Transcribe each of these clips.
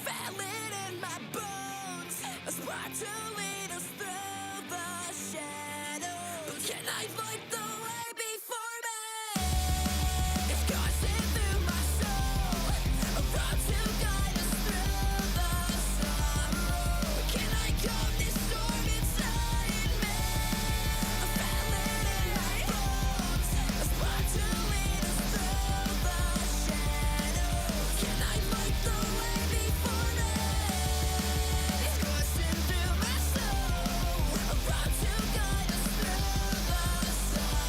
feel it in my bones, a spark to lead us through the shadows. But can I fight the way before me? It's coursing through my soul, a road to guide us through the sorrow. Can I calm this storm inside me? I feel it in my bones, a spark to lead us through the shadows. Can I fight the way before me? It's coursing through my soul, a road to guide us through the sorrow.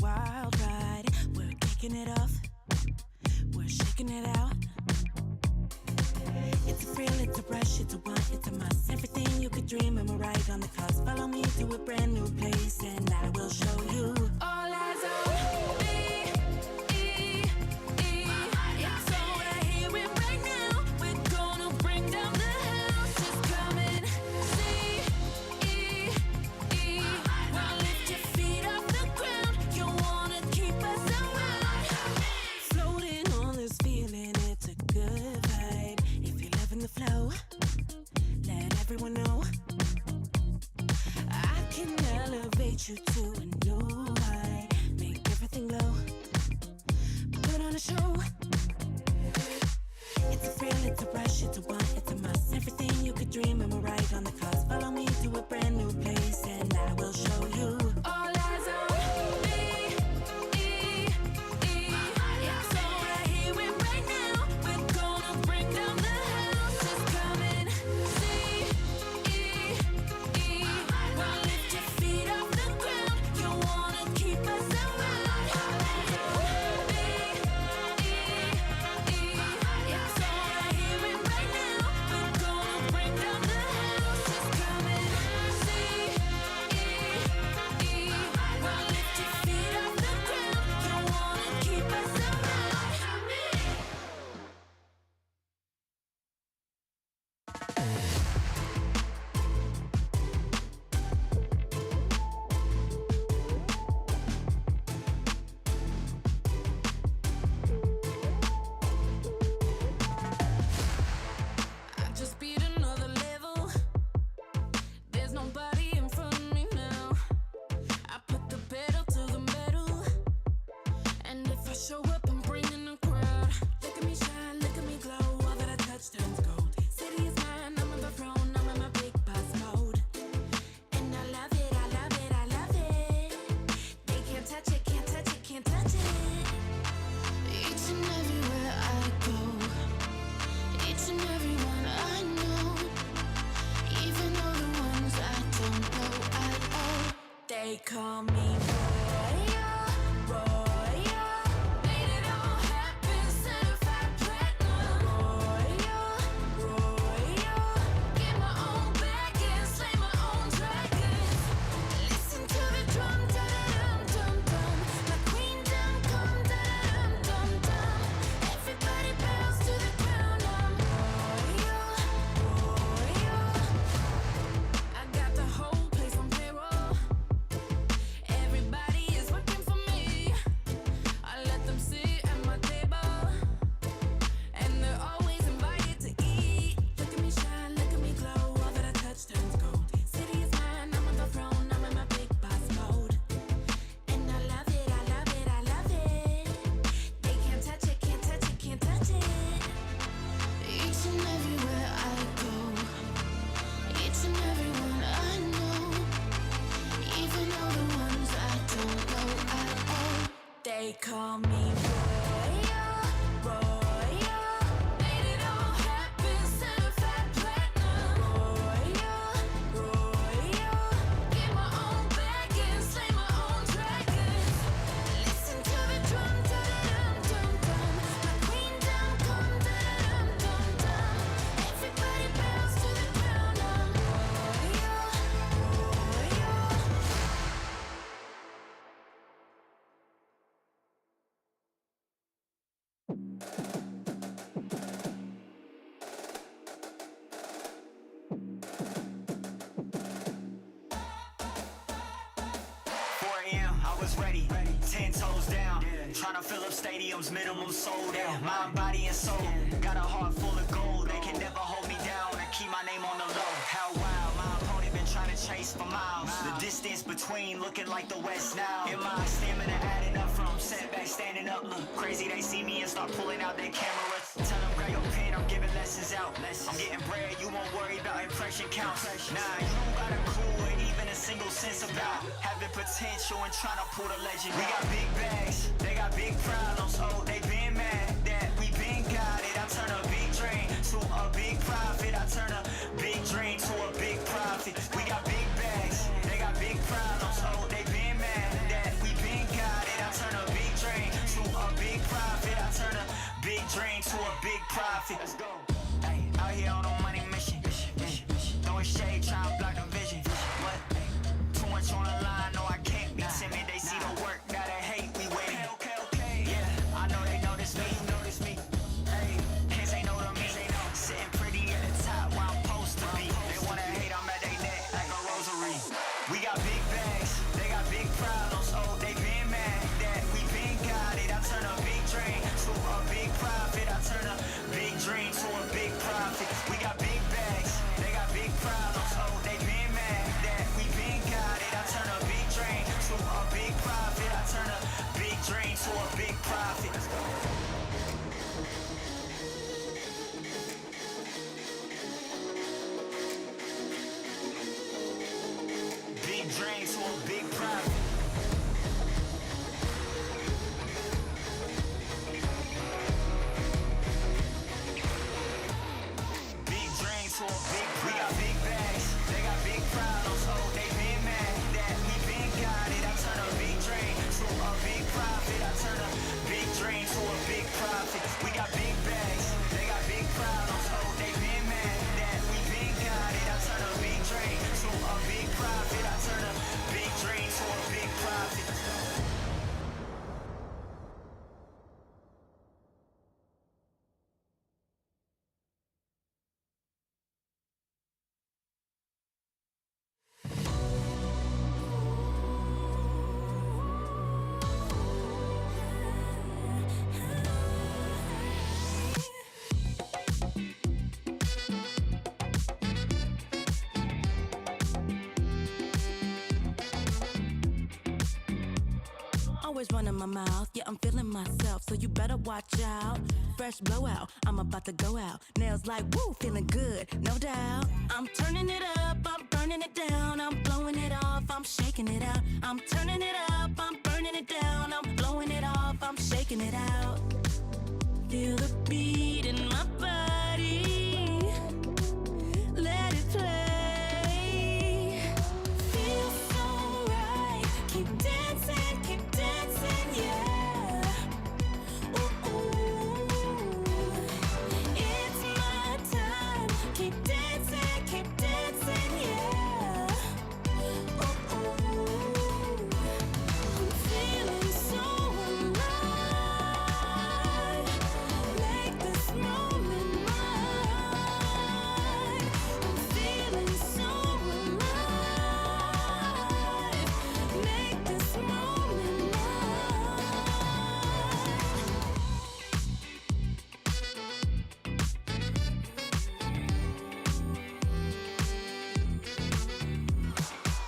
wild ride. We're kicking it off, we're shaking it out. It's a thrill, it's a rush, it's a want, it's a must. Everything you could dream and we're right on the cusp. Follow me to a brand new place and I will show you. All eyes on me. It's all right here and right now. We're gonna bring down the house. Just come and see. Well, lift your feet off the ground. You wanna keep us around. Floating on this feeling, it's a good vibe. If you're loving the flow, let everyone know. I can elevate you to a new height, make everything glow, put on a show. It's a thrill, it's a rush, it's a want, it's a must. Everything you could dream and we're right on the cusp. Follow me to a brand new place and I will show you. All eyes on me. It's all right here and right now. We're gonna bring down the house. Just come and see. Well, lift your feet off the ground. You wanna keep us around. It's all right here and right now. We're gonna bring down the house. Just come and see. Well, lift your feet off the ground. You wanna keep us around. I just beat another level. There's nobody in front of me now. I put the pedal to the metal. And if I show up, I'm bringing a crowd. Look at me shine, look at me glow. All that I touch turns gold. City is mine, I'm on the throne, I'm in my big boss mode. And I love it, I love it, I love it. They can't touch it, can't touch it, can't touch it. Each and everywhere I go, each and every one I know, even all the ones I don't know at all. They call me Royal, Royal. Made it all happen, certified platinum. Royal, Royal. Get my own bag and slay my own dragons. Listen to the drum, da-da-dum-dum-dum. My queen done come, da-da-dum-dum-dum. Everybody bounce to the ground. I'm royal, royal. I got the whole place on payroll. Everybody is working for me. I let them sit at my table, and they're always invited to eat. Look at me shine, look at me glow. All that I touch turns gold. City is mine, I'm on the throne, I'm in my big boss mode. And I love it, I love it, I love it. They can't touch it, can't touch it, can't touch it. Each and everywhere I go, each and every one I know, even all the ones I don't know at all. They call me Royal, Royal. Made it all happen, certified platinum. Royal, Royal. Get my own bag and slay my own dragons. Listen to the drum, da-da-dum-dum-dum. My queen done come, da-da-dum-dum-dum. Everybody bounce to the ground. I'm royal, royal. 4 a.m., I was ready, 10 toes down. Tryna fill up stadiums, minimum sold out. Mind, body, and soul. Got a heart full of gold. They can never hold me down or keep my name on the low. How wild, my opponent been trying to chase for miles. The distance between looking like the West now. And my stamina adding up from setback, standing up. Look crazy, they see me and start pulling out their cameras. Tell them grab your pen, I'm giving lessons out. I'm getting bread, you won't worry about impression counts. Nah, you don't got a clue or even a single sense about having potential and trying to pull the legend. We got big bags, they got big problems. Oh, they been mad that we been got it. I turn a big drain to a big profit. I turn a big dream to a big profit. We got big bags, they got big problems. Oh, they been mad that we been got it. dream to a big profit. Let's go. Ay, out here on a money mission. Throwing shade, trying to block the vision. What? Too much on the line, no, I can't be timid. They see the work, now they hate, we waiting. Okay. Yeah, I know they notice me. Hey, kids ain't know to me. Sitting pretty at the top where I'm supposed to be. They wanna hate, I'm at they neck like a rosary. We got big bags, they got big problems. Oh, they been mad that we been got it. I turn a big dream to a big profit. I turn a big dream to a big profit. We got big bags, they got big problems. Oh, they been mad that we been got it. I turn a big dream to a big profit. I turn a big dream to a big profit. Big dream to a big profit. Big dream to a big profit. We got big bags, they got big problems. Oh, they been mad that we been got it. I turn a big dream to a big profit. I turn a big dream to a big profit. We got big bags, they got big problems. Oh, they been mad that we been got it. I turn a big dream to a big profit. I turn a big dream to a big profit. Always running my mouth, yeah, I'm feeling myself, so you better watch out. Fresh blowout, I'm about to go out. Nails like woo, feeling good, no doubt. I'm turning it up, I'm burning it down. I'm blowing it off, I'm shaking it out. I'm turning it up, I'm burning it down. I'm blowing it off, I'm shaking it out. Feel the beat in my body. Let it play. Feel so right. Keep dancing, yeah. Ooh, ooh. It's my time. Keep dancing, yeah. Ooh, ooh. I'm feeling so alive. Make this moment mine. I'm feeling so alive. Make this moment mine.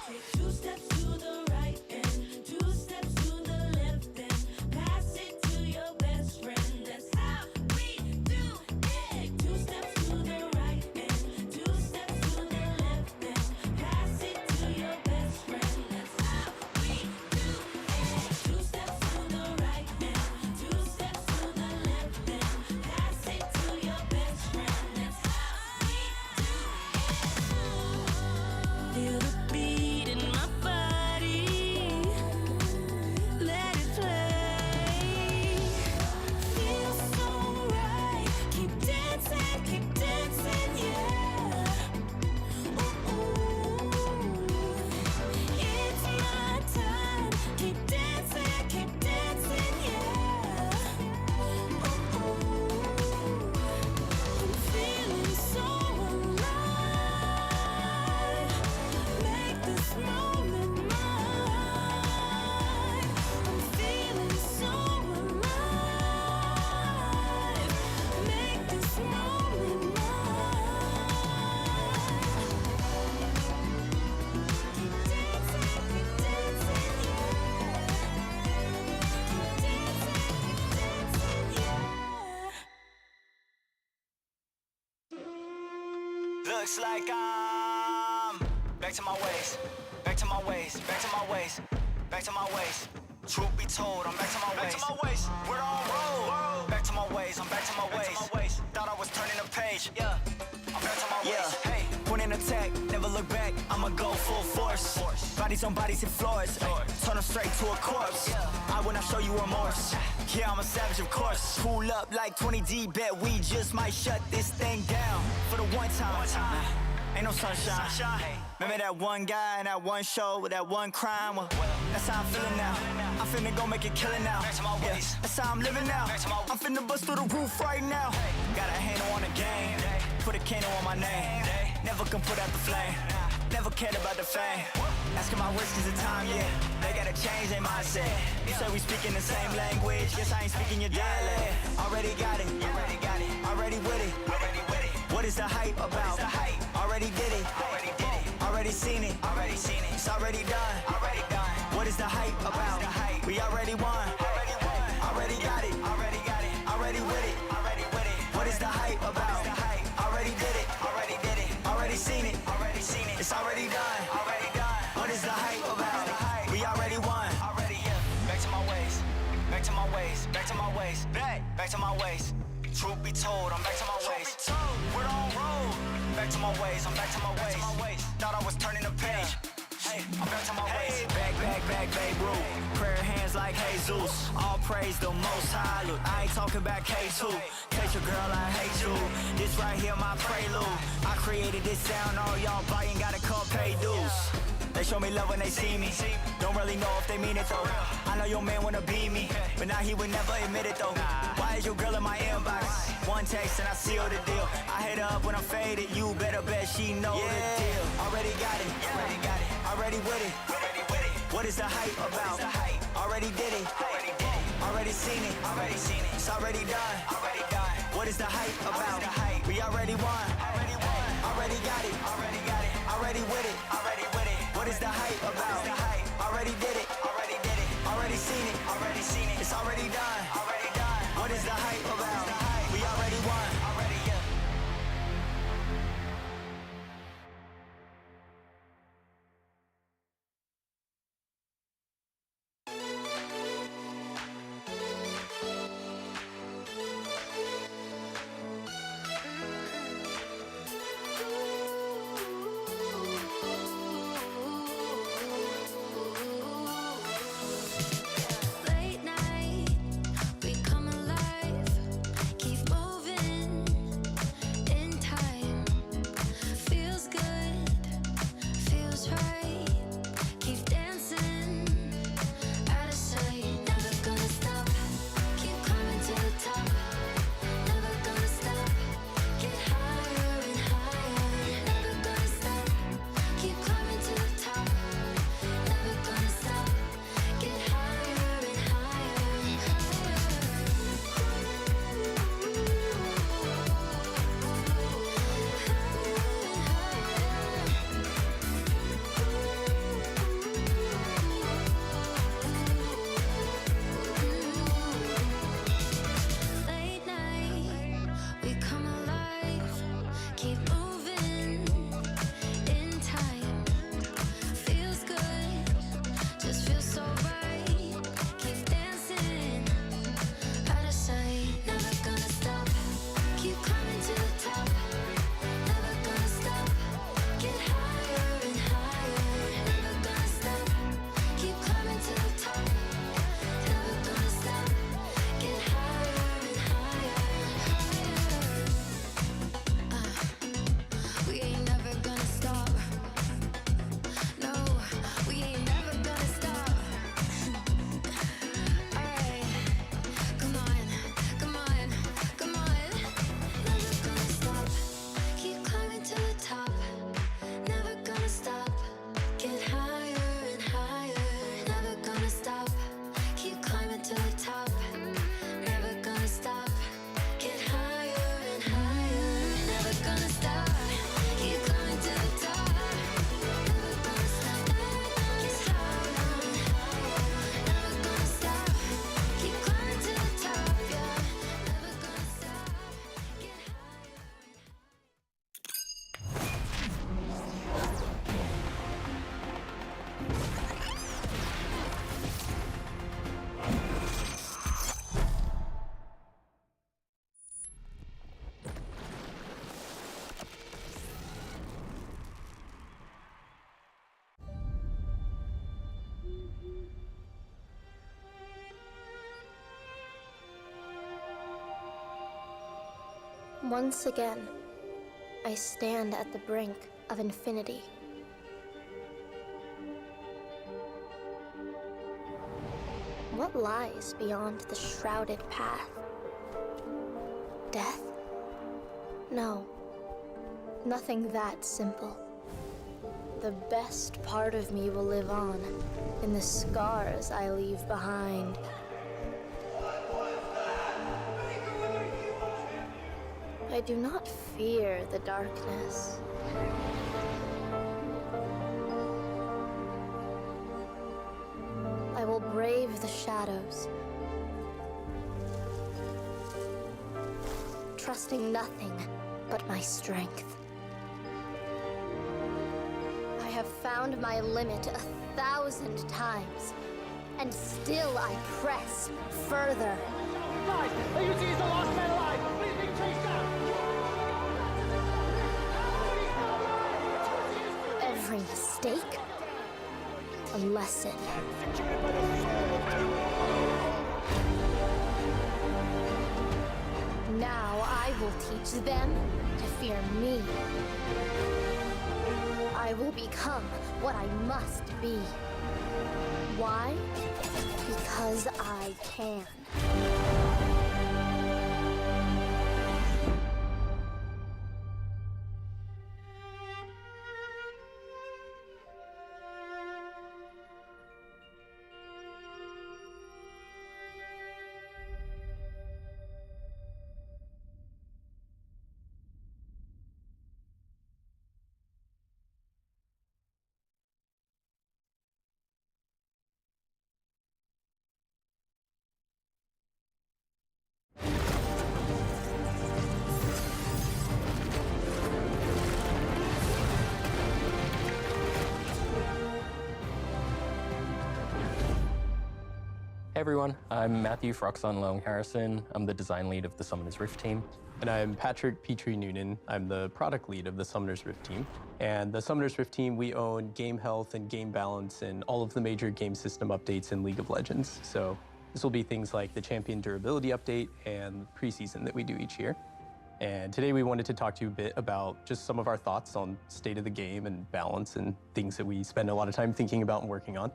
Take 2 steps to the right and 2 steps to the left and pass it to your best friend. That's how we do it. 2 steps to the right and 2 steps to the left and pass it to your best friend. That's how we do it. 2 steps to the right and 2 steps to the left and pass it to your best friend. That's how we do it. Feel the beat in my body. Let it play. Feel so right. Keep dancing, yeah. Ooh, ooh. It's my time. Keep dancing, yeah. Ooh, ooh. I'm feeling so alive. Make this moment mine. I'm feeling so alive. Make this moment mine. Keep dancing, yeah. Looks like I'm back to my ways, back to my ways, back to my ways, back to my ways. Truth be told, I'm back to my ways. We're on road. Back to my ways, I'm back to my ways. Thought I was turning a page. Yeah, I'm back to my ways. Hey, point and attack, never look back. I'ma go full force. Bodies on bodies hit floors. Turn them straight to a corpse. I will not show you remorse. Yeah, I'm a savage, of course. Pull up like 20 deep, bet we just might shut this thing down. For the one time. Ain't no sunshine. Remember that one guy in that one show with that one crime? Well, that's how I'm feeling now. I'm finna go make it killin' now. Yeah, that's how I'm living now. I'm finna bust through the roof right now. Got a handle on the game. Put a candle on my name. Never can put out the flame. Never cared about the fame. Asking my risk is the time, yeah. They gotta change their mindset. You say we speaking the same language. Guess I ain't speaking your dialect. Already got it. Already with it. What is the hype about? Already did it. Already seen it. It's already done. What is the hype about? We already won. Already got it. Already with it. What is the hype about? Already did it. Already seen it. It's already done. What is the hype about? We already won. Back to my ways. Back to my ways. Back to my ways. Back to my ways. Truth be told, I'm back to my ways. We're on road. Back to my ways. I'm back to my ways. Thought I was turning the page. I'm back to my ways. Back, Babe Ruth. Prayer hands like Jesus. All praise the Most High. Look, I ain't talking about K2. Catch your girl, I hate you. This right here, my prelude. I created this sound, all y'all buying gotta come pay dues. They show me love when they see me. Don't really know if they mean it though. I know your man wanna be me, but now he would never admit it though. Why is your girl in my inbox? One text and I seal the deal. I hit her up when I'm faded. You better bet she know the deal. Already got it. Already with it. What is the hype about? Already did it. Already seen it. It's already done. What is the hype about? We already won. Already got it. Already with it. What is the hype about? Already did it. Already seen it. It's already done. What is the hype about? We already won. Once again, I stand at the brink of infinity. What lies beyond the shrouded path? Death? No, nothing that simple. The best part of me will live on in the scars I leave behind. I do not fear the darkness. I will brave the shadows, trusting nothing but my strength. I have found my limit 1,000 times, and still I press further. Guys, AUG is the last man alive. Please be chased down. Every mistake, a lesson. Now I will teach them to fear me. I will become what I must be. Why? Because I can. Hey everyone, I'm Matthew Froxon Long Harrison. I'm the design lead of the Summoner's Rift team. And I'm Patrick Petrie Noonan. I'm the product lead of the Summoner's Rift team. And the Summoner's Rift team, we own game health and game balance and all of the major game system updates in League of Legends. So this will be things like the champion durability update and preseason that we do each year. And today we wanted to talk to you a bit about just some of our thoughts on state of the game and balance and things that we spend a lot of time thinking about and working on.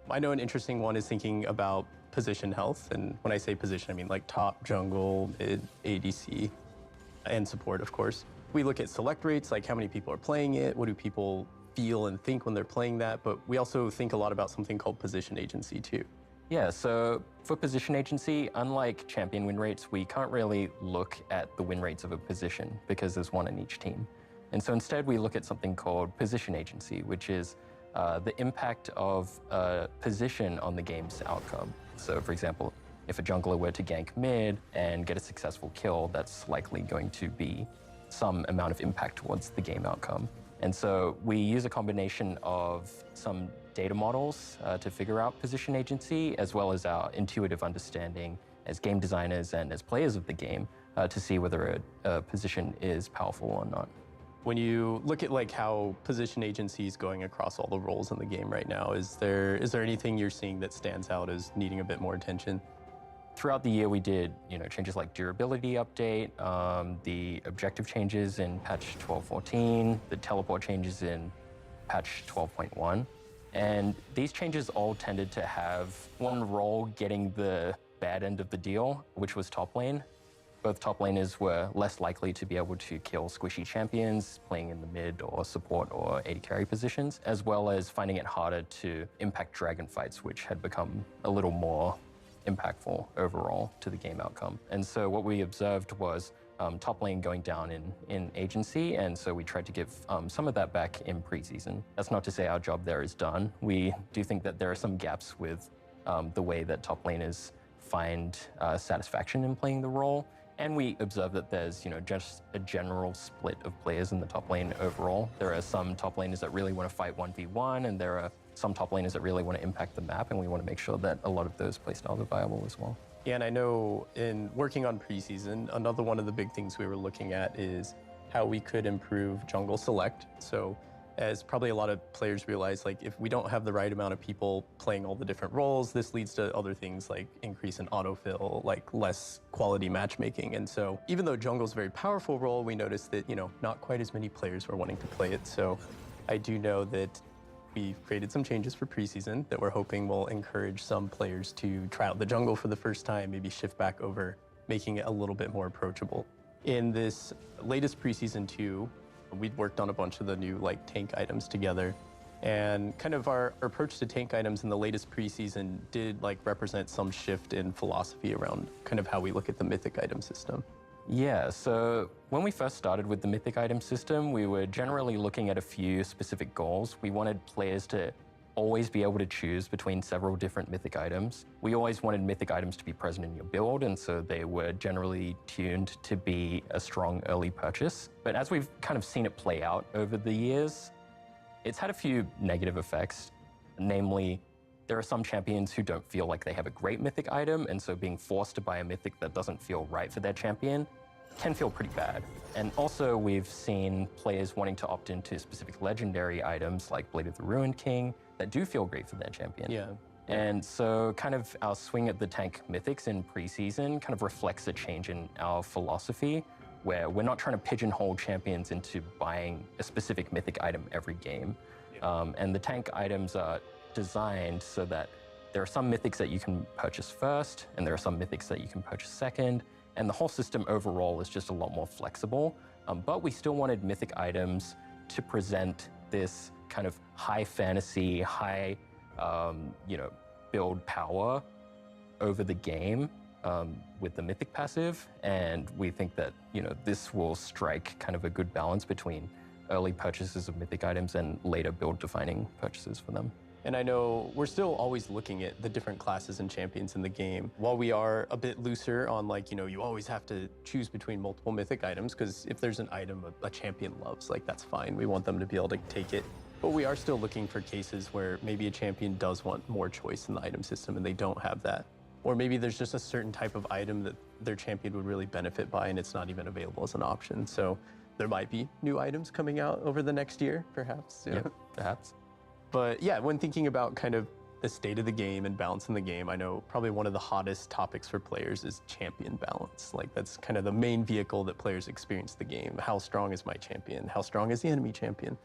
I know an interesting one is thinking about position health. And when I say position, I mean like top, jungle, mid, ADC, and support, of course. We look at select rates, like how many people are playing it, what do people feel and think when they're playing that, but we also think a lot about something called position agency too. Yeah, so for position agency, unlike champion win rates, we can't really look at the win rates of a position because there's one in each team. And so instead we look at something called position agency, which is the impact of a position on the game's outcome. So for example, if a jungler were to gank mid and get a successful kill, that's likely going to be some amount of impact towards the game outcome. And so we use a combination of some data models to figure out position agency, as well as our intuitive understanding as game designers and as players of the game to see whether a position is powerful or not. When you look at like how position agency is going across all the roles in the game right now, is there anything you're seeing that stands out as needing a bit more attention? Throughout the year, we did changes like durability update, the objective changes in patch 12.14, the teleport changes in patch 12.1. And these changes all tended to have one role getting the bad end of the deal, which was top lane. Both top laners were less likely to be able to kill squishy champions playing in the mid or support or AD carry positions, as well as finding it harder to impact dragon fights, which had become a little more impactful overall to the game outcome. And so what we observed was top lane going down in agency, and so we tried to give some of that back in preseason. That's not to say our job there is done. We do think that there are some gaps with the way that top laners find satisfaction in playing the role. And we observe that there's just a general split of players in the top lane overall. There are some top laners that really want to fight 1v1, and there are some top laners that really want to impact the map, and we want to make sure that a lot of those playstyles are viable as well. Yeah, and I know in working on preseason, another one of the big things we were looking at is how we could improve jungle select. So as probably a lot of players realize, like if we don't have the right amount of people playing all the different roles, this leads to other things like increase in autofill, like less quality matchmaking. And so even though jungle's a very powerful role, we noticed that, not quite as many players were wanting to play it. So I do know that we've created some changes for preseason that we're hoping will encourage some players to try out the jungle for the first time, maybe shift back over, making it a little bit more approachable. In this latest preseason too, we'd worked on a bunch of the new tank items together, and kind of our approach to tank items in the latest preseason did represent some shift in philosophy around kind of how we look at the mythic item system. Yeah, so when we first started with the mythic item system, we were generally looking at a few specific goals. We wanted players to always be able to choose between several different mythic items. We always wanted mythic items to be present in your build, and so they were generally tuned to be a strong early purchase. But as we've kind of seen it play out over the years, it's had a few negative effects. Namely, there are some champions who don't feel like they have a great mythic item, and so being forced to buy a mythic that doesn't feel right for their champion can feel pretty bad. And also, we've seen players wanting to opt into specific legendary items like Blade of the Ruined King that do feel great for their champion. Yeah. And so kind of our swing at the tank mythics in preseason kind of reflects a change in our philosophy, where we're not trying to pigeonhole champions into buying a specific mythic item every game. And the tank items are designed so that there are some mythics that you can purchase first, and there are some mythics that you can purchase second, and the whole system overall is just a lot more flexible. But we still wanted mythic items to present this kind of high fantasy, high build power over the game with the mythic passive. And we think that this will strike kind of a good balance between early purchases of mythic items and later build defining purchases for them. And I know we're still always looking at the different classes and champions in the game. While we are a bit looser on you always have to choose between multiple mythic items, because if there's an item a champion loves, that's fine. We want them to be able to take it. But we are still looking for cases where maybe a champion does want more choice in the item system and they don't have that. Or maybe there's just a certain type of item that their champion would really benefit by and it's not even available as an option. So there might be new items coming out over the next year, perhaps. Yeah, perhaps. But yeah, when thinking about kind of the state of the game and balance in the game, I know probably one of the hottest topics for players is champion balance. That's kind of the main vehicle that players experience the game. How strong is my champion? How strong is the enemy champion?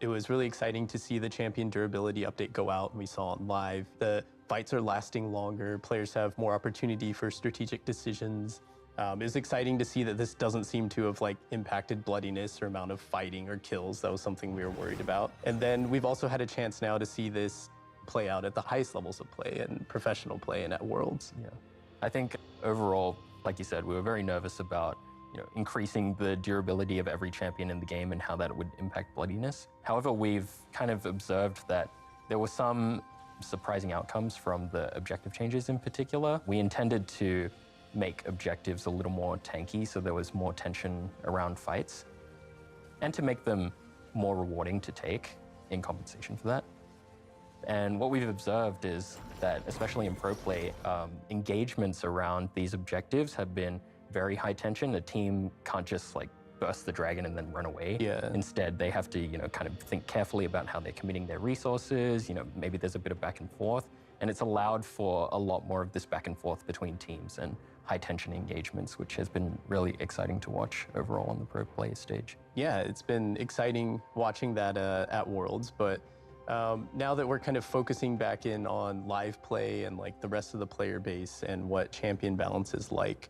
It was really exciting to see the champion durability update go out, and we saw it live. The fights are lasting longer. Players have more opportunity for strategic decisions. It was exciting to see that this doesn't seem to have impacted bloodiness or amount of fighting or kills. That was something we were worried about. And then we've also had a chance now to see this play out at the highest levels of play and professional play and at Worlds. Yeah, I think overall, like you said, we were very nervous about increasing the durability of every champion in the game and how that would impact bloodiness. However, we've kind of observed that there were some surprising outcomes from the objective changes in particular. We intended to make objectives a little more tanky so there was more tension around fights, and to make them more rewarding to take in compensation for that. And what we've observed is that, especially in pro play, engagements around these objectives have been very high tension. A team can't just burst the dragon and then run away. Yeah. Instead, they have to kind of think carefully about how they're committing their resources. Maybe there's a bit of back and forth, and it's allowed for a lot more of this back and forth between teams and high tension engagements, which has been really exciting to watch overall on the pro play stage. Yeah, it's been exciting watching that at Worlds, but now that we're kind of focusing back in on live play and the rest of the player base and what champion balance is like,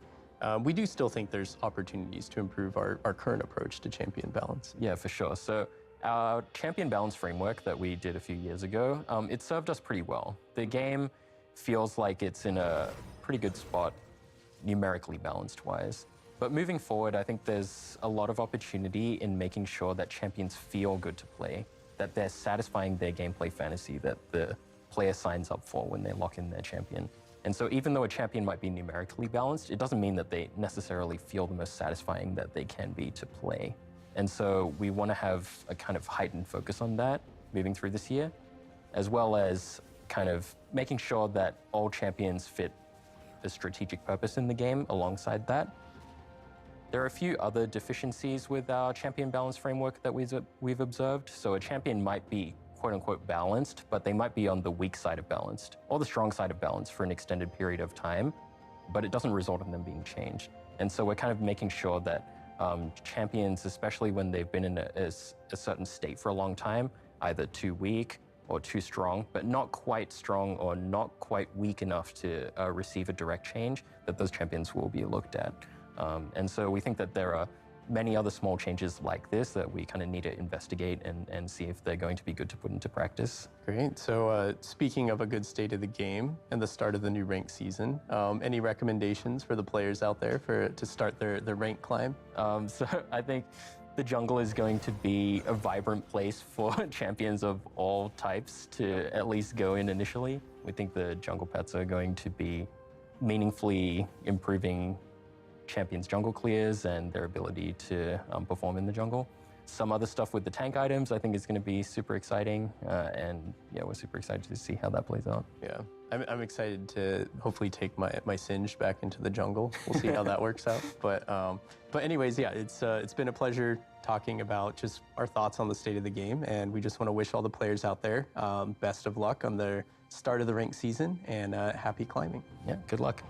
we do still think there's opportunities to improve our current approach to champion balance. Yeah, for sure. So our champion balance framework that we did a few years ago, it served us pretty well. The game feels like it's in a pretty good spot numerically balanced wise. But moving forward, I think there's a lot of opportunity in making sure that champions feel good to play, that they're satisfying their gameplay fantasy that the player signs up for when they lock in their champion. And so even though a champion might be numerically balanced, it doesn't mean that they necessarily feel the most satisfying that they can be to play. And so we want to have a kind of heightened focus on that moving through this year, as well as kind of making sure that all champions fit a strategic purpose in the game alongside that. There are a few other deficiencies with our champion balance framework that we've observed. So a champion might be quote unquote balanced, but they might be on the weak side of balanced or the strong side of balance for an extended period of time, but it doesn't result in them being changed. And so we're kind of making sure that champions, especially when they've been in a certain state for a long time, either too weak or too strong, but not quite strong or not quite weak enough to receive a direct change, that those champions will be looked at. And so we think that there are many other small changes like this that we kind of need to investigate and see if they're going to be good to put into practice. Great. So speaking of a good state of the game and the start of the new ranked season, any recommendations for the players out there to start their rank climb? So I think the jungle is going to be a vibrant place for champions of all types to at least go in initially. We think the jungle pets are going to be meaningfully improving champions' jungle clears and their ability to perform in the jungle. Some other stuff with the tank items I think is going to be super exciting, and yeah, we're super excited to see how that plays out. Yeah, I'm excited to hopefully take my Singe back into the jungle. We'll see how that works out. But anyways, yeah, it's been a pleasure talking about just our thoughts on the state of the game, and we just want to wish all the players out there best of luck on their start of the ranked season, and happy climbing. Yeah, good luck.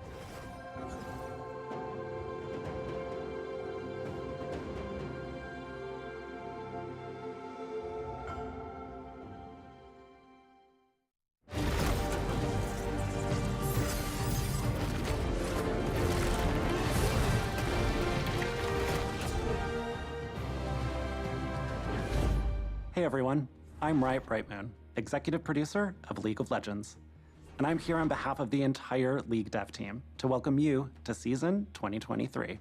Hey everyone, I'm Riot Brightmoon, executive producer of League of Legends, and I'm here on behalf of the entire League dev team to welcome you to Season 2023.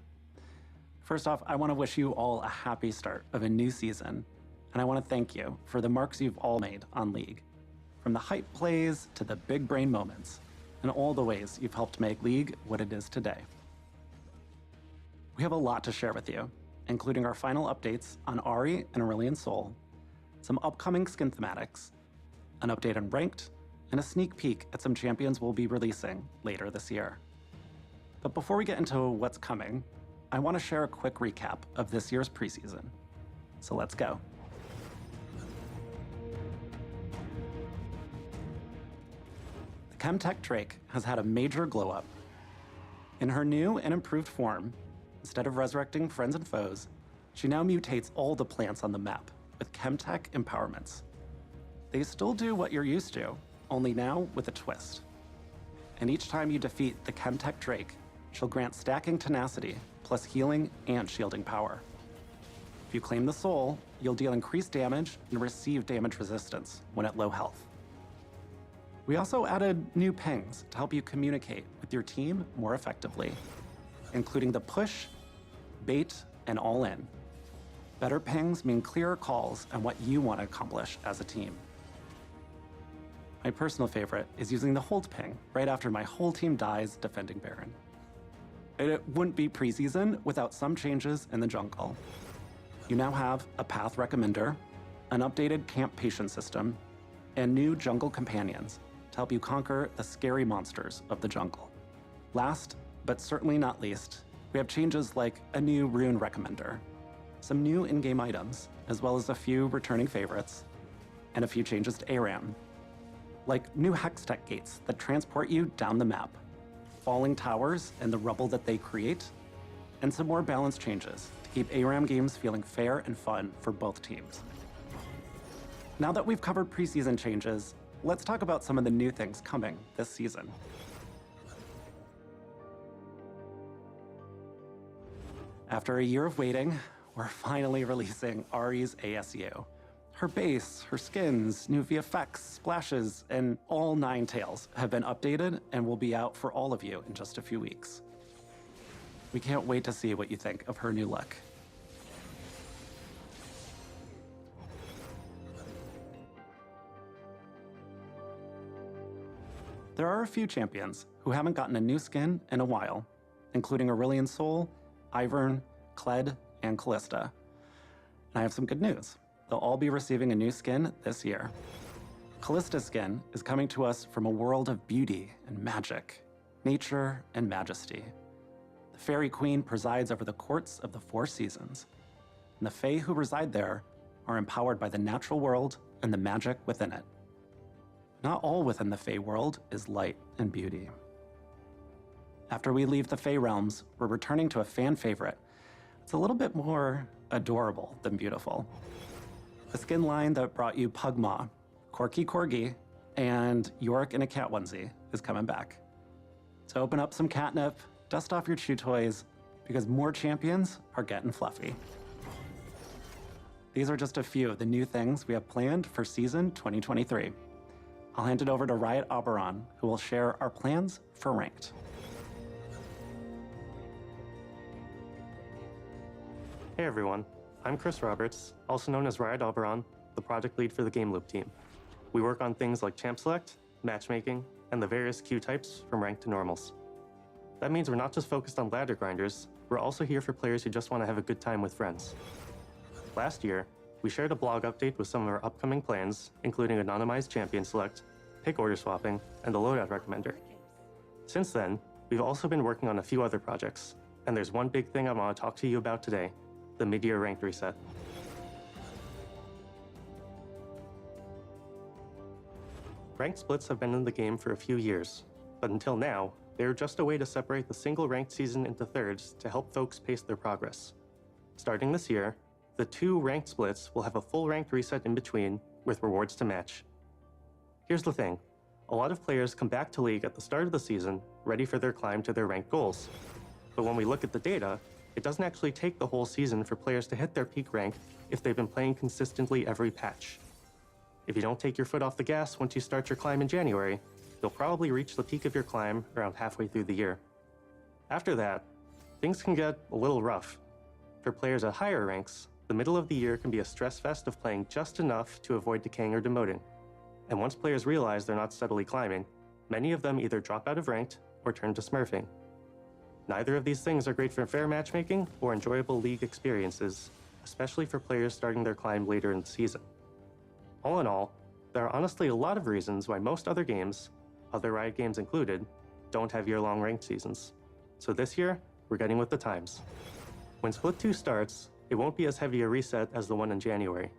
First off, I want to wish you all a happy start of a new season, and I want to thank you for the marks you've all made on League, from the hype plays to the big brain moments, and all the ways you've helped make League what it is today. We have a lot to share with you, including our final updates on Ahri and Aurelion Sol, some upcoming skin thematics, an update on Ranked, and a sneak peek at some champions we'll be releasing later this year. But before we get into what's coming, I want to share a quick recap of this year's preseason. So let's go. The Chemtech Drake has had a major glow up. In her new and improved form, instead of resurrecting friends and foes, she now mutates all the plants on the map with Chemtech empowerments. They still do what you're used to, only now with a twist. And each time you defeat the Chemtech Drake, she'll grant stacking tenacity, plus healing and shielding power. If you claim the soul, you'll deal increased damage and receive damage resistance when at low health. We also added new pings to help you communicate with your team more effectively, including the push, bait, and all in. Better pings mean clearer calls and what you want to accomplish as a team. My personal favorite is using the hold ping right after my whole team dies defending Baron. It wouldn't be preseason without some changes in the jungle. You now have a path recommender, an updated camp patient system, and new jungle companions to help you conquer the scary monsters of the jungle. Last, but certainly not least, we have changes like a new rune recommender, some new in-game items, as well as a few returning favorites, and a few changes to ARAM, like new Hextech gates that transport you down the map, falling towers and the rubble that they create, and some more balance changes to keep ARAM games feeling fair and fun for both teams. Now that we've covered preseason changes, let's talk about some of the new things coming this season. After a year of waiting, we're finally releasing Ahri's ASU. Her base, her skins, new VFX, splashes, and all 9 tails have been updated and will be out for all of you in just a few weeks. We can't wait to see what you think of her new look. There are a few champions who haven't gotten a new skin in a while, including Aurelion Sol, Ivern, Kled, and Callista. And I have some good news. They'll all be receiving a new skin this year. Callista's skin is coming to us from a world of beauty and magic, nature and majesty. The Fairy Queen presides over the courts of the 4 seasons, and the Fae who reside there are empowered by the natural world and the magic within it. Not all within the Fae world is light and beauty. After we leave the Fae realms, we're returning to a fan favorite. It's a little bit more adorable than beautiful. The skin line that brought you Pugmaw, Corky Corgi, and Yorick in a cat onesie is coming back. So open up some catnip, dust off your chew toys, because more champions are getting fluffy. These are just a few of the new things we have planned for season 2023. I'll hand it over to Riot Oberon, who will share our plans for Ranked. Hey everyone, I'm Chris Roberts, also known as Riot Oberon, the project lead for the Game Loop team. We work on things like champ select, matchmaking, and the various queue types from ranked to normals. That means we're not just focused on ladder grinders, we're also here for players who just want to have a good time with friends. Last year, we shared a blog update with some of our upcoming plans, including anonymized champion select, pick order swapping, and the loadout recommender. Since then, we've also been working on a few other projects, and there's one big thing I want to talk to you about today, the mid-year ranked reset. Ranked splits have been in the game for a few years, but until now, they were just a way to separate the single ranked season into thirds to help folks pace their progress. Starting this year, the 2 ranked splits will have a full ranked reset in between, with rewards to match. Here's the thing, a lot of players come back to League at the start of the season, ready for their climb to their ranked goals. But when we look at the data, it doesn't actually take the whole season for players to hit their peak rank if they've been playing consistently every patch. If you don't take your foot off the gas once you start your climb in January, you'll probably reach the peak of your climb around halfway through the year. After that, things can get a little rough. For players at higher ranks, the middle of the year can be a stress fest of playing just enough to avoid decaying or demoting. And once players realize they're not steadily climbing, many of them either drop out of ranked or turn to smurfing. Neither of these things are great for fair matchmaking or enjoyable League experiences, especially for players starting their climb later in the season. All in all, there are honestly a lot of reasons why most other games, other Riot games included, don't have year-long ranked seasons. So this year, we're getting with the times. When Split 2 starts, it won't be as heavy a reset as the one in January.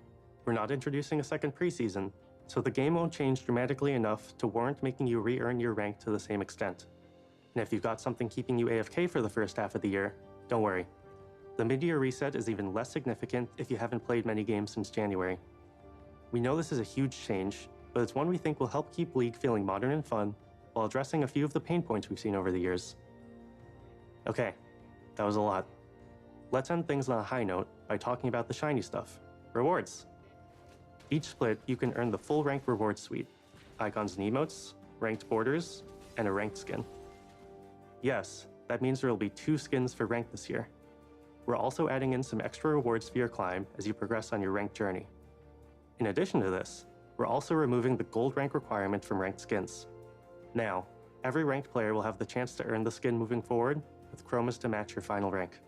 We're not introducing a second preseason, so the game won't change dramatically enough to warrant making you re-earn your rank to the same extent. And if you've got something keeping you AFK for the first half of the year, don't worry. The mid-year reset is even less significant if you haven't played many games since January. We know this is a huge change, but it's one we think will help keep League feeling modern and fun while addressing a few of the pain points we've seen over the years. Okay, that was a lot. Let's end things on a high note by talking about the shiny stuff, rewards. Each split, you can earn the full ranked reward suite, icons and emotes, ranked borders, and a ranked skin. Yes, that means there will be 2 skins for ranked this year. We're also adding in some extra rewards for your climb as you progress on your ranked journey. In addition to this, we're also removing the gold rank requirement from ranked skins. Now, every ranked player will have the chance to earn the skin moving forward, with chromas to match your final rank.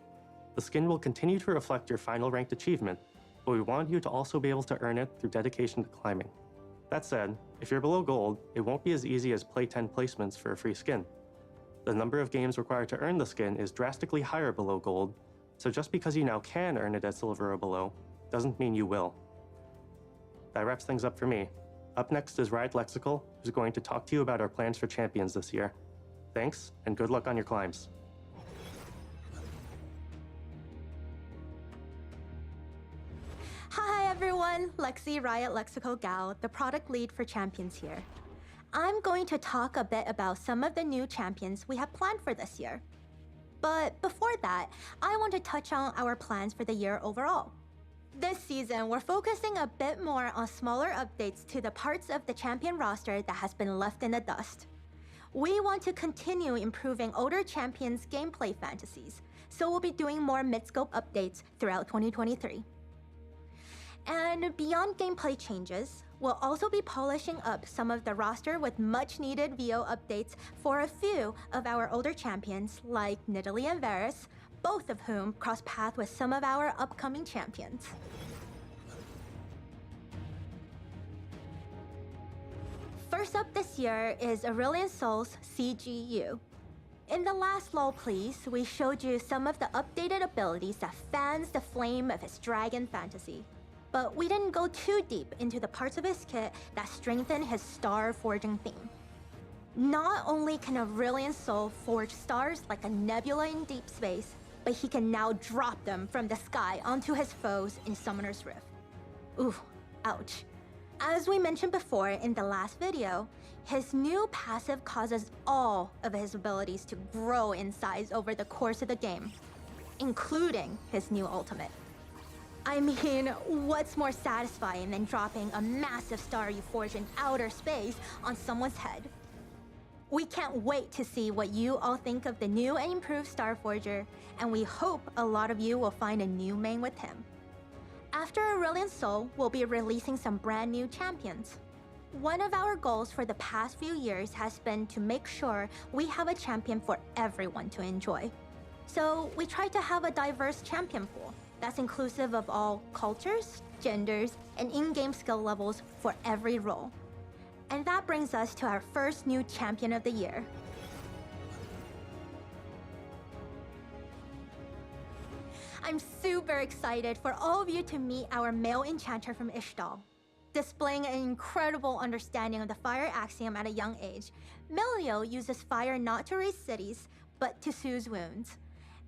The skin will continue to reflect your final ranked achievement, but we want you to also be able to earn it through dedication to climbing. That said, if you're below gold, it won't be as easy as play 10 placements for a free skin. The number of games required to earn the skin is drastically higher below gold, so just because you now can earn it at silver or below, doesn't mean you will. That wraps things up for me. Up next is Riot Lexical, who's going to talk to you about our plans for champions this year. Thanks, and good luck on your climbs. Hi everyone, Lexi Riot Lexical Gal, the product lead for champions here. I'm going to talk a bit about some of the new champions we have planned for this year. But before that, I want to touch on our plans for the year overall. This season, we're focusing a bit more on smaller updates to the parts of the champion roster that has been left in the dust. We want to continue improving older champions' gameplay fantasies, so we'll be doing more mid-scope updates throughout 2023. And beyond gameplay changes, we'll also be polishing up some of the roster with much-needed VO updates for a few of our older champions like Nidalee and Varus, both of whom cross paths with some of our upcoming champions. First up this year is Aurelion Sol's CGU. In the last lull, please, we showed you some of the updated abilities that fans the flame of his dragon fantasy. But we didn't go too deep into the parts of his kit that strengthen his star forging theme. Not only can Aurelian Soul forge stars like a nebula in deep space, but he can now drop them from the sky onto his foes in Summoner's Rift. Ooh, ouch. As we mentioned before in the last video, his new passive causes all of his abilities to grow in size over the course of the game, including his new ultimate. I mean, what's more satisfying than dropping a massive star you forged in outer space on someone's head? We can't wait to see what you all think of the new and improved Star Forger, and we hope a lot of you will find a new main with him. After Aurelian Soul, we'll be releasing some brand new champions. One of our goals for the past few years has been to make sure we have a champion for everyone to enjoy. So we try to have a diverse champion pool that's inclusive of all cultures, genders, and in-game skill levels for every role. And that brings us to our first new champion of the year. I'm super excited for all of you to meet our male enchanter from Ishtal. Displaying an incredible understanding of the fire axiom at a young age, Melio uses fire not to raise cities, but to soothe wounds.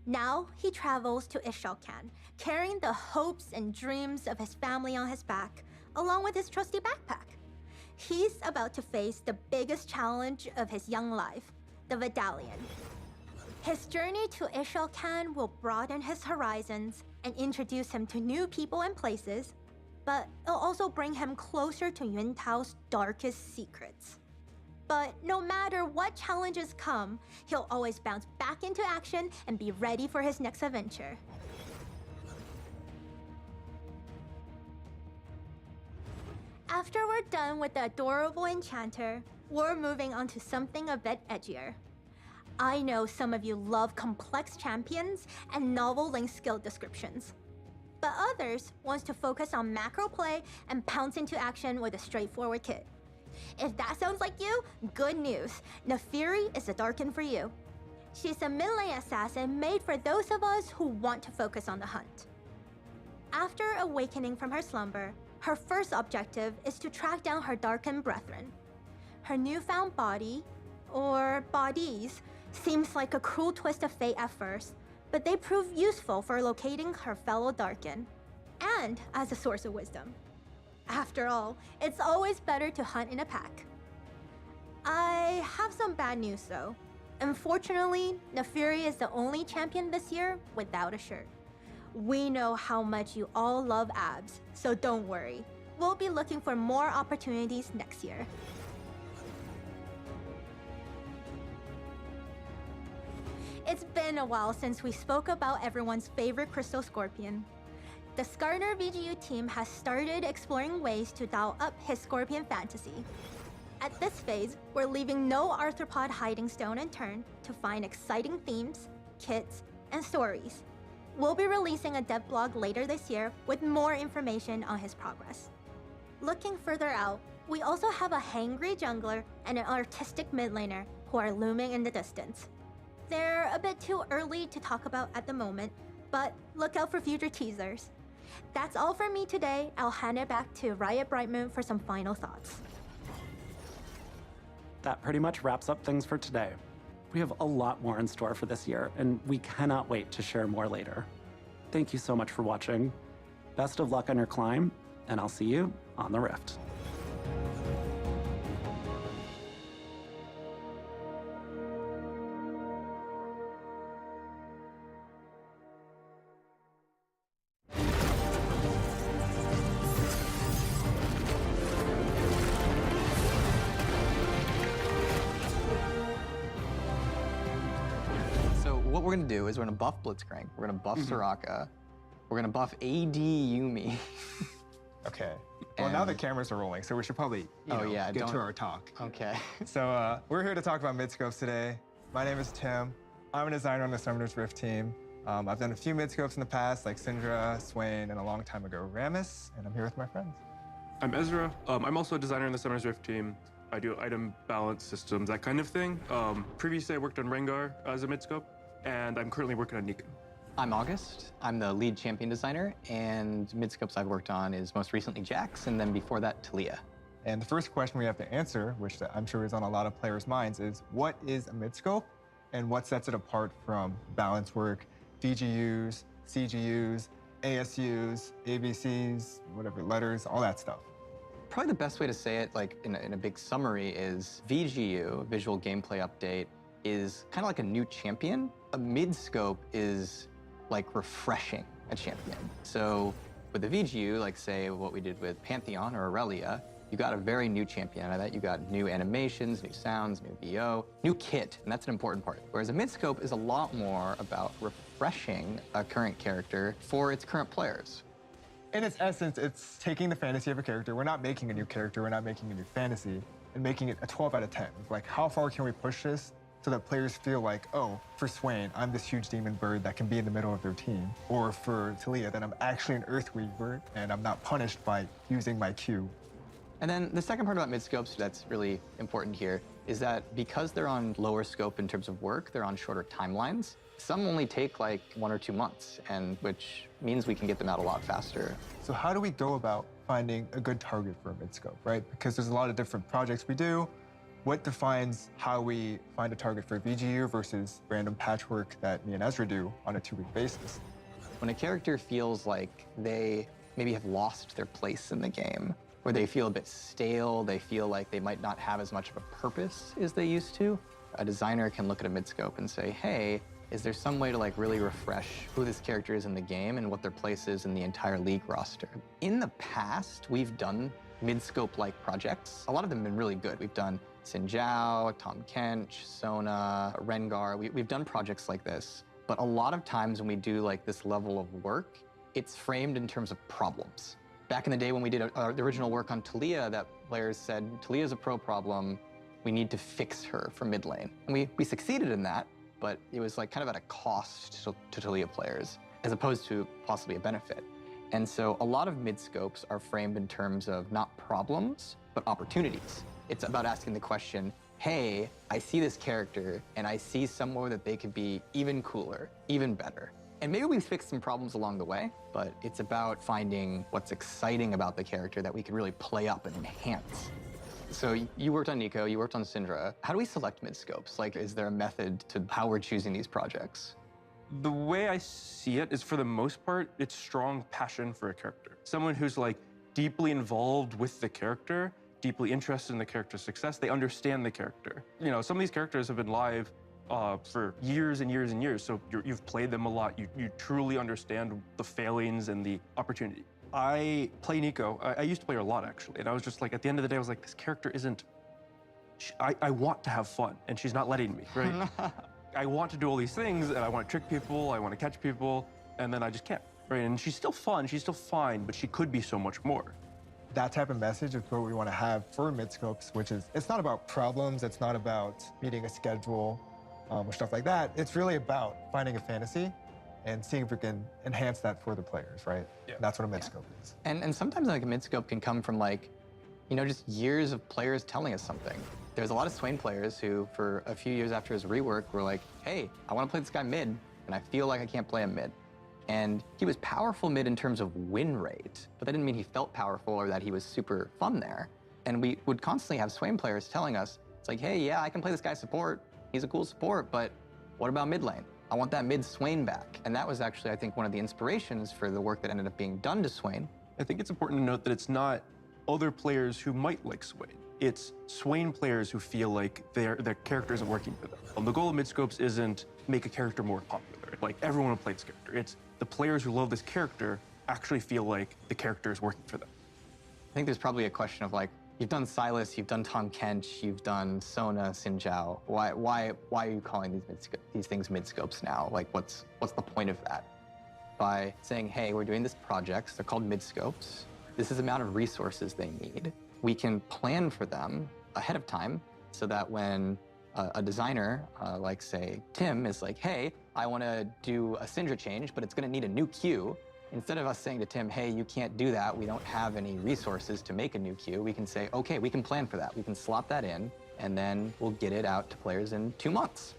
Now he travels to Ishalcan, carrying the hopes and dreams of his family on his back, along with his trusty backpack. He's about to face the biggest challenge of his young life, the Vidalian. His journey to Ishalcan will broaden his horizons and introduce him to new people and places, but it'll also bring him closer to Yuntao's darkest secrets. But no matter what challenges come, he'll always bounce back into action and be ready for his next adventure. After we're done with the adorable enchanter, we're moving on to something a bit edgier. I know some of you love complex champions and novel link skill descriptions, but others wants to focus on macro play and pounce into action with a straightforward kit. If that sounds like you, good news. Nefiri is the Darkin for you. She's a mid-lane assassin made for those of us who want to focus on the hunt. After awakening from her slumber, her first objective is to track down her Darkin brethren. Her newfound body, or bodies, seems like a cruel twist of fate at first, but they prove useful for locating her fellow Darkin, and as a source of wisdom. After all, it's always better to hunt in a pack. I have some bad news though. Unfortunately, Nefiri is the only champion this year without a shirt. We know how much you all love abs, so don't worry. We'll be looking for more opportunities next year. It's been a while since we spoke about everyone's favorite crystal scorpion. The Skarner VGU team has started exploring ways to dial up his scorpion fantasy. At this phase, we're leaving no arthropod hiding stone unturned to find exciting themes, kits, and stories. We'll be releasing a dev blog later this year with more information on his progress. Looking further out, we also have a hangry jungler and an artistic mid laner who are looming in the distance. They're a bit too early to talk about at the moment, but look out for future teasers. That's all from me today. I'll hand it back to Riot Brightmoon for some final thoughts. That pretty much wraps up things for today. We have a lot more in store for this year, and we cannot wait to share more later. Thank you so much for watching. Best of luck on your climb, and I'll see you on the Rift. What we're gonna do is we're gonna buff Blitzcrank, we're gonna buff Soraka, we're gonna buff AD Yumi. Okay. Well, now the cameras are rolling, so we should probably get to our talk. Okay. So we're here to talk about midscopes today. My name is Tim. I'm a designer on the Summoner's Rift team. I've done a few midscopes in the past, like Syndra, Swain, and a long time ago, Rammus, and I'm here with my friends. I'm Ezra. I'm also a designer on the Summoner's Rift team. I do item balance systems, that kind of thing. Previously, I worked on Rengar as a mid-scope, and I'm currently working on Nico. I'm August. I'm the lead champion designer, and mid-scopes I've worked on is most recently Jax, and then before that, Talia. And the first question we have to answer, which I'm sure is on a lot of players' minds, is what is a mid-scope, and what sets it apart from balance work, VGUs, CGUs, ASUs, ABCs, whatever, letters, all that stuff? Probably the best way to say it, like in a big summary, is VGU, Visual Gameplay Update, is kind of like a new champion. A mid-scope is like refreshing a champion. So with the VGU, like say what we did with Pantheon or Aurelia, you got a very new champion out of that. You got new animations, new sounds, new VO, new kit, and that's an important part. Whereas a mid-scope is a lot more about refreshing a current character for its current players. In its essence, it's taking the fantasy of a character. We're not making a new character, we're not making a new fantasy, and making it a 12 out of 10. Like, how far can we push this so that players feel like, oh, for Swain, I'm this huge demon bird that can be in the middle of their team. Or for Talia, that I'm actually an Earthweaver and I'm not punished by using my Q. And then the second part about mid-scopes that's really important here is that because they're on lower scope in terms of work, they're on shorter timelines. Some only take like 1 or 2 months, and which means we can get them out a lot faster. So how do we go about finding a good target for a mid-scope, right? Because there's a lot of different projects we do. What defines how we find a target for VGU versus random patchwork that me and Ezra do on a 2-week basis? When a character feels like they maybe have lost their place in the game, where they feel a bit stale, they feel like they might not have as much of a purpose as they used to, a designer can look at a mid-scope and say, hey, is there some way to like really refresh who this character is in the game and what their place is in the entire league roster? In the past, we've done mid-scope-like projects. A lot of them have been really good. We've done Xin Zhao, Tahm Kench, Sona, Rengar. We've done projects like this. But a lot of times when we do like this level of work, it's framed in terms of problems. Back in the day when we did the original work on Talia, that players said, Talia's a pro problem, we need to fix her for mid lane. And we succeeded in that, but it was like kind of at a cost to Talia players, as opposed to possibly a benefit. And so a lot of mid-scopes are framed in terms of not problems, but opportunities. It's about asking the question, hey, I see this character and I see somewhere that they could be even cooler, even better. And maybe we've fixed some problems along the way, but it's about finding what's exciting about the character that we can really play up and enhance. So you worked on Nico, you worked on Syndra. How do we select mid-scopes? Like, is there a method to how we're choosing these projects? The way I see it is, for the most part, it's strong passion for a character. Someone who's like deeply involved with the character, deeply interested in the character's success. They understand the character. You know, some of these characters have been live for years and years and years, so you've played them a lot. You truly understand the failings and the opportunity. I play Nico. I used to play her a lot, actually, and I was just like, at the end of the day, I was like, this character isn't... I want to have fun, and she's not letting me, right? I want to do all these things, and I want to trick people, I want to catch people, and then I just can't, right? And she's still fun, she's still fine, but she could be so much more. That type of message is what we want to have for mid-scopes, which is, it's not about problems, it's not about meeting a schedule or stuff like that. It's really about finding a fantasy and seeing if we can enhance that for the players, right? Yeah. That's what a mid-scope is. And sometimes like a mid-scope can come from like, you know, just years of players telling us something. There's a lot of Swain players who, for a few years after his rework, were like, hey, I want to play this guy mid, and I feel like I can't play him mid. And he was powerful mid in terms of win rate, but that didn't mean he felt powerful or that he was super fun there. And we would constantly have Swain players telling us, it's like, hey, yeah, I can play this guy support. He's a cool support, but what about mid lane? I want that mid Swain back. And that was actually, I think, one of the inspirations for the work that ended up being done to Swain. I think it's important to note that it's not other players who might like Swain. It's Swain players who feel like their character isn't working for them. The goal of mid-scopes isn't make a character more popular. Like, everyone will play this character. It's the players who love this character actually feel like the character is working for them. I think there's probably a question of like, you've done Silas, you've done Tahm Kench, you've done Sona, Xin Zhao. Why are you calling these things mid-scopes now? Like, what's the point of that? By saying, hey, we're doing this projects, they're called mid-scopes. This is the amount of resources they need. We can plan for them ahead of time so that when a designer, like say Tim, is like, hey, I want to do a Syndra change, but it's going to need a new queue, Instead of us saying to Tim, hey, you can't do that, we don't have any resources to make a new queue, we can say, okay, we can plan for that. We can slot that in, and then we'll get it out to players in 2 months.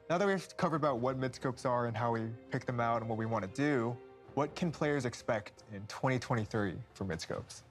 Now that we've covered about what midscopes are and how we pick them out and what we want to do, what can players expect in 2023 for midscopes?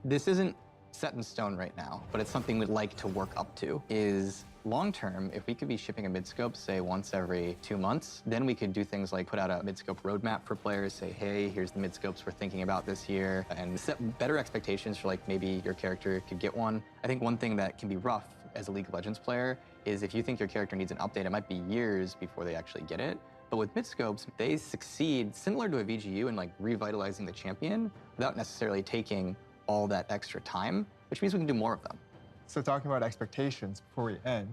This isn't set in stone right now, but it's something we'd like to work up to, is long term, if we could be shipping a midscope, say once every 2 months, then we could do things like put out a midscope roadmap for players, say, hey, here's the midscopes we're thinking about this year, and set better expectations for like maybe your character could get one. I think one thing that can be rough as a League of Legends player is if you think your character needs an update, it might be years before they actually get it. But with midscopes, they succeed similar to a VGU in like revitalizing the champion without necessarily taking all that extra time, which means we can do more of them. So talking about expectations before we end,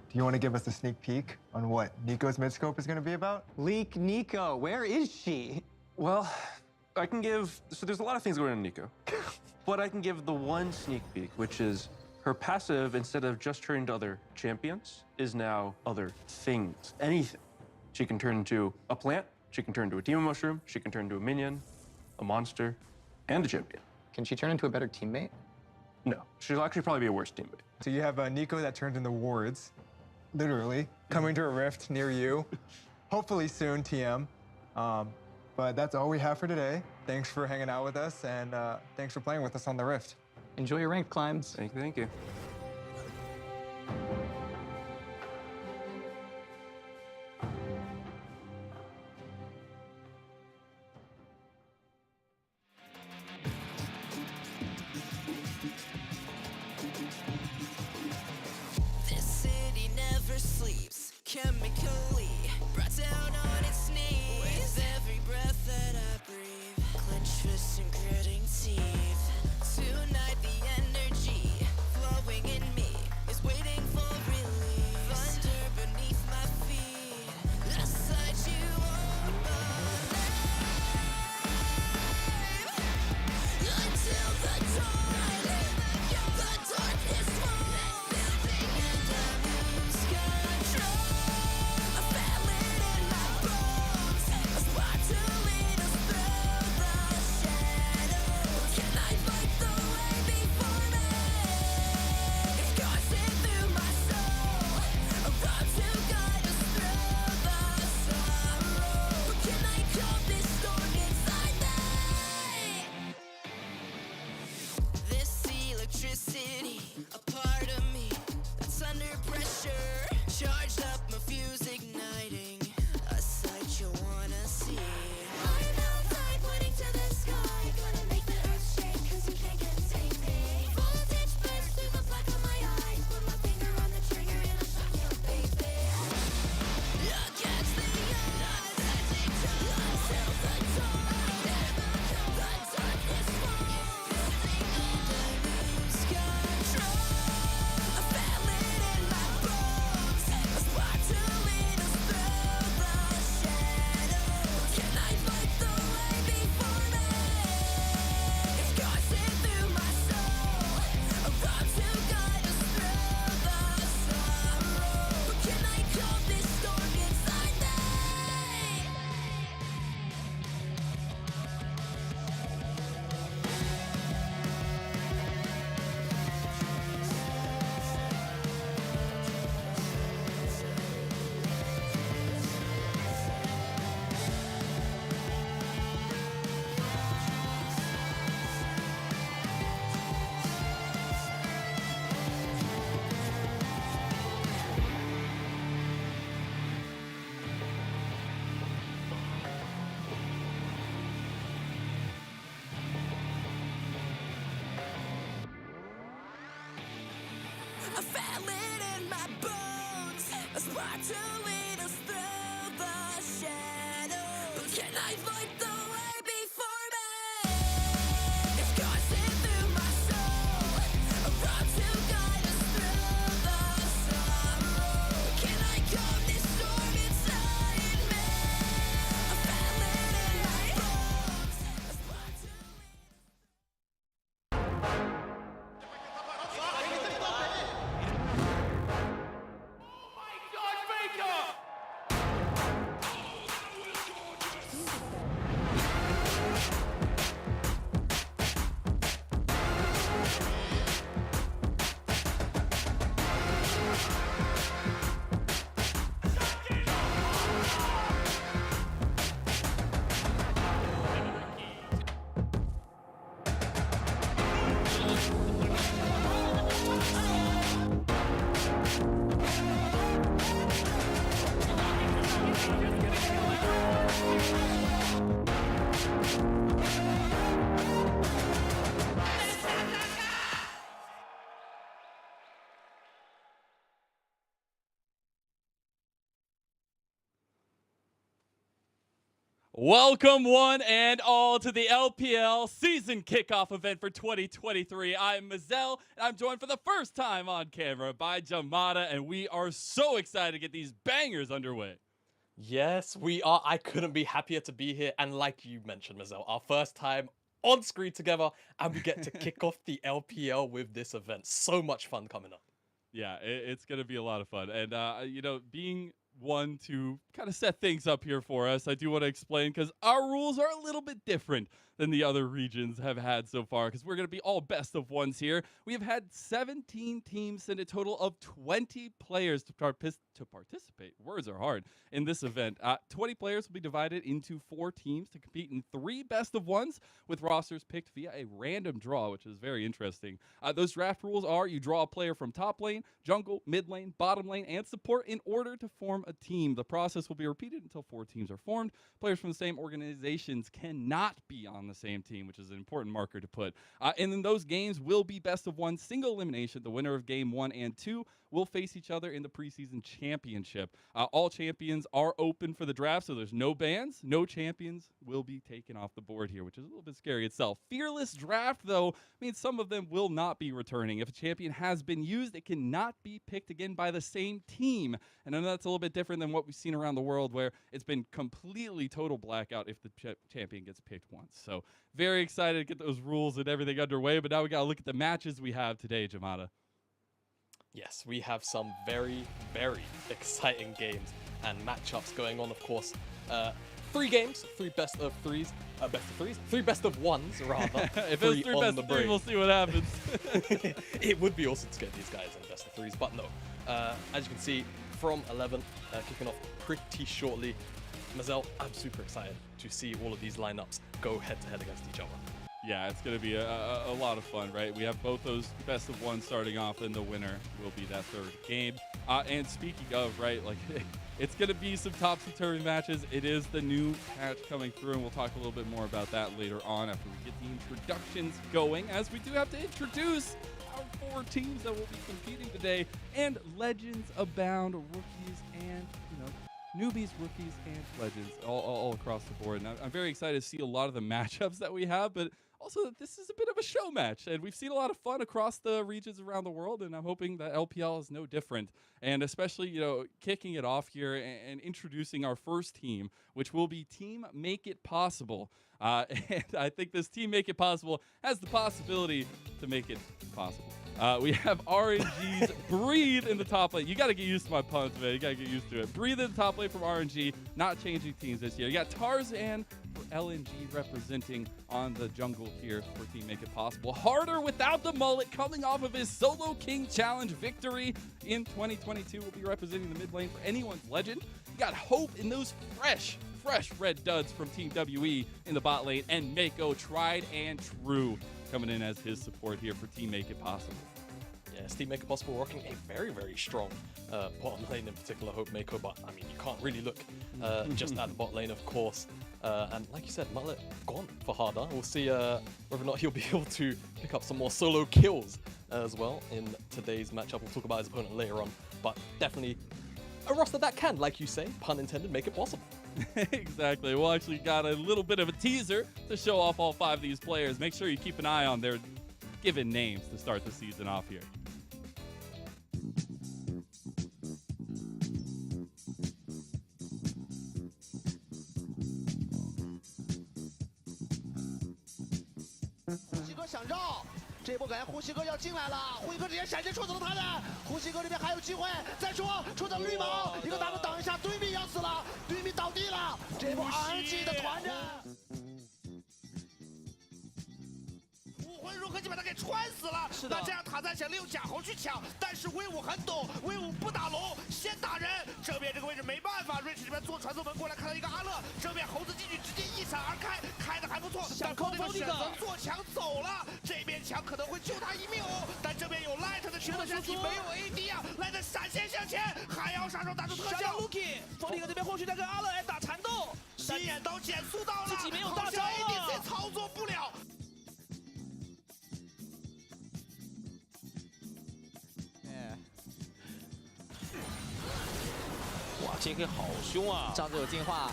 do you want to give us a sneak peek on what Nico's midscope is going to be about? Leak Nico, where is she? Well, I can give, so there's a lot of things going on in Nico, but I can give the one sneak peek, which is her passive, instead of just turning to other champions, is now other things, anything. She can turn into a plant, she can turn into a demon mushroom, she can turn into a minion, a monster, and a champion. Can she turn into a better teammate? No, she'll actually probably be a worse teammate. So you have Nico that turns into wards, literally, coming to a rift near you. Hopefully soon, TM. But that's all we have for today. Thanks for hanging out with us, and thanks for playing with us on the rift. Enjoy your ranked climbs. Thank you. This city never sleeps, chemically brought down on its knees. With every breath that I breathe, clenched fists and gritting teeth. Tonight the energy flowing in me is waiting for relief. Thunder beneath my feet, a sight you won't believe. Until the dawn, the darkness falls, and I lose control. I feel it in my bones, a spark to lead us through the shadows. Can I fight the way before me? It's coursing through my soul, a road to guide us through the sorrow. Can I calm this storm inside me? This electricity, a part of me that's under pressure. Charged up, my fuse igniting, a sight you wanna see. I'm outside, pointing to the sky, gonna make the earth shake, 'cause you can't contain me. Voltage burst through the black of my eyes, put my finger on the trigger and I'll shock you, baby. Against the odds, until the dawn, the darkness falls, and I lose control. I feel it in my bones, a spark to lead us through the shadows. Can I fight the way before me? It's coursing through my soul, a road to guide us through the sorrow. Can I calm this storm inside me? I feel it in my bones, a spark to lead us through the shadows. But can I fight the way before me? It's coursing through my soul, a road to guide us through the sorrow. Can I calm this storm inside me? I feel it in my bones, a spark to Welcome one and all to the LPL season kickoff event for 2023. I'm Mazel, and I'm joined for the first time on camera by Jamada, and we are so excited to get these bangers underway. Yes, we are. I couldn't be happier to be here, and like you mentioned, Mazel, our first time on screen together, and we get to kick off the LPL with this event. So much fun coming up. Yeah, it's going to be a lot of fun, and being one to kind of set things up here for us, I do want to explain because our rules are a little bit different than the other regions have had so far, because we're going to be all best of ones here. We have had 17 teams and a total of 20 players to participate. Words are hard in this event. 20 players will be divided into 4 teams to compete in 3 best of ones with rosters picked via a random draw, which is very interesting. Those draft rules are: you draw a player from top lane, jungle, mid lane, bottom lane, and support in order to form a team. The process will be repeated until 4 teams are formed. Players from the same organizations cannot be on the same team, which is an important marker to put. And then those games will be best of one, single elimination. The winner of game 1 and 2 will face each other in the preseason championship. All champions are open for the draft, so there's no bans. No champions will be taken off the board here, which is a little bit scary itself. Fearless draft, though, means some of them will not be returning. If a champion has been used, it cannot be picked again by the same team. And I know that's a little bit different than what we've seen around the world, where it's been completely total blackout if the champion gets picked once. So very excited to get those rules and everything underway, but now we got to look at the matches we have today, Jamada. Yes, we have some very, very exciting games and matchups going on, of course. 3 games, 3 best of 3s, 3 best of 1s, rather. If it's 3 best of 3, we'll see what happens. It would be awesome to get these guys in best of 3s, but no. As you can see, from 11, kicking off pretty shortly. Mazel, I'm super excited to see all of these lineups go head-to-head against each other. Yeah, it's going to be a lot of fun, right? We have both those best of 1 starting off, and the winner will be that 3rd game. And speaking of, right, like it's going to be some topsy-turvy matches. It is the new patch coming through, and we'll talk a little bit more about that later on after we get the introductions going, as we do have to introduce our 4 teams that will be competing today. And legends abound, rookies and, newbies, rookies, and legends all across the board. And I'm very excited to see a lot of the matchups that we have, but also that this is a bit of a show match. And we've seen a lot of fun across the regions around the world, and I'm hoping that LPL is no different. And especially, kicking it off here and introducing our first team, which will be Team Make It Possible. And I think this Team Make It Possible has the possibility to make it possible. We have RNG's Breathe in the top lane. You got to get used to my puns, man. You got to get used to it. Breathe in the top lane from RNG, not changing teams this year. You got Tarzan for LNG representing on the jungle here for Team Make It Possible. Harder without the mullet, coming off of his Solo King Challenge victory in 2022, will be representing the mid lane for anyone's legend. You got Hope in those fresh red duds from Team WE in the bot lane, and Mako, tried and true, coming in as his support here for Team Make It Possible. Yes, Team Make It Possible rocking a very, very strong bottom lane, in particular Hope Mako, but I mean, you can't really look just at the bot lane, of course. And like you said, Mullet gone for Harder. We'll see whether or not he'll be able to pick up some more solo kills as well in today's matchup. We'll talk about his opponent later on, but definitely a roster that can, like you say, pun intended, make it possible. Exactly. We'll actually got a little bit of a teaser to show off all 5 of these players. Make sure you keep an eye on their given names to start the season off here.这波感觉呼吸哥要进来了，呼吸哥直接闪现戳走了他的，呼吸哥这边还有机会，再说戳到绿毛，一个大步挡一下，对面要死了，对面倒地了，这波 RNG 的团战。武魂如何就把他给穿死了？是的。那这样塔赞想利用假猴去抢，但是威武很懂，威武不打龙，先打人。正面这个位置没办法，瑞奇这边做传送门过来，看到一个阿乐，正面猴子进去直接一闪而开，开的还不错。想扣这个选择做墙走了，这边墙可能会救他一命哦。但这边有 Light 的群的身体，没有 AD 啊 ，Light 闪现向前，还要杀手打出特效。Lucky， 冯迪克这边或许在跟阿乐来打缠斗，心眼刀减速到了，自己没有大招了 ，ADC 操作不了。哇，JK 好凶啊！仗着有进化，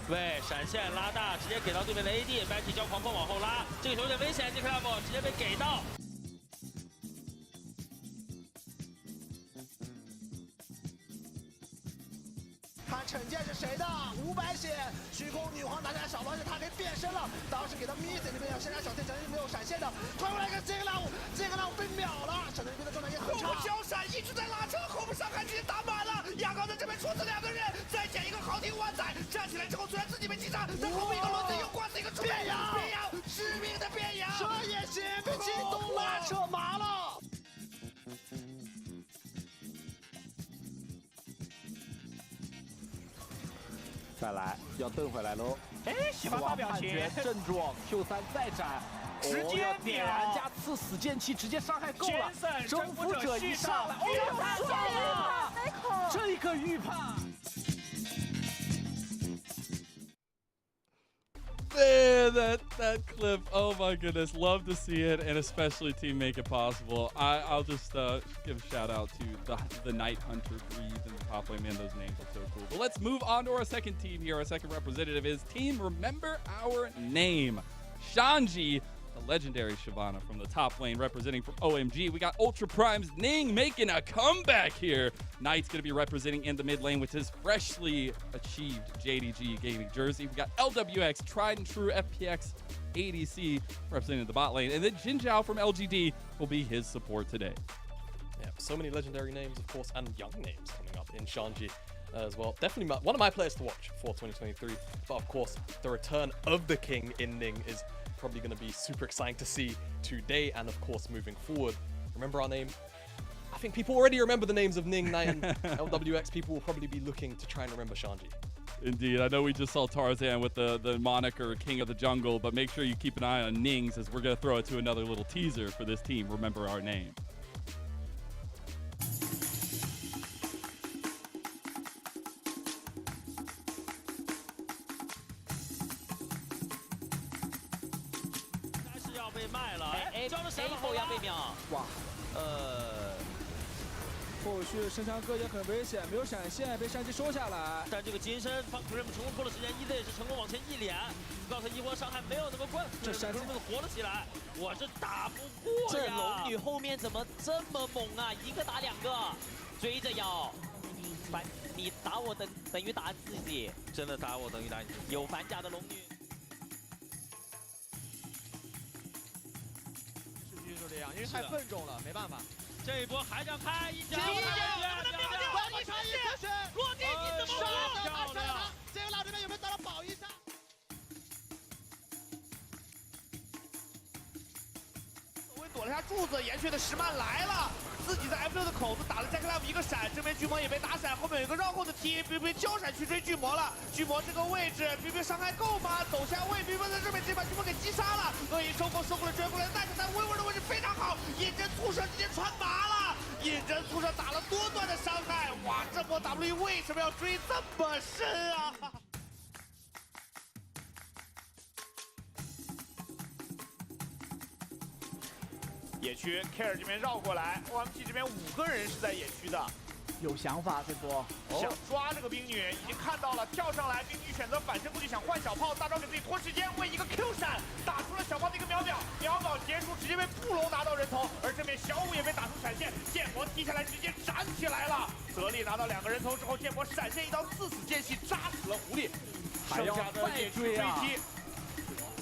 对，闪现拉大，直接给到对面的 AD， 白起交狂风往后拉，这个球有点危险 ，Kickoff 直接被给到。看惩戒是谁的？500血，虚空女皇拿下小螃蟹，她可以变身了。当时给到 Missy 那边要先杀小天，小天没有闪现的，传过来一个这个浪被秒了。小天这边的状态也很差。后部交闪一直在拉扯，后部伤害直接打满了。亚高在这边处死2个人，再捡一个豪庭万载，站起来之后虽然自己被击杀，但后面一个轮子又挂死一个出变羊，致命的变羊，这也行，被惊动了，扯麻了。再来，要蹬回来喽！哎，喜欢发表情，正撞 Q3 再斩，直接点燃加刺死剑气，直接伤害够了。征服者一上来，哦，这个预判。Man, that clip, oh my goodness, love to see it, and especially team make it possible. I'll just give a shout out to the Night Hunter, Breathe, and the top lane. Man, those names are so cool. But let's move on to our second team here. Our second representative is Team Remember Our Name. Shanji, the legendary Shyvana from the top lane representing from OMG. We got Ultra Prime's Ning making a comeback here. Knight's going to be representing in the mid lane with his freshly achieved JDG gaming jersey. We got LWX, tried and true FPX ADC representing the bot lane. And then Jin Zhao from LGD will be his support today. Yeah, so many legendary names, of course, and young names coming up in Shanji as well. Definitely one of my players to watch for 2023. But of course, the return of the king in Ning is probably going to be super exciting to see today and of course moving forward. Remember our name? I think people already remember the names of Ning, Knight, and LWX. People will probably be looking to try and remember Shanji. Indeed. I know we just saw Tarzan with the moniker King of the Jungle, but make sure you keep an eye on Ning's as we're going to throw it to another little teaser for this team. Remember our name. A 哇，后续身强哥也很危险，没有闪现，被山鸡收下来。但这个金身帮 Cream 成功拖了时间，1队是成功往前一连，告诉一波伤害没有能够关，这山鸡活了起来，我是打不过呀。这龙女后面怎么这么猛啊？一个打2个，追着咬。你打我等于打自己，真的打我等于打你。有反甲的龙女。就这样，因为太笨重了，没办法。这一波还想开一脚，落地你怎么杀的？这个老这边有没有得到保一下？躲了下柱子，延续的石曼来了，自己在 F6的口子打了 Kickoff 一个闪，这边巨魔也被打闪，后面有一个绕后的 T， BB 交闪去追巨魔了，巨魔这个位置 BB 伤害够吗？走下位 BB 在这边直接把巨魔给击杀了，恶意收过来追过来，但是在微微的位置非常好，引针促射直接穿麻了，引针促射打了多段的伤害，哇，这波 W 为什么要追这么深啊？野区 Care 这边绕过来 ，OMG 这边5个人是在野区的，有想法这波，想抓这个冰女，已经看到了，跳上来，冰女选择反身过去想换小炮，大招给自己拖时间，为一个 Q 闪打出了小炮的一个秒秒结束，直接被布隆拿到人头，而这边小五也被打出闪现，剑魔踢下来直接斩起来了，泽利拿到2个人头之后，剑魔闪现一刀刺死剑系，扎死了狐狸，还要再追啊，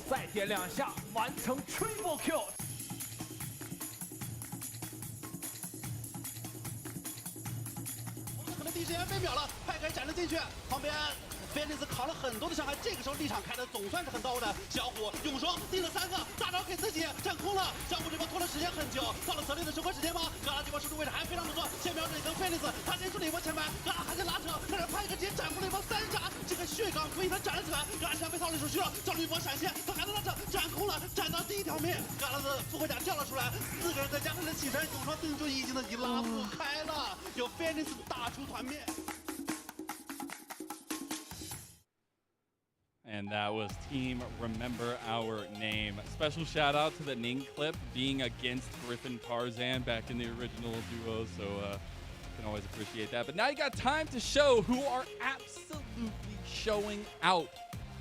再点2下完成 Triple Kill。第一时间被秒了，快开斩了进去，旁边菲利斯扛了很多的伤害，这个时候立场开的总算是很到位的。小虎永霜定了3个，大招给自己占空了。小虎这边拖了时间很久，到了泽利的收割时间吗？嘎拉这波输出位置还非常不错，先瞄准一个菲利斯，他结束了一波前排，嘎拉还在拉扯，但是派克直接斩出了一波3杀，这个血缸可以他斩了起来，嘎拉身上被套了手虚了，找了一波闪现，他还能拉扯，斩空了，斩到第1条命，嘎拉的复活甲掉了出来，4个人再加上这起身，永霜定住已经的已拉不开了，有菲利斯打出团灭。And that was Team Remember Our Name. Special shout out to the Ning clip being against Griffin Tarzan back in the original duo, so can always appreciate that. But now you got time to show who are absolutely showing out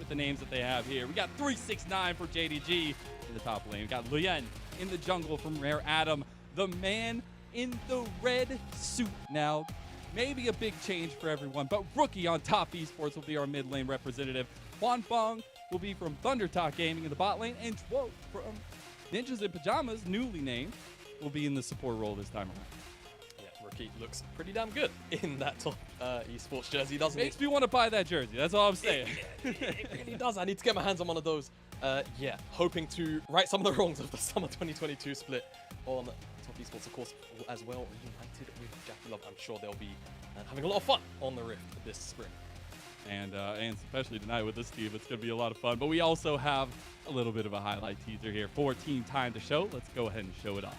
with the names that they have here. We got 369 for JDG in the top lane. We got Luyen in the jungle from Rare Adam, the man in the red suit now. Maybe a big change for everyone, but Rookie on top esports will be our mid lane representative. Juan Fong will be from Thundertalk Gaming in the bot lane, and Two from Ninjas in Pajamas, newly named, will be in the support role this time around. Yeah, Rookie looks pretty damn good in that top esports jersey, doesn't Makes me want to buy that jersey. That's all I'm saying. It really does. I need to get my hands on one of those. Yeah, hoping to right some of the wrongs of the summer 2022 split on top esports, of course, as well. Reunited with Jackie Love. I'm sure they'll be having a lot of fun on the Rift this spring. And especially tonight with this team, it's going to be a lot of fun. But we also have a little bit of a highlight teaser here for Team Time to Show. Let's go ahead and show it off.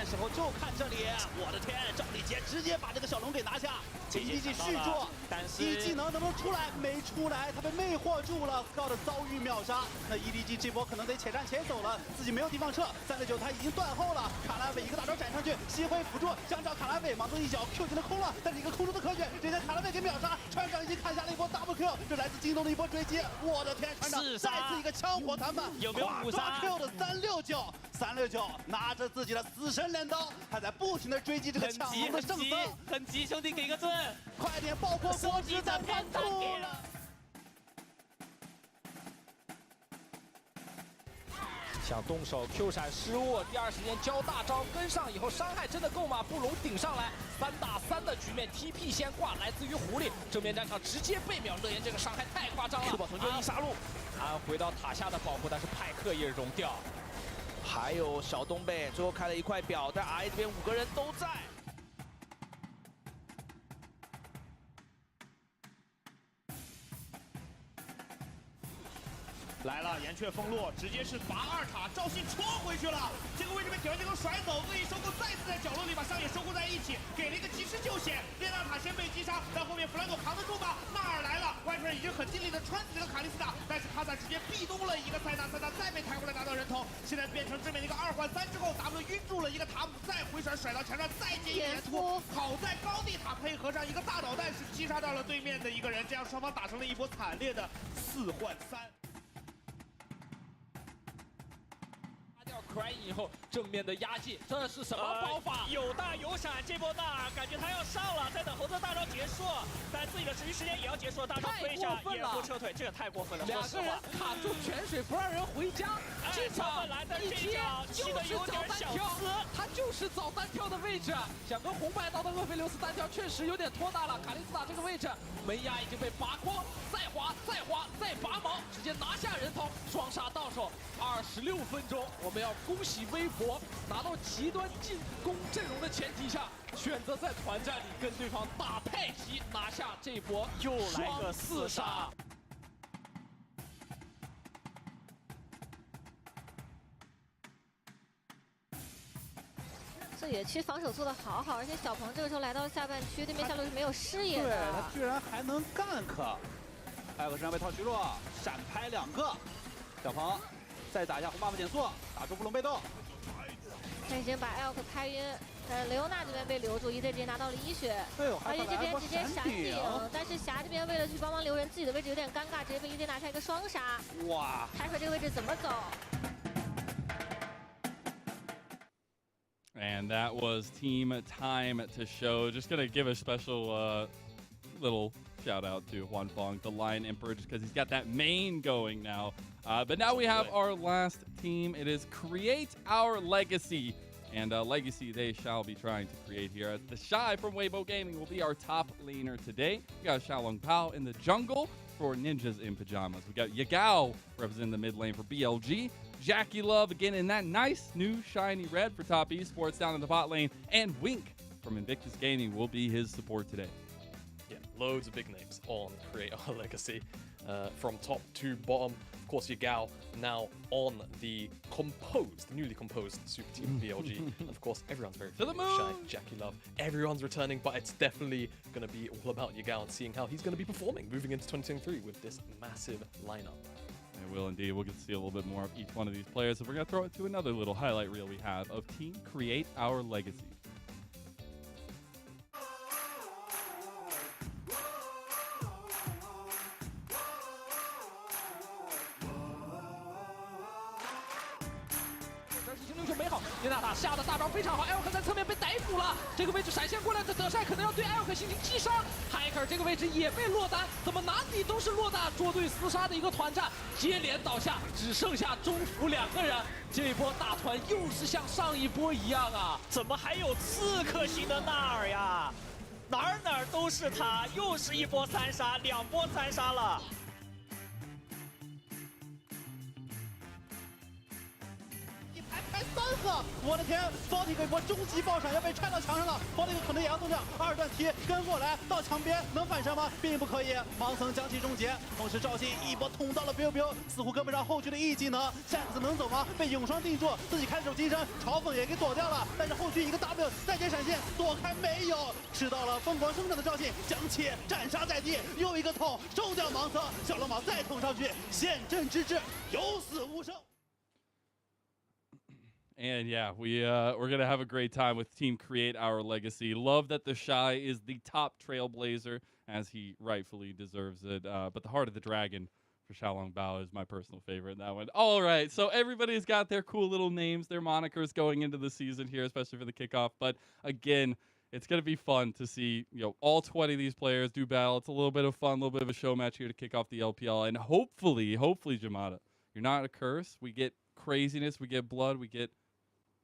时候就看这里，我的天，赵立坚直接把这个小龙给拿下。GG 续住，但是一技能能不能出来？没出来，他被魅惑住了。Scout 遭遇秒杀，那 EDG 这波可能得且战且走了，自己没有地方撤。369他已经断后了，卡拉伟一个大招斩上去，吸回辅助，想找卡拉伟，盲动一脚 Q 进了空了，但是一个空中的可选，直接卡拉伟给秒杀。船长已经砍下了一波 double Q， 这来自京东的一波追击。我的天，船长再次一个枪火谈判，有没有误杀 Q 的369拿着自己的死神镰刀，还在不停的追击这个抢龙的圣僧，很急，兄弟给个盾，快点爆破国之在喷吐了。想动手 Q 闪失误，第二时间交大招跟上以后，伤害真的够吗？布隆顶上来，3打3的局面 ，TP 先挂，来自于狐狸，正面战场直接被秒，乐言这个伤害太夸张了。吃饱从就地杀戮，回到塔下的保护，但是派克也融掉。还有小东贝最后开了一块表，但 RA 这边5个人都在。来了，岩雀封路，直接是拔2塔，赵信戳回去了。这个位置被铁腕进攻甩走，恶意收购再次在角落里把上野收购在一起，给了一个及时救险。练2塔先被击杀，但后面弗兰朵扛得住吗？纳尔来了，外传已经很尽力的穿死这个卡莉斯塔，但是卡萨直接壁咚了一个塞纳，再被抬过来拿到人头，现在变成正面的一个2换3之后 ，W 晕住了一个塔姆，再回旋甩到墙上，再接一连突，好在高地塔配合上一个大导弹是击杀到了对面的一个人，这样双方打成了一波惨烈的4换3。Cry 以后正面的压制，这是什么包法？有大有闪，这波纳尔感觉他要上了，在等红色大招结束，但自己的持续时间也要结束了，大招推下，野夫撤退，这个太过分了。2个人卡住泉水不让人回家，这场来的一接就是早单挑，他就是早单挑的位置，想跟红白刀的厄斐琉斯单挑确实有点拖大了。卡莉斯塔这个位置门牙已经被拔光，再滑再拔毛，直接拿下人头，双杀到手。26分钟，我们要恭喜微博拿到极端进攻阵容的前提下，选择在团战里跟对方打太极，拿下这波又来个4杀。这野区防守做得好，而且小鹏这个时候来到了下半区，对面下路是没有视野的。对，他居然还能gank，艾克身上被套虚弱，闪拍2个，小鹏再打一下红 buff 减速，打出布隆被动。他已经把 Elk 拍晕，雷欧娜这边被留住，EZ 直接拿到了1血，而且这边直接闪顶，但是霞这边为了去帮忙留人，自己的位置有点尴尬，直接被EZ拿下一个双杀。哇！泰克这个位置怎么走？ And that was Team Time to Show. Just gonna give a special little shout out to Juan Fong, the Lion Emperor, just because he's got that main going now. But now we have our last team. It is Create Our Legacy. And Legacy they shall be trying to create here. As the Shy from Weibo Gaming will be our top laner today. We got Xiaolong Pao in the jungle for Ninjas in Pajamas. We got Yagao representing the mid lane for BLG. Jackie Love again in that nice new shiny red for top esports down in the bot lane. And Wink from Invictus Gaming will be his support today. Yeah, loads of big names on Create Our Legacy. From top to bottom, of course, Yagao now on the newly composed super team BLG. And of course, everyone's very familiar with Shy, Jackie Love. Everyone's returning, but it's definitely going to be all about Yagao and seeing how he's going to be performing moving into 2023 with this massive lineup. It will indeed. We'll get to see a little bit more of each one of these players. And we're going to throw it to another little highlight reel we have of Team Create Our Legacy.伊娜塔下的大招非常好，艾尔克在侧面被逮捕了，这个位置闪现过来的德帅可能要对艾尔克进行击杀，海克这个位置也被落单，怎么哪里都是落单，捉对厮杀的一个团战，接连倒下，只剩下中辅2个人，这一波大团又是像上一波一样啊，怎么还有刺客型的纳尔呀？哪儿都是他，又是1波3杀，2波3杀了。才3个，我的天 ！Fortic 一波终极爆闪要被拆到墙上了 ，Fortic 可能也要动将，2段踢跟过来到墙边能反杀吗？并不可以，盲僧将其终结，同时赵信一波捅到了 biu biu， 似乎跟不上后续的 E 技能，下子能走吗？被永霜定住，自己开手机身，嘲讽也给躲掉了，但是后续一个 W 再接闪现躲开没有，吃到了疯狂生长的赵信，将其斩杀在地，又一个捅收掉盲僧，小龙宝再捅上去，陷阵之志有死无生。And yeah, we're gonna have a great time with Team Create Our Legacy. Love that the Shy is the top trailblazer, as he rightfully deserves it. But the Heart of the Dragon for Xiaolong Bao is my personal favorite in that one. All right, so everybody's got their cool little names, their monikers going into the season here, especially for the kickoff. But again, it's gonna be fun to see all 20 of these players do battle. It's a little bit of fun, a little bit of a show match here to kick off the LPL, and hopefully, Jamada, you're not a curse. We get craziness, we get blood, we get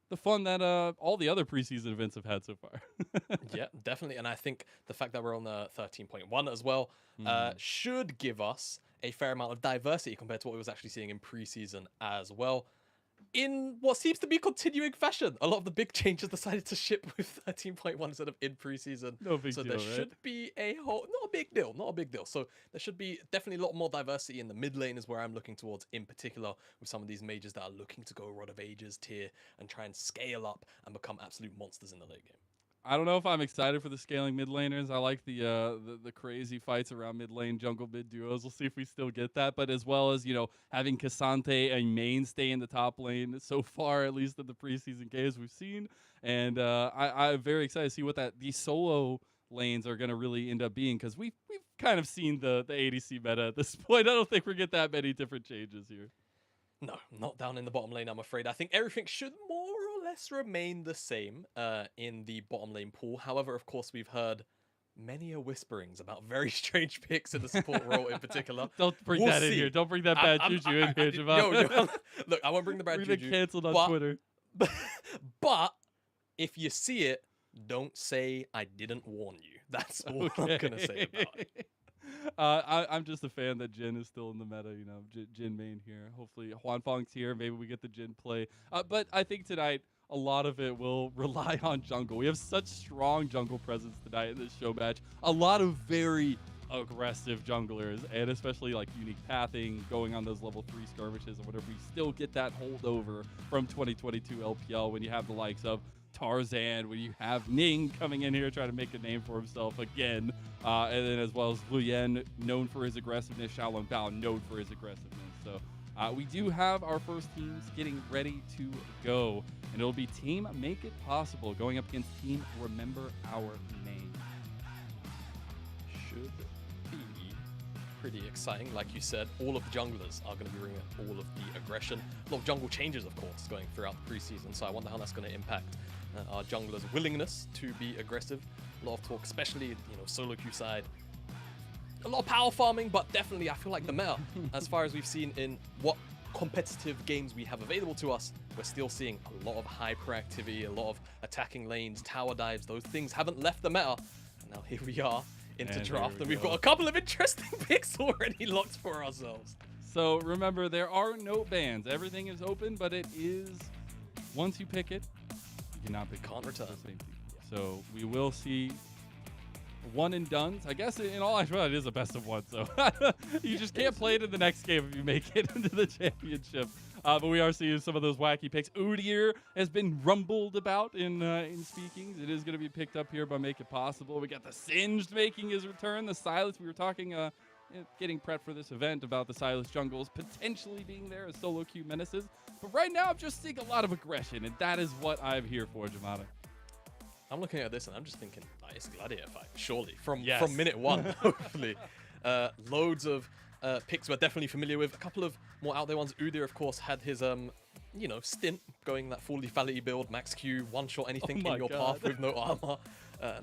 the fun that all the other preseason events have had so far. Yeah, definitely. And I think the fact that we're on the 13.1 as well should give us a fair amount of diversity compared to what we was actually seeing in preseason as well. In what seems to be continuing fashion, a lot of the big changes decided to ship with 13.1 instead of in preseason. No big so deal, there should be a whole, not a big deal. So there should be definitely a lot more diversity in the mid lane is where I'm looking towards in particular with some of these majors that are looking to go Rod of Ages tier and try and scale up and become absolute monsters in the late game. I don't know if I'm excited for the scaling mid laners. I like the crazy fights around mid lane jungle mid duos. We'll see if we still get that. But as well as having Cassante a mainstay in the top lane so far, at least in the preseason games we've seen, and I'm very excited to see what these solo lanes are going to really end up being, because we've kind of seen the ADC meta at this point. I don't think we get that many different changes here. No, not down in the bottom lane, I'm afraid. I think everything should more or less remain the same in the bottom lane pool. However, of course, we've heard many whisperings about very strange picks in the support role in particular. Don't bring that in here. Don't bring that bad juju in here, Jamal. Look, I won't bring the bad juju. We've been canceled on Twitter. But if you see it, don't say I didn't warn you. That's all I'm going to say about it. I'm just a fan that Jin is still in the meta, Jin main here. Hopefully Juan Fong's here. Maybe we get the Jin play. But I think tonight, a lot of it will rely on jungle. We have such strong jungle presence tonight in this show match. A lot of very aggressive junglers, and especially like unique pathing, going on those level 3 skirmishes or whatever. We still get that holdover from 2022 LPL when you have the likes of Tarzan, when you have Ning coming in here trying to make a name for himself again, and then as well as Luyen, known for his aggressiveness, Xiaolong Bao, known for his aggressiveness. So we do have our first teams getting ready to go, and it'll be Team Make It Possible going up against Team Remember Our Name. Should be pretty exciting. Like you said, all of the junglers are going to be bringing all of the aggression. A lot of jungle changes, of course, going throughout the preseason, so I wonder how that's going to impact our junglers' willingness to be aggressive. A lot of talk, especially, solo queue side. A lot of power farming, but definitely I feel like the meta, as far as we've seen in what competitive games we have available to us, we're still seeing a lot of hyperactivity, a lot of attacking lanes, tower dives. Those things haven't left the meta. And now here we are into draft, and we've got a couple of interesting picks already locked for ourselves. So remember, there are no bans. Everything is open, but it is, once you pick it, you cannot pick Can't return. the same team. So we will see one and dones. I guess in all actuality, it is a best of one. So you just can't play it in the next game if you make it into the championship. But we are seeing some of those wacky picks. Udyr has been rumbled about in speakings. It is going to be picked up here by Make It Possible. We got the Singed making his return. The Silence we were talking getting prepped for this event about the Silas jungles potentially being there as solo queue menaces. But right now, I'm just seeing a lot of aggression, and that is what I'm here for, Jamada. I'm looking at this and I'm just thinking, nice gladiator fight, surely. From minute one, hopefully. Loads of picks we're definitely familiar with. A couple of more out there ones. Udyr, of course, had his stint going that full lethality build, max Q, one-shot anything in your path with no armor.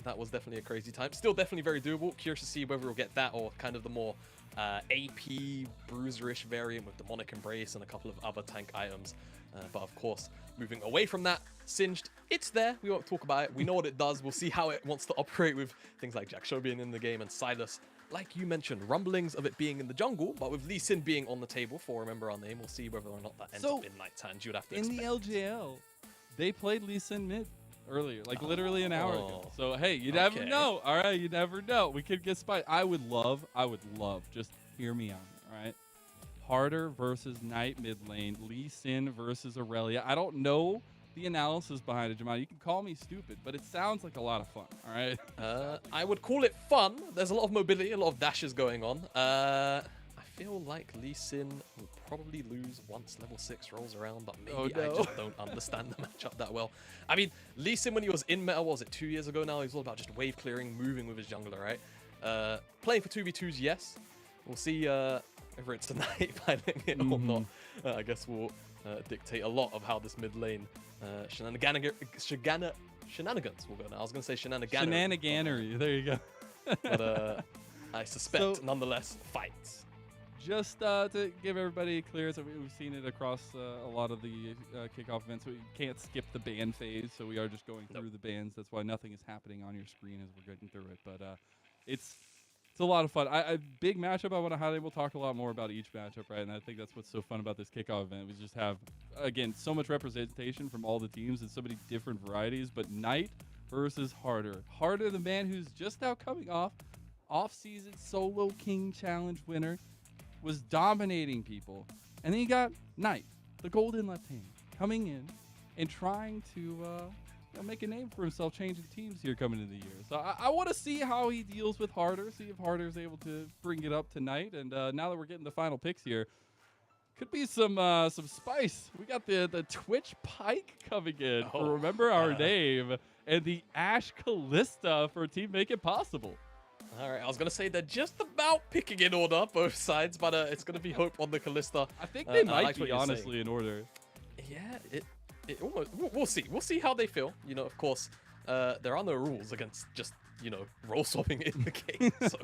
That was definitely a crazy time. Still definitely very doable. Curious to see whether we'll get that or kind of the more AP bruiser-ish variant with Demonic Embrace and a couple of other tank items. But of course, moving away from that, Singed, it's there. We won't talk about it. We know what it does. We'll see how it wants to operate with things like Jack Show being in the game and Silas. Like you mentioned, rumblings of it being in the jungle, but with Lee Sin being on the table for Remember Our Name, we'll see whether or not that ends up in Knight's hands. You'd have to expect. In the LGL, they played Lee Sin mid earlier, like literally an hour ago. So hey, you never know. All right, you never know. We could get spied. I would love. Just hear me out. All right, Harder versus Knight mid lane, Lee Sin versus Aurelia. I don't know the analysis behind it, Jamal. You can call me stupid, but it sounds like a lot of fun. All right. I would call it fun. There's a lot of mobility, a lot of dashes going on. I feel like Lee Sin will probably lose once level 6 rolls around, but maybe I just don't understand the matchup that well. I mean, Lee Sin, when he was in meta, what was it, 2 years ago now? He was all about just wave clearing, moving with his jungler, right? Playing for 2v2s, yes. We'll see whether it's tonight finding it or not. I guess will dictate a lot of how this mid lane shenanigans will go now. I was going to say shenaniganery. There you go. But I suspect, nonetheless, fights. Just to give everybody clear, so we've seen it across a lot of the kickoff events. So we can't skip the ban phase, so we are just going through the bans. That's why nothing is happening on your screen as we're getting through it. But it's a lot of fun. A big matchup I want to highlight. We'll talk a lot more about each matchup, right? And I think that's what's so fun about this kickoff event. We just have, again, so much representation from all the teams and so many different varieties. But Knight versus Harder. Harder, the man who's just now coming off-season Solo King Challenge winner, was dominating people. And then you got Knight, the golden left hand, coming in and trying to make a name for himself, changing teams here coming into the year. So I want to see how he deals with Harder, see if Harder's able to bring it up tonight. And now that we're getting the final picks here, could be some spice. We got the Twitch Pike coming in for Remember Our Name, and the Ashe Callista for Team Make It Possible. All right, I was going to say they're just about picking in order, both sides, but it's going to be Hope on the Callista. I think they might be, honestly, in order. Yeah, it almost, we'll see. We'll see how they feel. You know, of course, there are no rules against just, role swapping in the game. So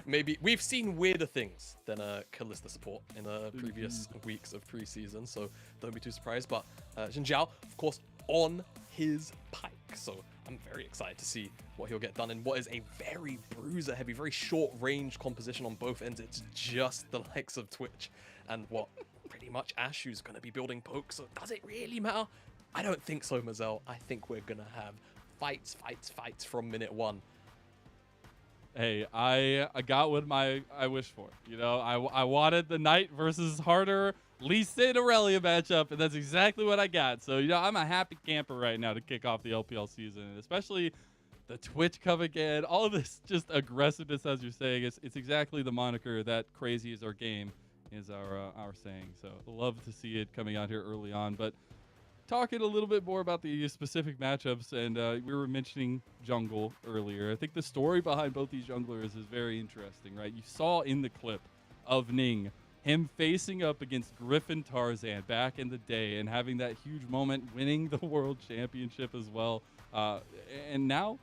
maybe we've seen weirder things than Callista support in previous weeks of preseason, so don't be too surprised. But Xin Zhao, of course, on his Pike. So I'm very excited to see what he'll get done in what is a very bruiser-heavy, very short-range composition on both ends. It's just the likes of Twitch and what pretty much Ashe who's going to be building poke. So does it really matter? I don't think so, Mazel. I think we're going to have fights from minute one. Hey, I got what I wished for. I wanted the Knight versus Harder Lee Sin Aurelia matchup, and that's exactly what I got. So, I'm a happy camper right now to kick off the LPL season, and especially the Twitch coming in, all of this just aggressiveness, as you're saying. It's exactly the moniker that crazy is our game, is our saying. So, love to see it coming out here early on. But talking a little bit more about the specific matchups, and we were mentioning jungle earlier. I think the story behind both these junglers is very interesting, right? You saw in the clip of Ning him facing up against Griffin Tarzan back in the day and having that huge moment, winning the world championship as well. And now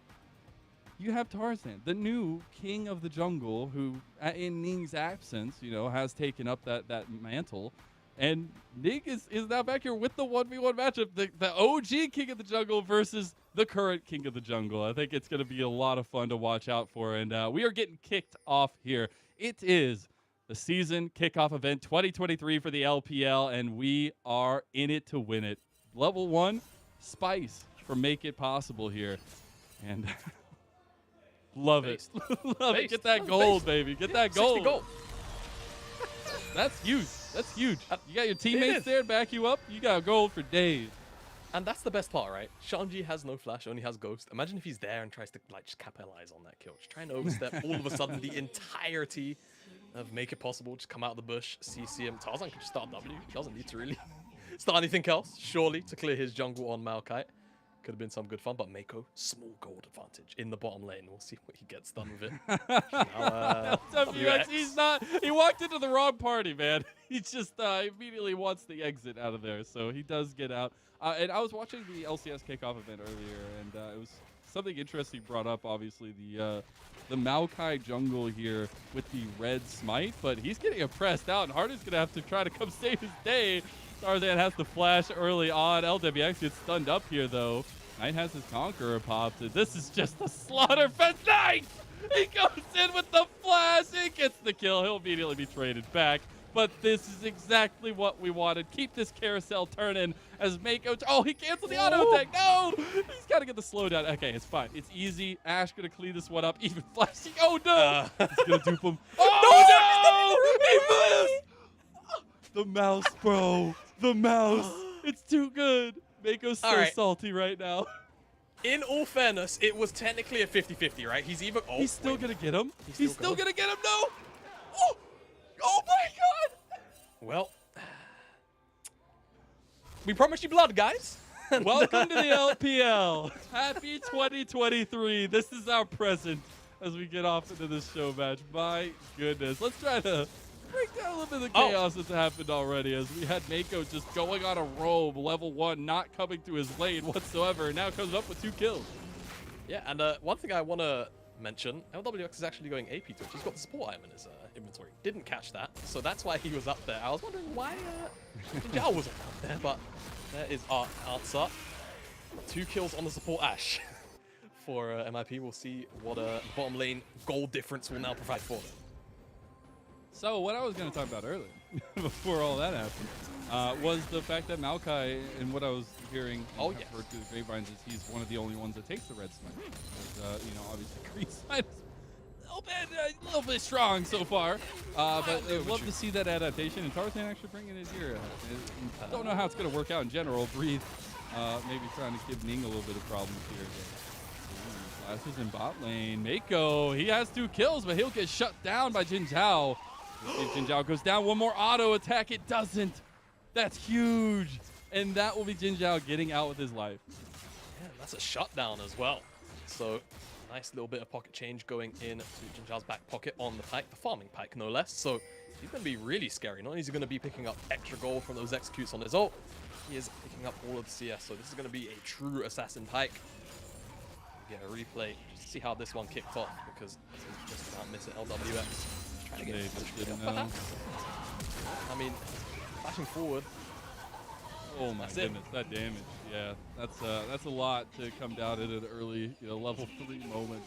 you have Tarzan, the new king of the jungle, who in Ning's absence, has taken up that mantle. And Ning is now back here with the 1v1 matchup, the OG king of the jungle versus the current king of the jungle. I think it's going to be a lot of fun to watch out for. And we are getting kicked off here. It is the season kickoff event 2023 for the LPL, and we are in it to win it. Level 1, Spice for Make It Possible here. And love it. Love it. Get that gold, baby. Get that gold. 60 gold. That's huge. That's huge. You got your teammates there to back you up. You got gold for days. And that's the best part, right? Shanji has no flash, only has ghost. Imagine if he's there and tries to just capitalize on that kill. Just trying to overstep all of a sudden the entirety of make it possible. Just come out of the bush, CC him. Tarzan can just start W. He doesn't need to really start anything else, surely, to clear his jungle on Maokai. Could have been some good fun, but Mako, small gold advantage in the bottom lane. We'll see what he gets done with it. Now, WX, he walked into the wrong party, man. He just immediately wants the exit out of there, so he does get out. And I was watching the LCS kickoff event earlier, and it was something interesting brought up, obviously, the Maokai jungle here with the red smite, but he's getting oppressed out, and Hardy's going to have to try to come save his day. Tarzan has to flash early on. LWX gets stunned up here, though. Knight has his Conqueror popped. This is just a slaughter fest. Knight! He goes in with the flash. He gets the kill. He'll immediately be traded back. But this is exactly what we wanted. Keep this carousel turning as Mako... Oh, he canceled the auto attack. No! He's got to get the slowdown. Okay, it's fine. It's easy. Ash going to clean this one up. Even flashing. Oh, no! He's going to dupe him. Oh, no! He missed! The mouse, bro. The mouse. It's too good. Mako's so salty right now. In all fairness, it was technically a 50-50, right? He's either... Oh, he's still going to get him. He's still going to get him. No! Oh my god! Well, we promised you blood, guys. Welcome to the LPL. Happy 2023. This is our present as we get off into this show match. My goodness. Let's try to break down a little bit of the chaos that's happened already as we had Mako just going on a roam, level 1, not coming to his lane whatsoever, and now comes up with 2 kills. Yeah, and one thing I want to mention, LWX is actually going AP Twitch. He's got the support item in his inventory. Didn't catch that, so that's why he was up there. I was wondering why Jinjao wasn't up there, but there is our answer. 2 kills on the support Ashe for MIP. We'll see what bottom lane gold difference will now provide for them. So what I was going to talk about earlier, before all that happened, was the fact that Maokai, and what I was hearing heard through the grapevines, is he's one of the only ones that takes the red smite. Because, you know, obviously green smite is a little bit strong so far. But I'd love to see that adaptation, and Tarzan actually bringing it here. Don't know how it's going to work out in general. Breathe, maybe trying to give Ning a little bit of problems here. Flashes in bot lane. Mako, he has 2 kills, but he'll get shut down by Jinjao. Jinjao goes down. One more auto attack. It doesn't. That's huge. And that will be Jinjao getting out with his life. Yeah, that's a shutdown as well. So nice little bit of pocket change going in to Jinjao's back pocket on the pike, the farming pike no less. So he's going to be really scary. Not only is he going to be picking up extra gold from those executes on his ult, he is picking up all of the CS. So this is going to be a true assassin pike. Get a replay just to see how this one kicked off, because he just can't miss it. LWX trying to get it. I mean, flashing forward. Oh my goodness, that damage. Yeah, that's a lot to come down at an early, level 3 moment.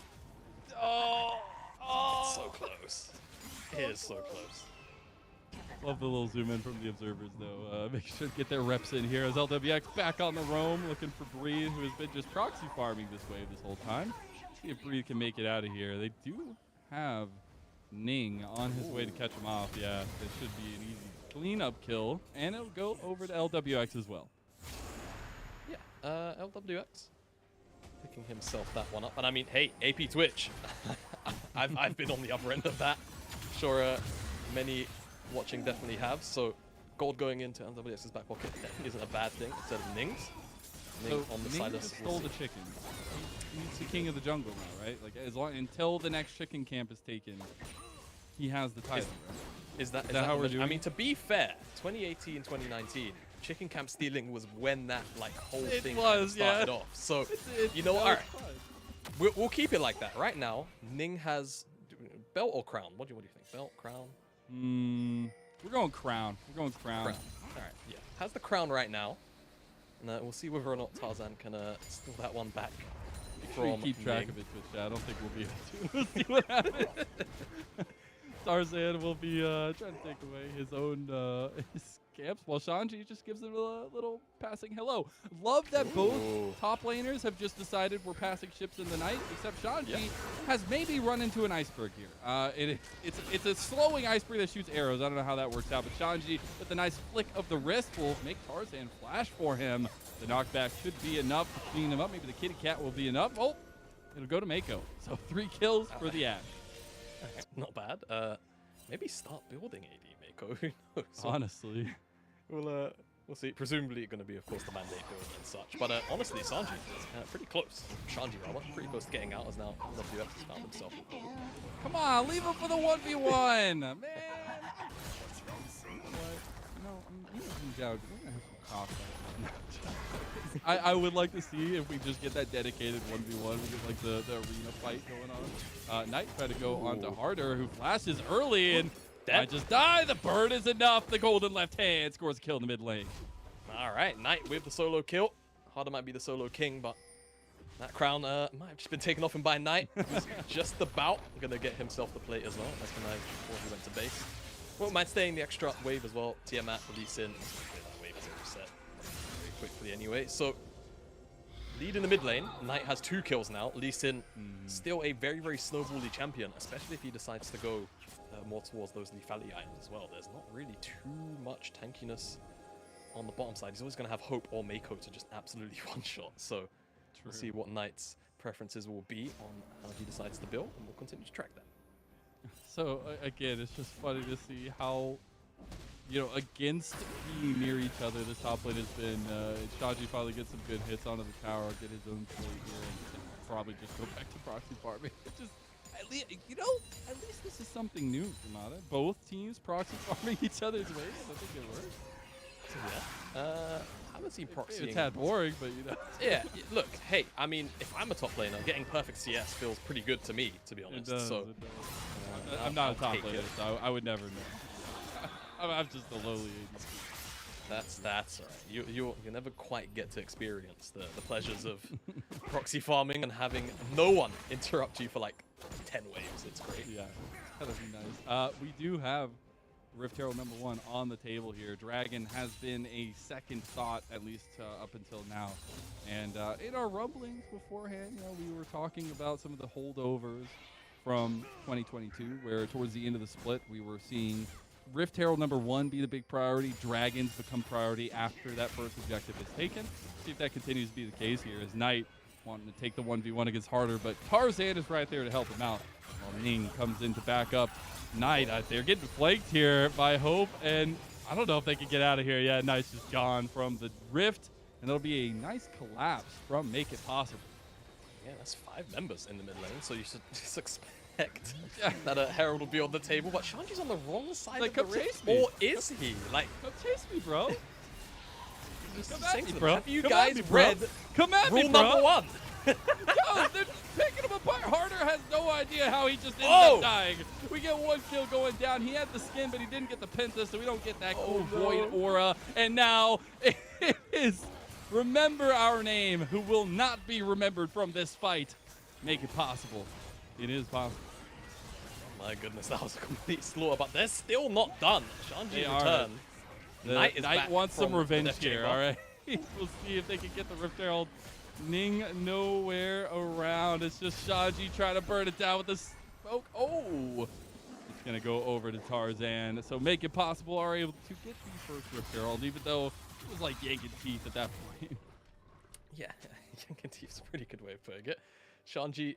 It's so close. It is so close. Love the little zoom in from the observers, though. Make sure to get their reps in here as LWX back on the roam, looking for Breathe, who has been just proxy farming this wave this whole time. See if Breathe can make it out of here. They do have Ning on his way to catch him off. Yeah, it should be an easy cleanup kill, and it'll go over to LWX as well. Yeah, LWX picking himself that one up. And I mean, hey, AP Twitch. I've been on the upper end of that. Sure, many watching definitely have. So gold going into LWX's back pocket definitely isn't a bad thing instead of Ning's. Ning on the side of stole the chicken. He's the king of the jungle now, right? Like until the next chicken camp is taken, he has the title. Is that how we're doing? I mean, to be fair, 2018, 2019, chicken camp stealing was when that whole thing started off. So you know what? All right, we'll keep it like that. Right now, Ning has belt or crown. What do you think? Belt, crown? We're going crown. We're going crown. All right, yeah. Has the crown right now. And we'll see whether or not Tarzan can steal that one back. Sure you keep track of it, Twitch chat. I don't think we'll be able to. We'll see what happens. Tarzan will be trying to take away his own his camps, while Shanji just gives him a little passing hello. Love that both top laners have just decided we're passing ships in the night, except Shanji has maybe run into an iceberg here. It's a slowing iceberg that shoots arrows. I don't know how that works out, but Shanji with a nice flick of the wrist will make Tarzan flash for him. The knockback should be enough to clean him up. Maybe the kitty cat will be enough. Oh, it'll go to Mako. So 3 kills for the Ashe. Not bad. maybe start building AD Mako. Who knows? Honestly. We'll see. Presumably going to be, of course, the mandate build and such. But honestly, Sanji is pretty close. Shanji, rather, pretty close to getting out as now WF has found himself. Come on, leave him for the 1v1, man. I would like to see if we just get that dedicated 1v1. We get like the arena fight going on. Knight tried to go onto Harder, who flashes early and might just die. The bird is enough. The golden left hand scores a kill in the mid lane. All right, Knight with the solo kill. Harder might be the solo king, but that crown might have just been taken off him by Knight. He's just about going to get himself the plate as well. That's before he went to base. Won't mind staying the extra wave as well. Tiamat, release in. That wave is reset very quickly anyway. So, lead in the mid lane. Knight has 2 kills now. Lee Sin, still a very, very snowbally champion, especially if he decides to go more towards those lethality items as well. There's not really too much tankiness on the bottom side. He's always going to have Hope or Mako to just absolutely one-shot. So, we'll see what Knight's preferences will be on how he decides to build, and we'll continue to track that. So again, it's just funny to see how, against being near each other, this top lane has been. Shaji finally gets some good hits onto the tower, get his own play here, and probably just go back to proxy farming. Just at least this is something new, Ramada. Both teams proxy farming each other's ways. I think it works. Yeah. I haven't seen proxy. It's tad boring, but Yeah, look, hey, I mean, if I'm a top laner, getting perfect CS feels pretty good to me, to be honest. It does, so, it does. I'm not a top laner, so I would never know. I'm just a lowly ADC. That's all right. You never quite get to experience the pleasures of proxy farming and having no one interrupt you for like 10 waves. It's great. Yeah, that'd be nice. We do have Rift Herald #1 on the table here. Dragon has been a second thought, at least up until now. And in our rumblings beforehand, we were talking about some of the holdovers from 2022, where towards the end of the split, we were seeing Rift Herald #1 be the big priority. Dragons become priority after that first objective is taken. See if that continues to be the case here, as Knight wanting to take the 1v1 against Harder, but Tarzan is right there to help him out. While Ning comes in to back up Knight. They're getting flanked here by Hope, and I don't know if they can get out of here yet. Knight's just gone from the Rift, and it'll be a nice collapse from Make It Possible. Yeah, that's 5 members in the mid lane, so you should just expect that a Herald will be on the table. But Shanji's on the wrong side of the Rift, or is he? Like, come chase me, bro. Come at me, bro. Have you guys read Come at me, rule bro. #1? Yo, they're picking him apart. Harder has no idea how he just ended up dying. We get 1 kill going down. He had the skin, but he didn't get the penta, so we don't get that cool void aura. And now it is Remember Our Name, who will not be remembered from this fight. Make it possible. It is possible. My goodness, that was a complete slaughter, but they're still not done. Shanji return. Knight wants some revenge here, all right? We'll see if they can get the Rift Herald. Ning nowhere around. It's just Shanji trying to burn it down with the smoke. Oh! It's going to go over to Tarzan. So Make It Possible are able to get the first Rift Herald, even though it was like yanking teeth at that point. Yeah, yanking teeth's a pretty good way of putting it. Shanji.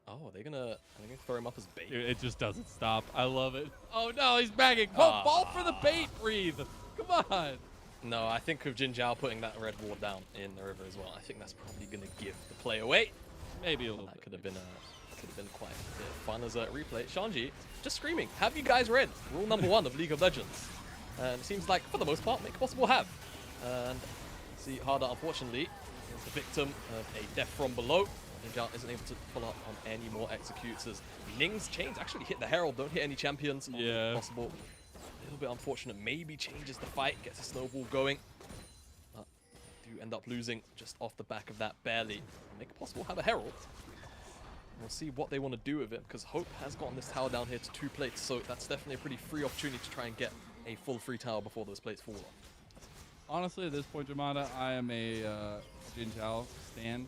Oh, are they gonna throw him up as bait? Dude, it just doesn't stop. I love it. Oh no, he's bagging. Ball for the bait, breathe. Come on. No, I think with Jin Zhao putting that red ward down in the river as well, I think that's probably gonna give the play away. Maybe a little bit. That could have been quite a bit fun as a replay. Shanji just screaming, have you guys read rule #1 of League of Legends? And it seems like, for the most part, Make It Possible have. And see, Harder, unfortunately, is the victim of a death from below. Jin isn't able to follow up on any more executes as Ning's chains actually hit the Herald, don't hit any champions. Yeah. Possible. A little bit unfortunate. Maybe changes the fight, gets a snowball going. But do end up losing just off the back of that barely. Make It Possible have a Herald. We'll see what they want to do with it, because Hope has gotten this tower down here to 2 plates, so that's definitely a pretty free opportunity to try and get a full free tower before those plates fall off. Honestly, at this point, Jamada, I am a Jin Zhao stan.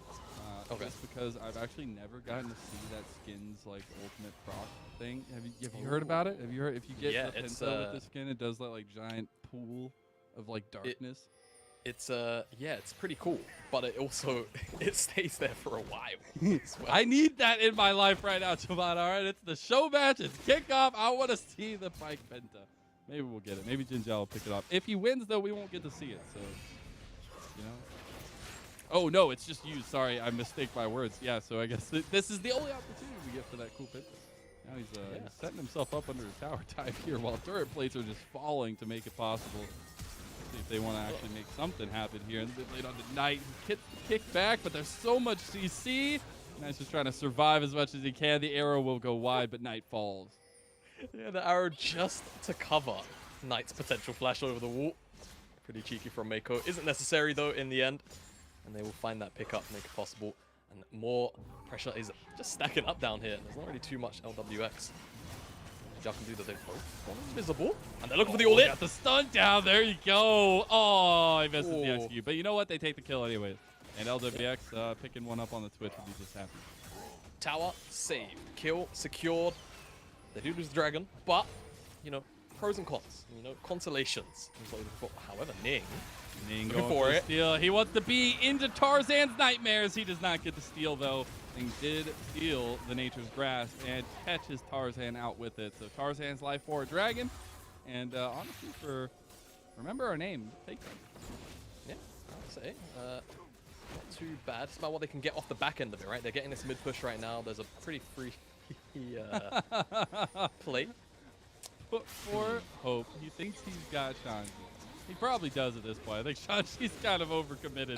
Just because I've actually never gotten to see that skin's like ultimate proc thing. Have you heard about it? Have you heard? If you get the penta with the skin, it does that like giant pool of like darkness. It's yeah, it's pretty cool, but it also it stays there for a while. As well. I need that in my life right now, Javon. All right, it's the show match. It's kickoff. I want to see the Pike Penta. Maybe we'll get it. Maybe Jinjal will pick it up. If he wins, though, we won't get to see it. So, you know. Oh no, it's just used. Sorry, I mistake my words. Yeah. So I guess this is the only opportunity we get for that cool Penta. Now he's setting himself up under a tower dive here, while turret plates are just falling to make it possible. See if they want to actually make something happen here. And they on the Knight. Kick back, but there's so much CC. Knight's just trying to survive as much as he can. The arrow will go wide, but Knight falls. Yeah, the arrow just to cover Knight's potential flash over the wall. Pretty cheeky from Mako. Isn't necessary, though, in the end. And they will find that pickup, make it possible. And more pressure is just stacking up down here. There's not really too much LWX. Y'all can do that. They're both invisible. And they're looking for the all-in. Got the stun down. There you go. Oh, he misses the execute. But you know what? They take the kill anyways. And LWX picking one up on the Twitch would be just happy. Tower saved. Kill secured. They do lose the dragon, but, you know, pros and cons. You know, consolations. However, Ning going for it. Steal. He wants to be into Tarzan's nightmares. He does not get the steal, though. Ning did steal the Nature's Grasp and catches Tarzan out with it. So Tarzan's life for a dragon. And honestly, remember our name, take them. Yeah, I'd say. Not too bad. It's about what they can get off the back end of it, right? They're getting this mid push right now. There's a pretty free play. But for Hope, he thinks he's got Shanji. He probably does at this point. I think Shanji's kind of overcommitted.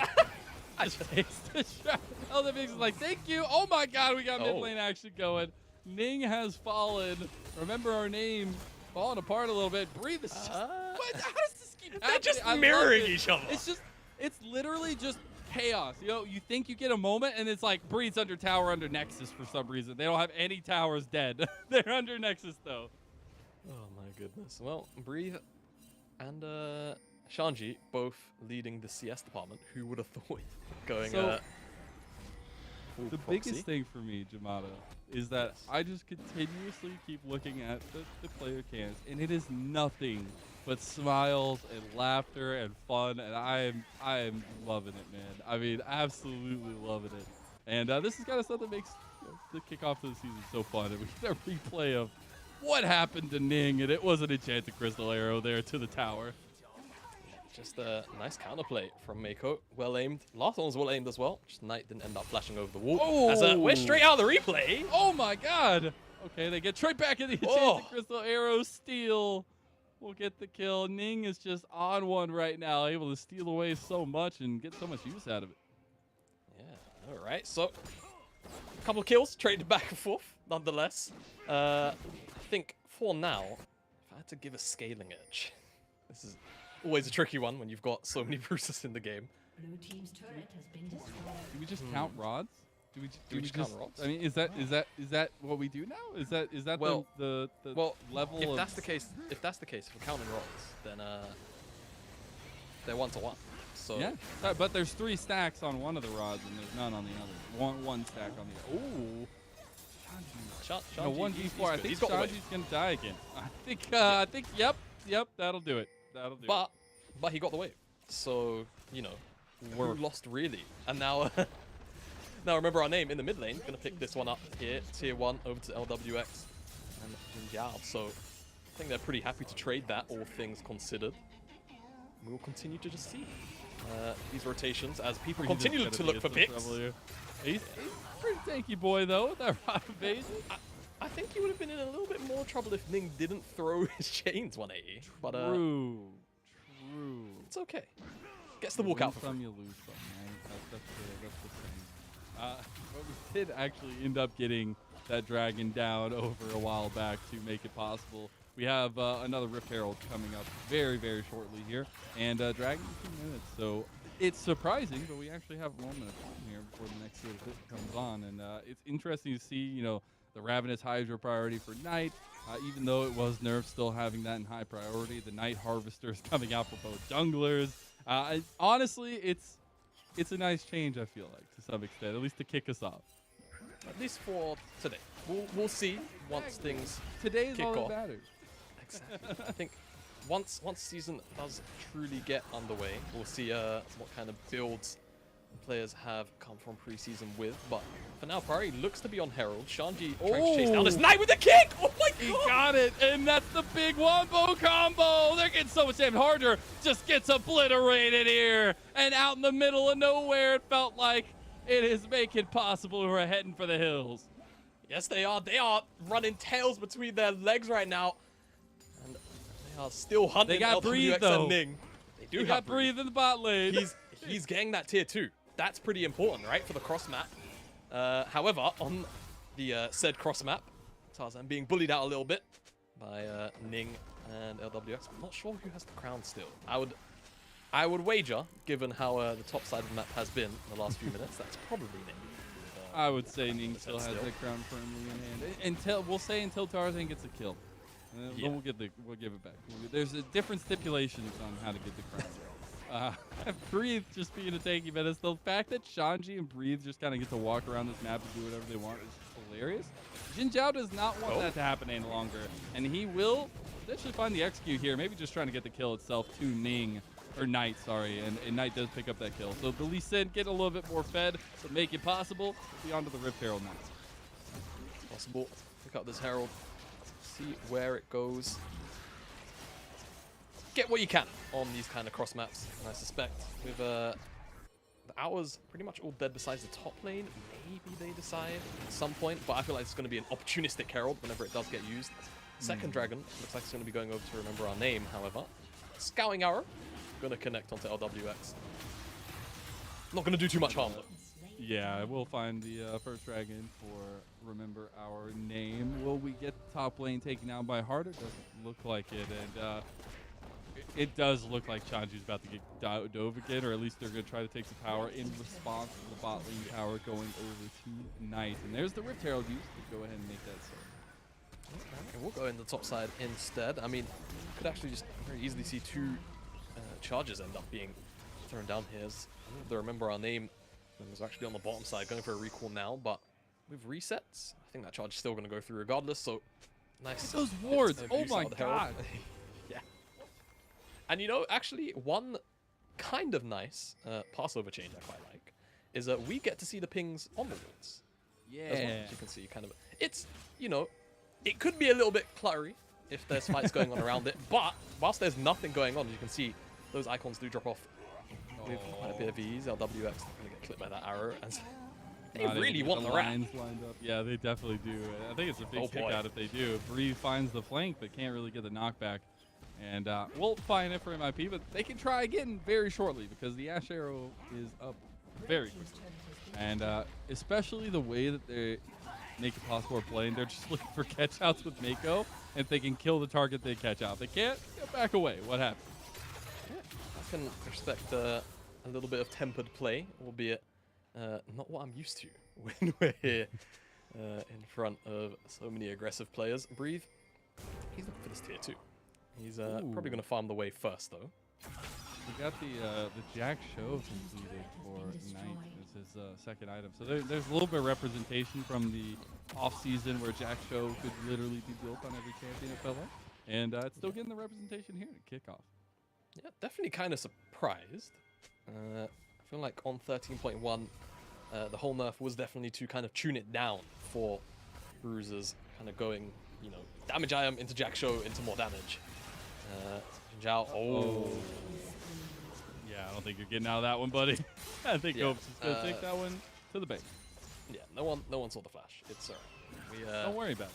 Just takes the shot. LWX is like, thank you. Oh my god, we got mid lane action going. Ning has fallen. Remember our name. Falling apart a little bit. Breathe. It's just, how does this keep happening? They're just mirroring each other. It's literally just chaos. You know, you think you get a moment, and it's like Breathes under tower under Nexus for some reason. They don't have any towers dead. They're under Nexus though. Oh my goodness. Well, Breathe and Shanji both leading the CS department. Who would have thought going? So, the biggest thing for me, Jamato, is that I just continuously keep looking at the player cans, and it is nothing but smiles and laughter and fun, and I am loving it, man. I mean, absolutely loving it. And this is kind of stuff that makes the kickoff to the season so fun. And we get a replay of what happened to Ning, and it was an enchanted crystal arrow there to the tower. Just a nice counterplay from Mako. Well aimed. Last one was well aimed as well. Just Knight didn't end up flashing over the wall. Oh! As we're straight out of the replay. Oh my god! Okay, they get straight back in the enchanted crystal arrow steal. We'll get the kill. Ning is just on one right now, able to steal away so much and get so much use out of it. Yeah, all right. So, a couple of kills, traded back and forth, nonetheless. I think for now, if I had to give a scaling edge, this is always a tricky one when you've got so many Bruces in the game. Blue team's turret has been destroyed. Do we just count rods? Do we just count rods? I mean, is that what we do now? Is that well, the level if of? that's the case, if we're counting rods, then they're 1-to-1. So yeah, but there's 3 stacks on one of the rods and there's none on the other. One stack on the other. Oh. Shanji, No, 1v4. I think he's got the Shanji's gonna die again. I think. Yep. That'll do it. But he got the wave. So you know, who lost really? And now, now remember our name in the mid lane. Gonna pick this one up here, tier 1 over to LWX and Jinjal. So I think they're pretty happy to trade that, all things considered. We will continue to just see these rotations as people continue to look for picks. He's pretty tanky boy though with that rock invasion. I think he would have been in a little bit more trouble if Ning didn't throw his chains 180. But True. It's okay. Gets the walk out for some, you lose some, right? That's the thing. But we did actually end up getting that dragon down over a while back to make it possible. We have another Rift Herald coming up very, very shortly here, and dragon in 2 minutes. So it's surprising, but we actually have 1 minute time here before the next sort of bit comes on, and it's interesting to see, you know, the Ravenous Hydra priority for Knight, even though it was nerfed, still having that in high priority. The Night Harvesters coming out for both junglers. Honestly, it's a nice change, I feel like, to some extent, at least to kick us off. At least for today. We'll see once things Today is kick all off. that matters. Exactly. I think once season does truly get underway, we'll see what kind of builds players have come from preseason with. But for now, priority looks to be on Herald. Shanji trying to chase down this knight with the kick. Oh my god! He got it, and that's the big wombo combo. They're getting so much damage. Harder just gets obliterated here, and out in the middle of nowhere, it felt like it is making possible. We're heading for the hills. Yes, they are. They are running tails between their legs right now, and they are still hunting. They got Breathe though. And Ning. They do got Breathe in the bot lane. He's getting that tier 2. That's pretty important, right, for the cross map. However, on the said cross map, Tarzan being bullied out a little bit by Ning and LWX. I'm not sure who has the crown still. I would wager, given how the top side of the map has been in the last few minutes, that's probably Ning. I would say Ning still has the crown firmly in hand. Until Tarzan gets a kill. Then we'll give it back. There's different stipulations on how to get the crown. Breathe just being a tanky menace. The fact that Shanji and Breathe just kind of get to walk around this map and do whatever they want is hilarious. Jin Zhao does not want that to happen any longer, and he will eventually find the execute here, maybe just trying to get the kill itself to Ning, or Knight, sorry, and Knight does pick up that kill. So the Lee Sin getting a little bit more fed, but make it possible. Be onto the Rift Herald now. Possible. Pick up this Herald. See where it goes. Get what you can on these kind of cross maps, and I suspect with the hours pretty much all dead besides the top lane. Maybe they decide at some point, but I feel like it's going to be an opportunistic Herald whenever it does get used. Second Dragon looks like it's going to be going over to Remember Our Name, however. Scouting Arrow, going to connect onto LWX. Not going to do too much harm though. Yeah, we'll find the first dragon for Remember Our Name. Will we get the top lane taken down by Harder? Doesn't look like it, and it does look like Shanji's about to get dove again, or at least they're going to try to take some power in response to the bot lane tower going over to Knight. And there's the Rift Herald used to go ahead and make that so. Okay, we'll go in the top side instead. I mean, could actually just very easily see 2 charges end up being thrown down here. The Remember Our Name was actually on the bottom side, going for a recall now, but with resets, I think that charge is still going to go through regardless, so nice. Those wards, oh my god. Yeah. And you know, actually, one kind of nice Passover change I quite like is that we get to see the pings on the wards. Yeah. As well, as you can see, kind of, it's, you know, it could be a little bit cluttery if there's fights going on around it, but whilst there's nothing going on, as you can see, those icons do drop off with quite a bit of ease. LWX is going to get clipped by that arrow, and they really want the rat. Lined up. Yeah, they definitely do. I think it's a big kick out if they do. Bree finds the flank, but can't really get the knockback. And we'll find it for MIP, but they can try again very shortly because the Ash Arrow is up very quickly. And especially the way that they make it possible for playing, they're just looking for catch outs with Mako, and if they can kill the target, they catch out. If they can't, get back away. What happened? Yeah, I can respect a little bit of tempered play, albeit not what I'm used to when we're here in front of so many aggressive players. Breathe, he's looking for this tier 2. He's probably going to farm the wave first, though. We got the Jack Show completed for Knight as his second item. So there's a little bit of representation from the off-season where Jack Show could literally be built on every champion it fell on. And it's still getting the representation here at Kickoff. Yeah, definitely kind of surprised. I feel like on 13.1, the whole nerf was definitely to kind of tune it down for bruisers, kind of going, you know, damage item into Jack Show into more damage. Zhao, yeah, I don't think you're getting out of that one, buddy. I think Opes is going to take that one to the bank. Yeah, no one saw the flash. It's don't worry about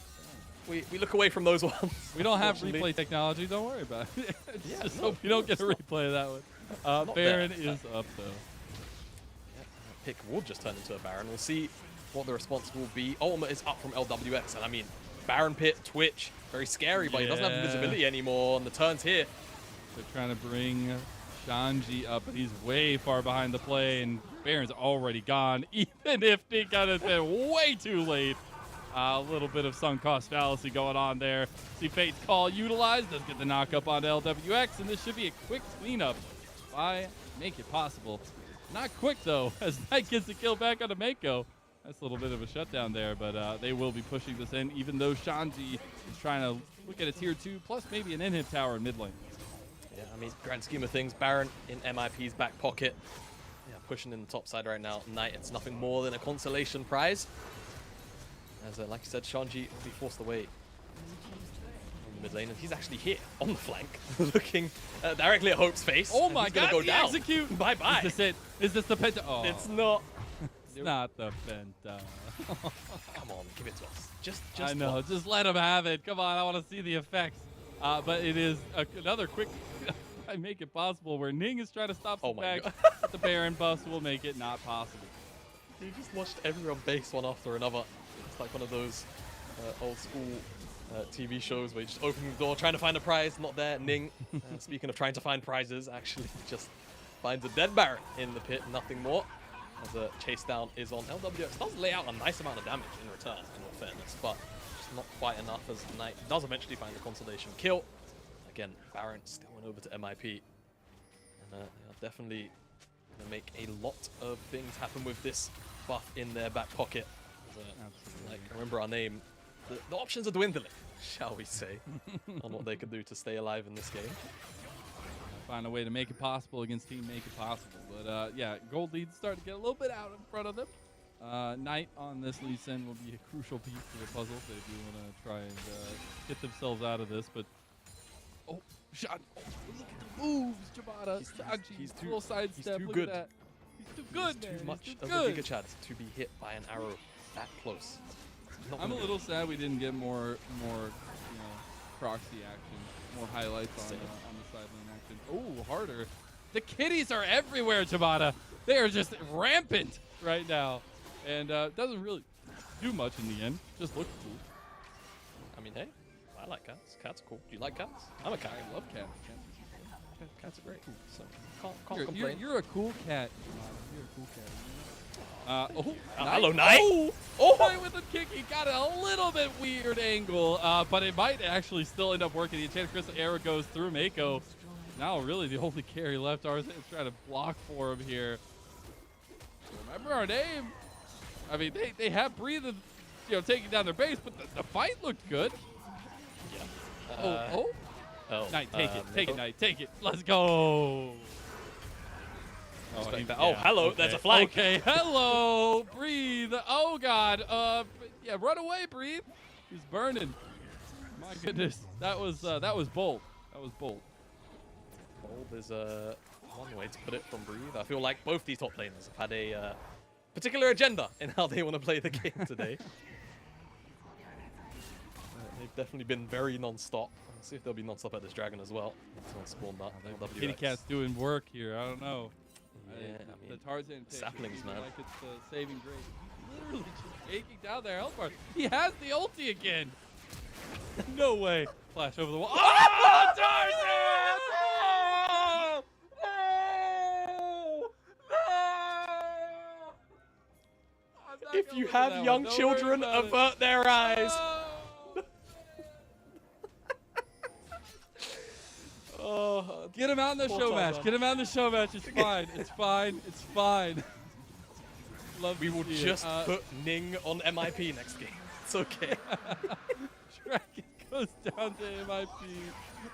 it. We look away from those ones. We don't have replay technology. Don't worry about it. Just hope you don't get a replay of that one. Baron is up, though. Yeah, pick will just turn into a Baron. We'll see what the response will be. Ultimate is up from LWX, and I mean, Baron Pit, Twitch, very scary, but he doesn't have visibility anymore on the turns here. They're trying to bring Shanji up, but he's way far behind the play, and Baron's already gone, even if he got it been way too late. A little bit of sunk cost fallacy going on there. See Fate's Call utilized, does get the knock up on LWX, and this should be a quick cleanup by Make It Possible. Not quick, though, as Knight gets the kill back on Mako. That's a little bit of a shutdown there, but they will be pushing this in, even though Shanji is trying to look at a tier 2, plus maybe an inhib tower in mid lane. I mean, grand scheme of things, Baron in MIP's back pocket. Yeah, pushing in the top side right now. Knight, it's nothing more than a consolation prize. As, like you said, Shanji will be forced away in the mid lane, and he's actually here on the flank, looking directly at Hope's face. Oh my God, god, go down. execute! Bye-bye. Is this it? Is this the penta? Oh. It's not. It's not the penta. Come on, give it to us. Just I know, once. just let him have it. Come on, I want to see the effects. But it is another quick I make it possible where Ning is trying to stop some back. The Baron bust will make it not possible. You just watched everyone base one after another. It's like one of those old school TV shows where you just open the door, trying to find a prize, not there. Ning, speaking of trying to find prizes, actually just finds a dead Baron in the pit, nothing more. As a chase down is on LWX. Does lay out a nice amount of damage in return, in all fairness, but just not quite enough as Knight does eventually find the consolation kill. Again, Baron still went over to MIP. And they are definitely going to make a lot of things happen with this buff in their back pocket. Like, remember our name, the options are dwindling, shall we say, on what they could do to stay alive in this game. Find a way to make it possible against Team Make It Possible. But yeah, gold leads start to get a little bit out in front of them. Knight on this Lee Sin will be a crucial piece to the puzzle if they do want to try and get themselves out of this. But oh, shot! Oh, look at the moves, Jabata. He's too little sidestep. too Look good. at that. He's too good, He's man. too much He's too of good. a bigger chance to be hit by an arrow that close. Not I'm a gonna little be. sad we didn't get more proxy action, more highlights on the sideline action. Oh, harder. The kitties are everywhere, Tabata. They are just rampant right now, and doesn't really do much in the end. Just looks cool. I mean, hey, I like cats. Cats are cool. Do you like cats? I'm a cat. I love cats. Cats are great. So can't You're, complain. you're a cool cat. You're a cool cat. Hello, Knight. Oh, Knight with the kick. He got a little bit weird angle, but it might actually still end up working. The Enchanted Crystal arrow goes through Mako. Now really the only carry left. Arzan is trying to block for him here. Remember our name. I mean, they have breathed, taking down their base, but the fight looked good. Yeah. Oh. Knight, take it. Take it, Knight. Take it. Let's go. Hello. There's a flag. Okay, hello. Breathe. Oh, God. Yeah, run away, Breathe. He's burning. My goodness. That was bold. That was bold. Bold is one way to put it from Breathe. I feel like both these top laners have had a particular agenda in how they want to play the game today. They've definitely been very non-stop. Let's see if they'll be non-stop at this dragon as well. Someone spawned up. Kitty Cat's doing work here. I don't know. Yeah, the Tarzan pick, saplings, man. like it's saving grace. Literally just taking down their health bar. He has the ulti again. No way. Flash over the wall. Oh, Tarzan! No! If you have young children, avert their eyes. Oh, get him out in the show match. Get him out in the show match. It's fine. It's fine. It's fine. We will just put Ning on MIP next game. It's okay. Dragon goes down to MIP.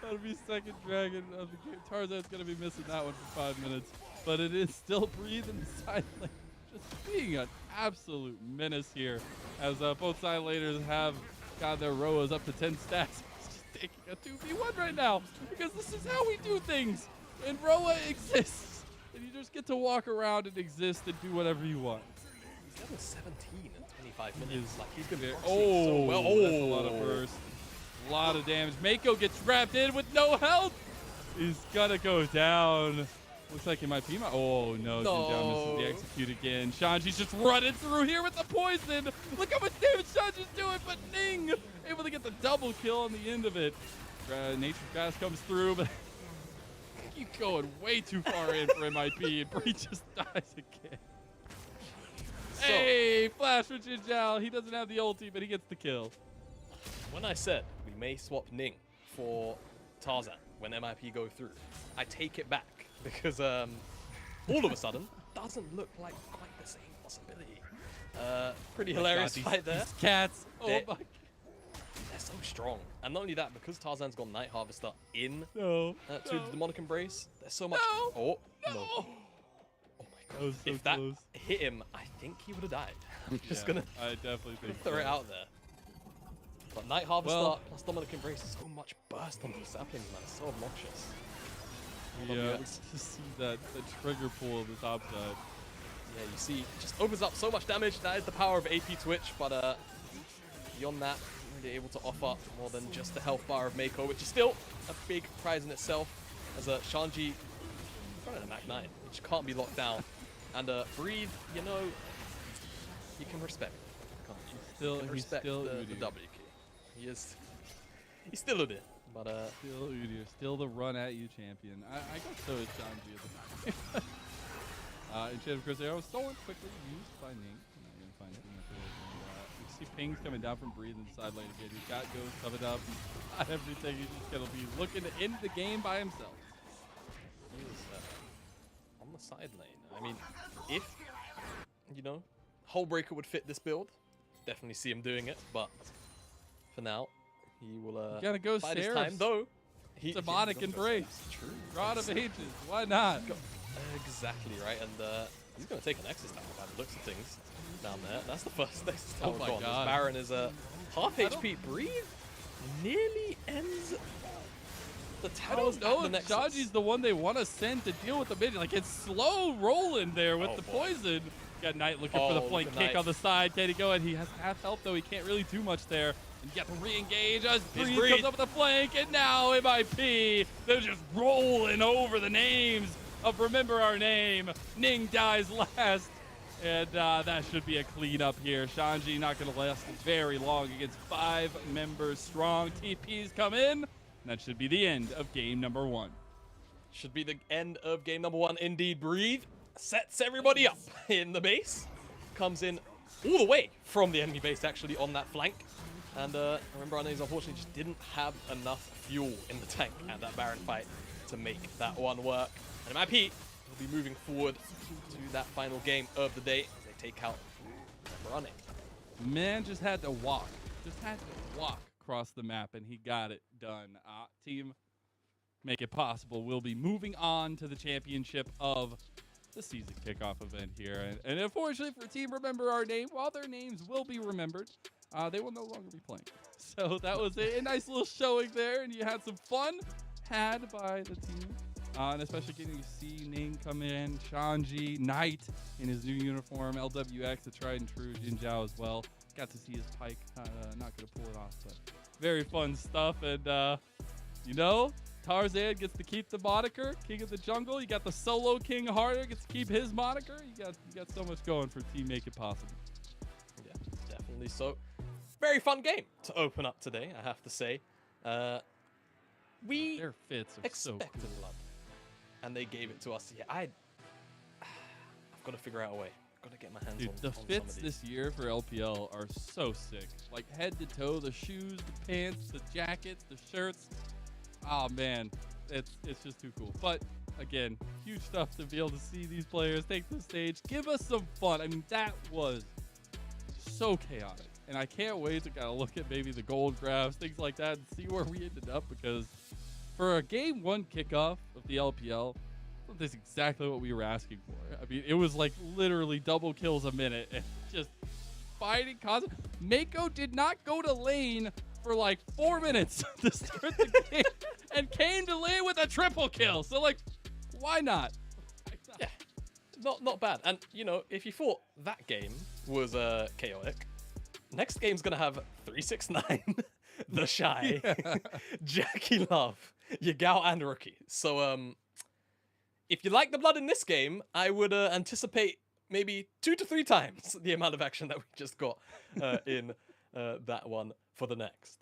That'll be second Dragon of the game. Tarzan's going to be missing that one for 5 minutes. But it is still Breathe in the side lane. Just being an absolute menace here. As both side laners have got their Roas up to 10 stacks. Taking a 2v1 right now because this is how we do things, and Roa exists, and you just get to walk around and exist and do whatever you want. He's level 17 in 25 minutes. Like he's gonna oh, so well. That's a lot of burst, a lot of damage. Mako gets wrapped in with no health. He's gonna go down. Looks like it might be my. Oh no, Jinjiao misses the execute again. Shanji's just running through here with the poison. Look how much damage Shanji's doing, but Ning able to get the double kill on the end of it. Nature's Gas comes through, but keep going way too far in for MIP, and Bree just dies again. So, hey, flash for Jinjiao. He doesn't have the ulti, but he gets the kill. When I said we may swap Ning for Tarzan when MIP go through, I take it back. Because all of a sudden, doesn't look like quite the same possibility. Pretty hilarious fight there. These cats. Oh my God. They're so strong. And not only that, because Tarzan's got Night Harvester in No. to the Demonic Embrace, there's so much. Oh, no. Oh my god. That was so if that close. hit him, I think he would have died. I'm just Yeah, gonna I definitely think throw it so. out there. But Night Harvester Well- plus Demonic Embrace, so much burst on these saplings, man. It's so obnoxious. Yeah, WX. just see that trigger pull on the top side. Yeah, you see, it just opens up so much damage. That is the power of AP Twitch, but beyond that, really able to offer more than just the health bar of Mako, which is still a big prize in itself. As Shanji running a Mac 9, which can't be locked down. And Breathe, you know, you can respect. Can't you? Still, You can he's respect still the Udyr. W key. He's still Udyr, but Still Udyr, still the run at you champion. I guess so is Shanji at the time. Enchanted Crusader was stolen quickly, used by Ning. Not gonna find too much of it. And, you see pings coming down from Breathe in the side lane again. He's got Ghost covered up. He's got everything. He's just gonna be looking to end the game by himself. he is on the side lane. I mean, if, you know, Hullbreaker would fit this build, definitely see him doing it, but for now, he will You gotta go bide his stairs. time, though. Demonic he's gonna go Embrace. stairs. True. Rod of Ages. Why not? Exactly right, and he's going to take a Nexus tower by the looks of things down there. That's the first Nexus tower Oh my gone. As God. Baron is half HP. Breathe nearly ends the towers at No, the Nexus. Shanji's the one they want to send to deal with the mid. Like, it's slow rolling there with the boy. poison. Got Knight looking for the Oh, flank look at kick Knight. on the side. Can he go? And he has half health, though. He can't really do much there. And you got the re-engage as Here's Breeze comes Breeze. up with the flank. And now MIP, they're just rolling over the names of Remember Our Name. Ning dies last. And that should be a cleanup here. Shanji not going to last very long against 5 members strong. TPs come in. And that should be the end of game number 1. Should be the end of game number 1. Indeed, Breathe sets everybody up in the base. Comes in all the way from the enemy base, actually, on that flank. And Remember Our Names, unfortunately, just didn't have enough fuel in the tank at that Baron fight to make that one work. And MIP will be moving forward to that final game of the day as they take out Remember Our Name. Man just had to walk. Just had to walk across the map, and he got it done. Team Make It Possible will be moving on to the championship of the season kickoff event here. And unfortunately for Team Remember Our Name, while their names will be remembered, they will no longer be playing. So that was a nice little showing there, and you had some fun had by the team. And especially getting to see Ning come in, Shanji, Knight in his new uniform, LWX, the tried and true, Jin Zhao as well. Got to see his pike, not going to pull it off, but very fun stuff. And, you know, Tarzan gets to keep the moniker, King of the Jungle. You got the solo King Harder, gets to keep his moniker. You got so much going for Team Make It Possible. Yeah, definitely so. Very fun game to open up today, I have to say. We Their fits are so expected cool. blood, and they gave it to us. Yeah, I've got to figure out a way. I've got to get my hands Dude, on the on some fits of these. this year for LPL are so sick. Like head to toe, the shoes, the pants, the jackets, the shirts. Oh man, it's just too cool. But again, huge stuff to be able to see these players take the stage, give us some fun. I mean, that was so chaotic, and I can't wait to kind of look at maybe the gold graphs, things like that, and see where we ended up. Because for a game 1 kickoff of the LPL, that's exactly what we were asking for. I mean, it was like literally double kills a minute and just fighting constant. Mako did not go to lane for like 4 minutes to start the game and came to lane with a triple kill. So like, why not? Yeah, not bad. And you know, if you thought that game was chaotic, next game's gonna have 369, The Shy, Jackie Love, Yagao, and Rookie. So if you like the blood in this game, I would anticipate maybe 2 to 3 times the amount of action that we just got in that one for the next.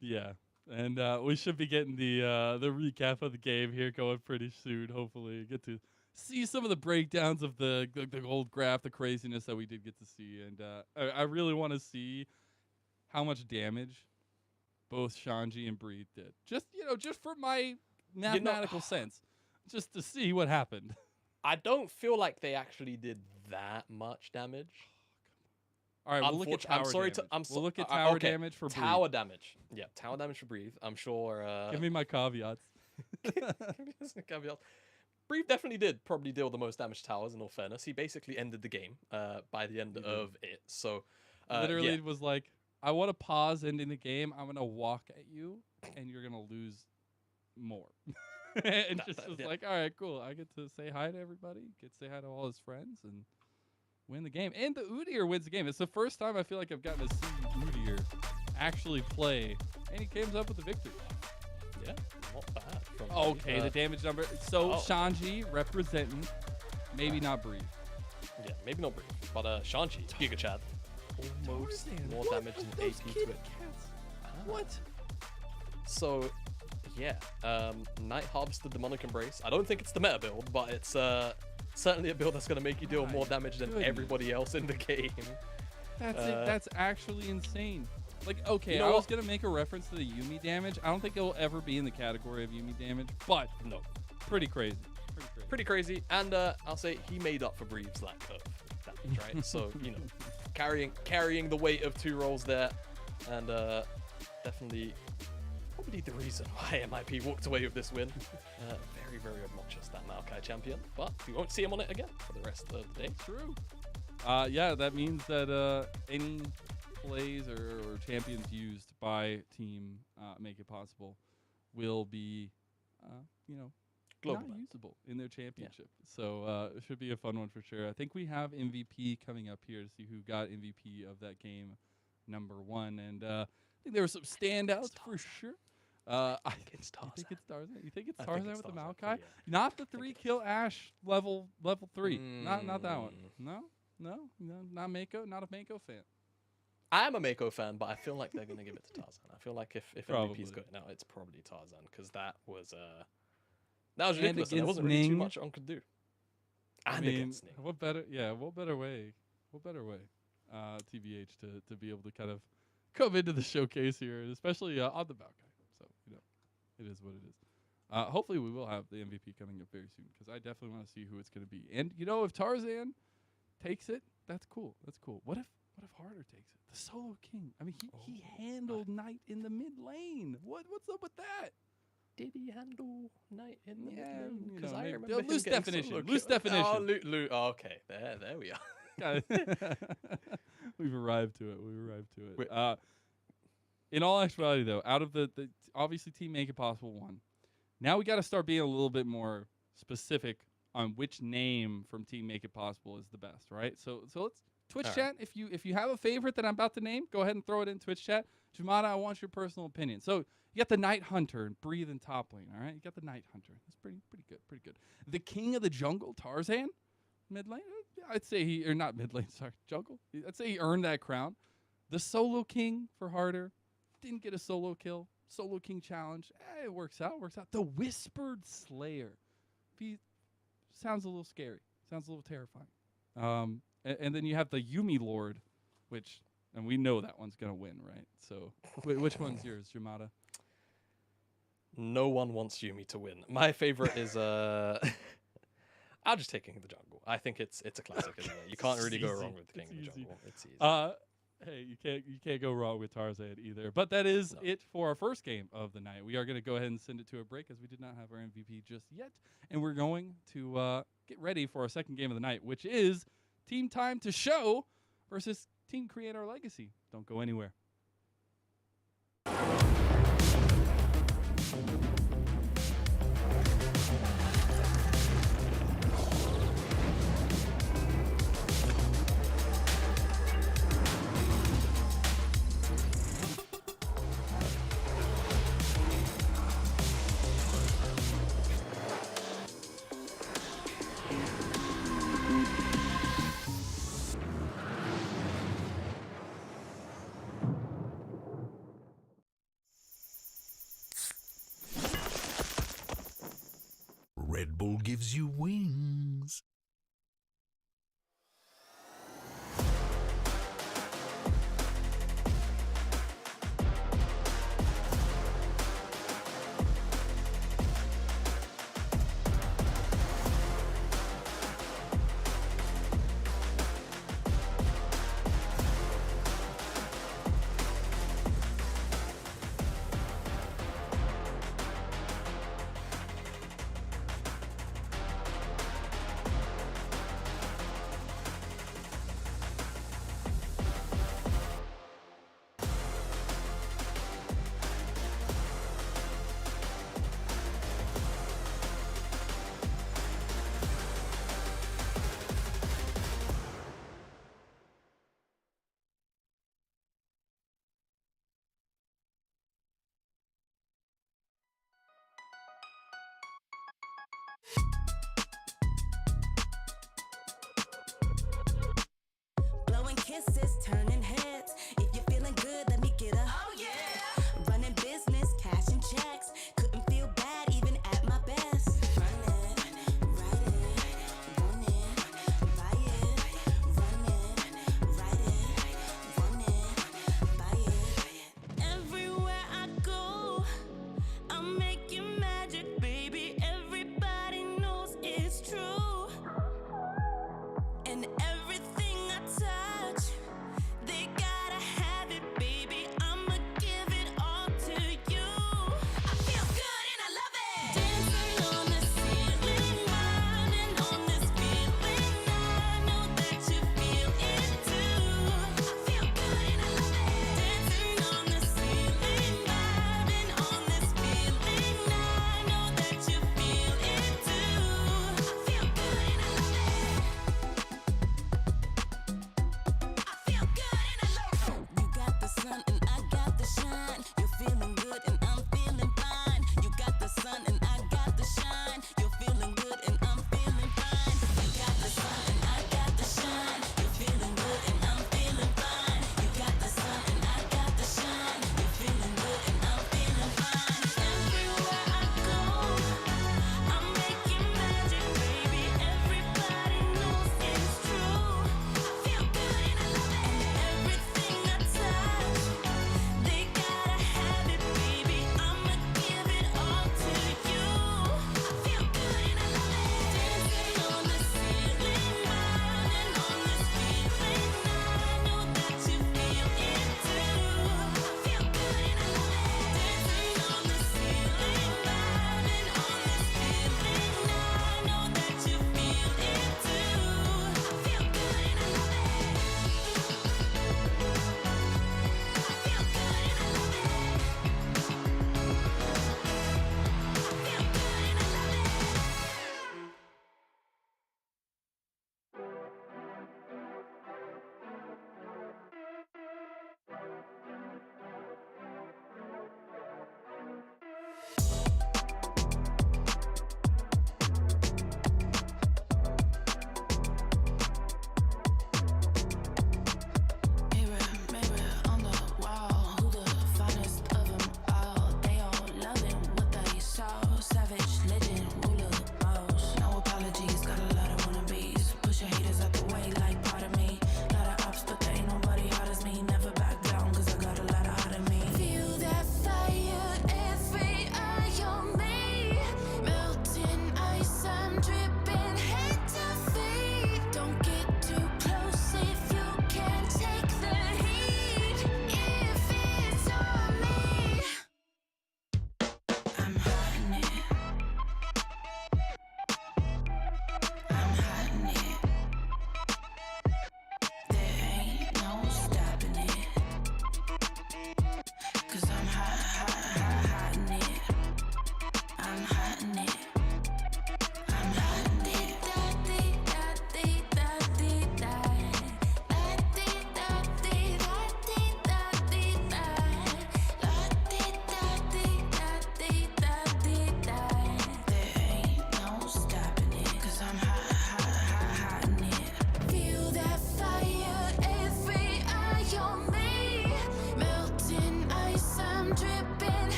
Yeah, and we should be getting the recap of the game here going pretty soon. Hopefully, get to see some of the breakdowns of the gold graph, the craziness that we did get to see, and I really want to see how much damage both Shanji and Breed did. Just just for my mathematical sense, just to see what happened. I don't feel like they actually did that much damage. All right, we'll look at tower damage. We'll look at tower damage for Breathe. Tower damage. Yeah, tower damage for Breathe. I'm sure. Give me my caveats. Caveats. Breathe definitely did probably deal the most damage to towers, in all fairness. He basically ended the game by the end of it. So, literally yeah. was like, I want to pause ending the game. I'm going to walk at you, and you're going to lose more. And just was like, all right, cool. I get to say hi to everybody, get to say hi to all his friends, and win the game. And the Udyr wins the game. It's the first time I feel like I've gotten to see Udyr actually play, and he comes up with the victory. Yeah, not bad. Okay, the damage number. So Shanji representing, maybe not Breathe. Yeah, maybe not Breathe, but Shanji, Giga Chad, almost more damage than AP to it. What? So, yeah, Night Harvested Demonic Embrace. I don't think it's the meta build, but it's certainly a build that's going to make you deal more damage than everybody else in the game. That's it. That's actually insane. Like, okay, You know I was what? going to make a reference to the Yuumi damage. I don't think it will ever be in the category of Yuumi damage, but no, pretty crazy. Pretty crazy. And I'll say he made up for Breeve's lack of damage, right? So, you know, carrying the weight of 2 rolls there, and definitely probably the reason why MIP walked away with this win. Very, very obnoxious, that Maokai champion, but we won't see him on it again for the rest of the day. True. Yeah, that means that any plays or champions used by Team Make It Possible will be, you know, Global not banned. usable in their championship. So it should be a fun one for sure. I think we have MVP coming up here to see who got MVP of that game, #1. And I think there were some standouts for sure. I think it's Tarzan. You think it's Tarzan? You think it's Tarzan with the Maokai? Not the 3-kill Ash level 3. Not that one. No, not Mako. Not a Mako fan. I am a Mako fan, but I feel like they're going to give it to Tarzan. I feel like if Probably. MVP's going out, it's probably Tarzan, because that was ridiculous. And there wasn't really too Ning. much on could do. I And mean, against Ning. what better way, TBH to be able to kind of come into the showcase here, especially on the Maokai. So, you know, it is what it is. Hopefully we will have the MVP coming up very soon, because I definitely want to see who it's going to be. And, you know, if Tarzan takes it, that's cool. That's cool. What if Harder takes it? The Solo King. I mean, he handled Knight in the mid lane. What's up with that? Did he handle Knight in the mid lane? you Because know, I maybe- remember him loose getting definition. solo Loose kill. definition. Oh, okay. There we are. We've arrived to it. In all actuality, though, out of the obviously Team Make It Possible won. Now we got to start being a little bit more specific on which name from Team Make It Possible is the best, right? So let's Twitch All chat. If you have a favorite that I'm about to name, go ahead and throw it in Twitch chat. Jamada, I want your personal opinion. So you got the Night Hunter and Breathe in top lane, all right? You got the Night Hunter. That's pretty good. The King of the Jungle, Tarzan, mid lane. I'd say not mid lane. Sorry, jungle. I'd say he earned that crown. The Solo King for Harder didn't get a solo kill. Solo King challenge. It works out. The Whispered Slayer. He sounds a little scary. Sounds a little terrifying. And then you have the Yuumi Lord, and we know that one's gonna win, right? So, which one's yours, Jamada? No one wants Yuumi to win. My favorite is I'll just take King of the Jungle. I think it's a classic, isn't it? You can't really go wrong with King of the Jungle. It's easy. Hey, you can't go wrong with Tarzan either. But that is it for our first game of the night. We are going to go ahead and send it to a break, as we did not have our MVP just yet, and we're going to get ready for our second game of the night, which is Team Time to Show versus Team Create Our Legacy. Don't go anywhere. Red Bull gives you wings.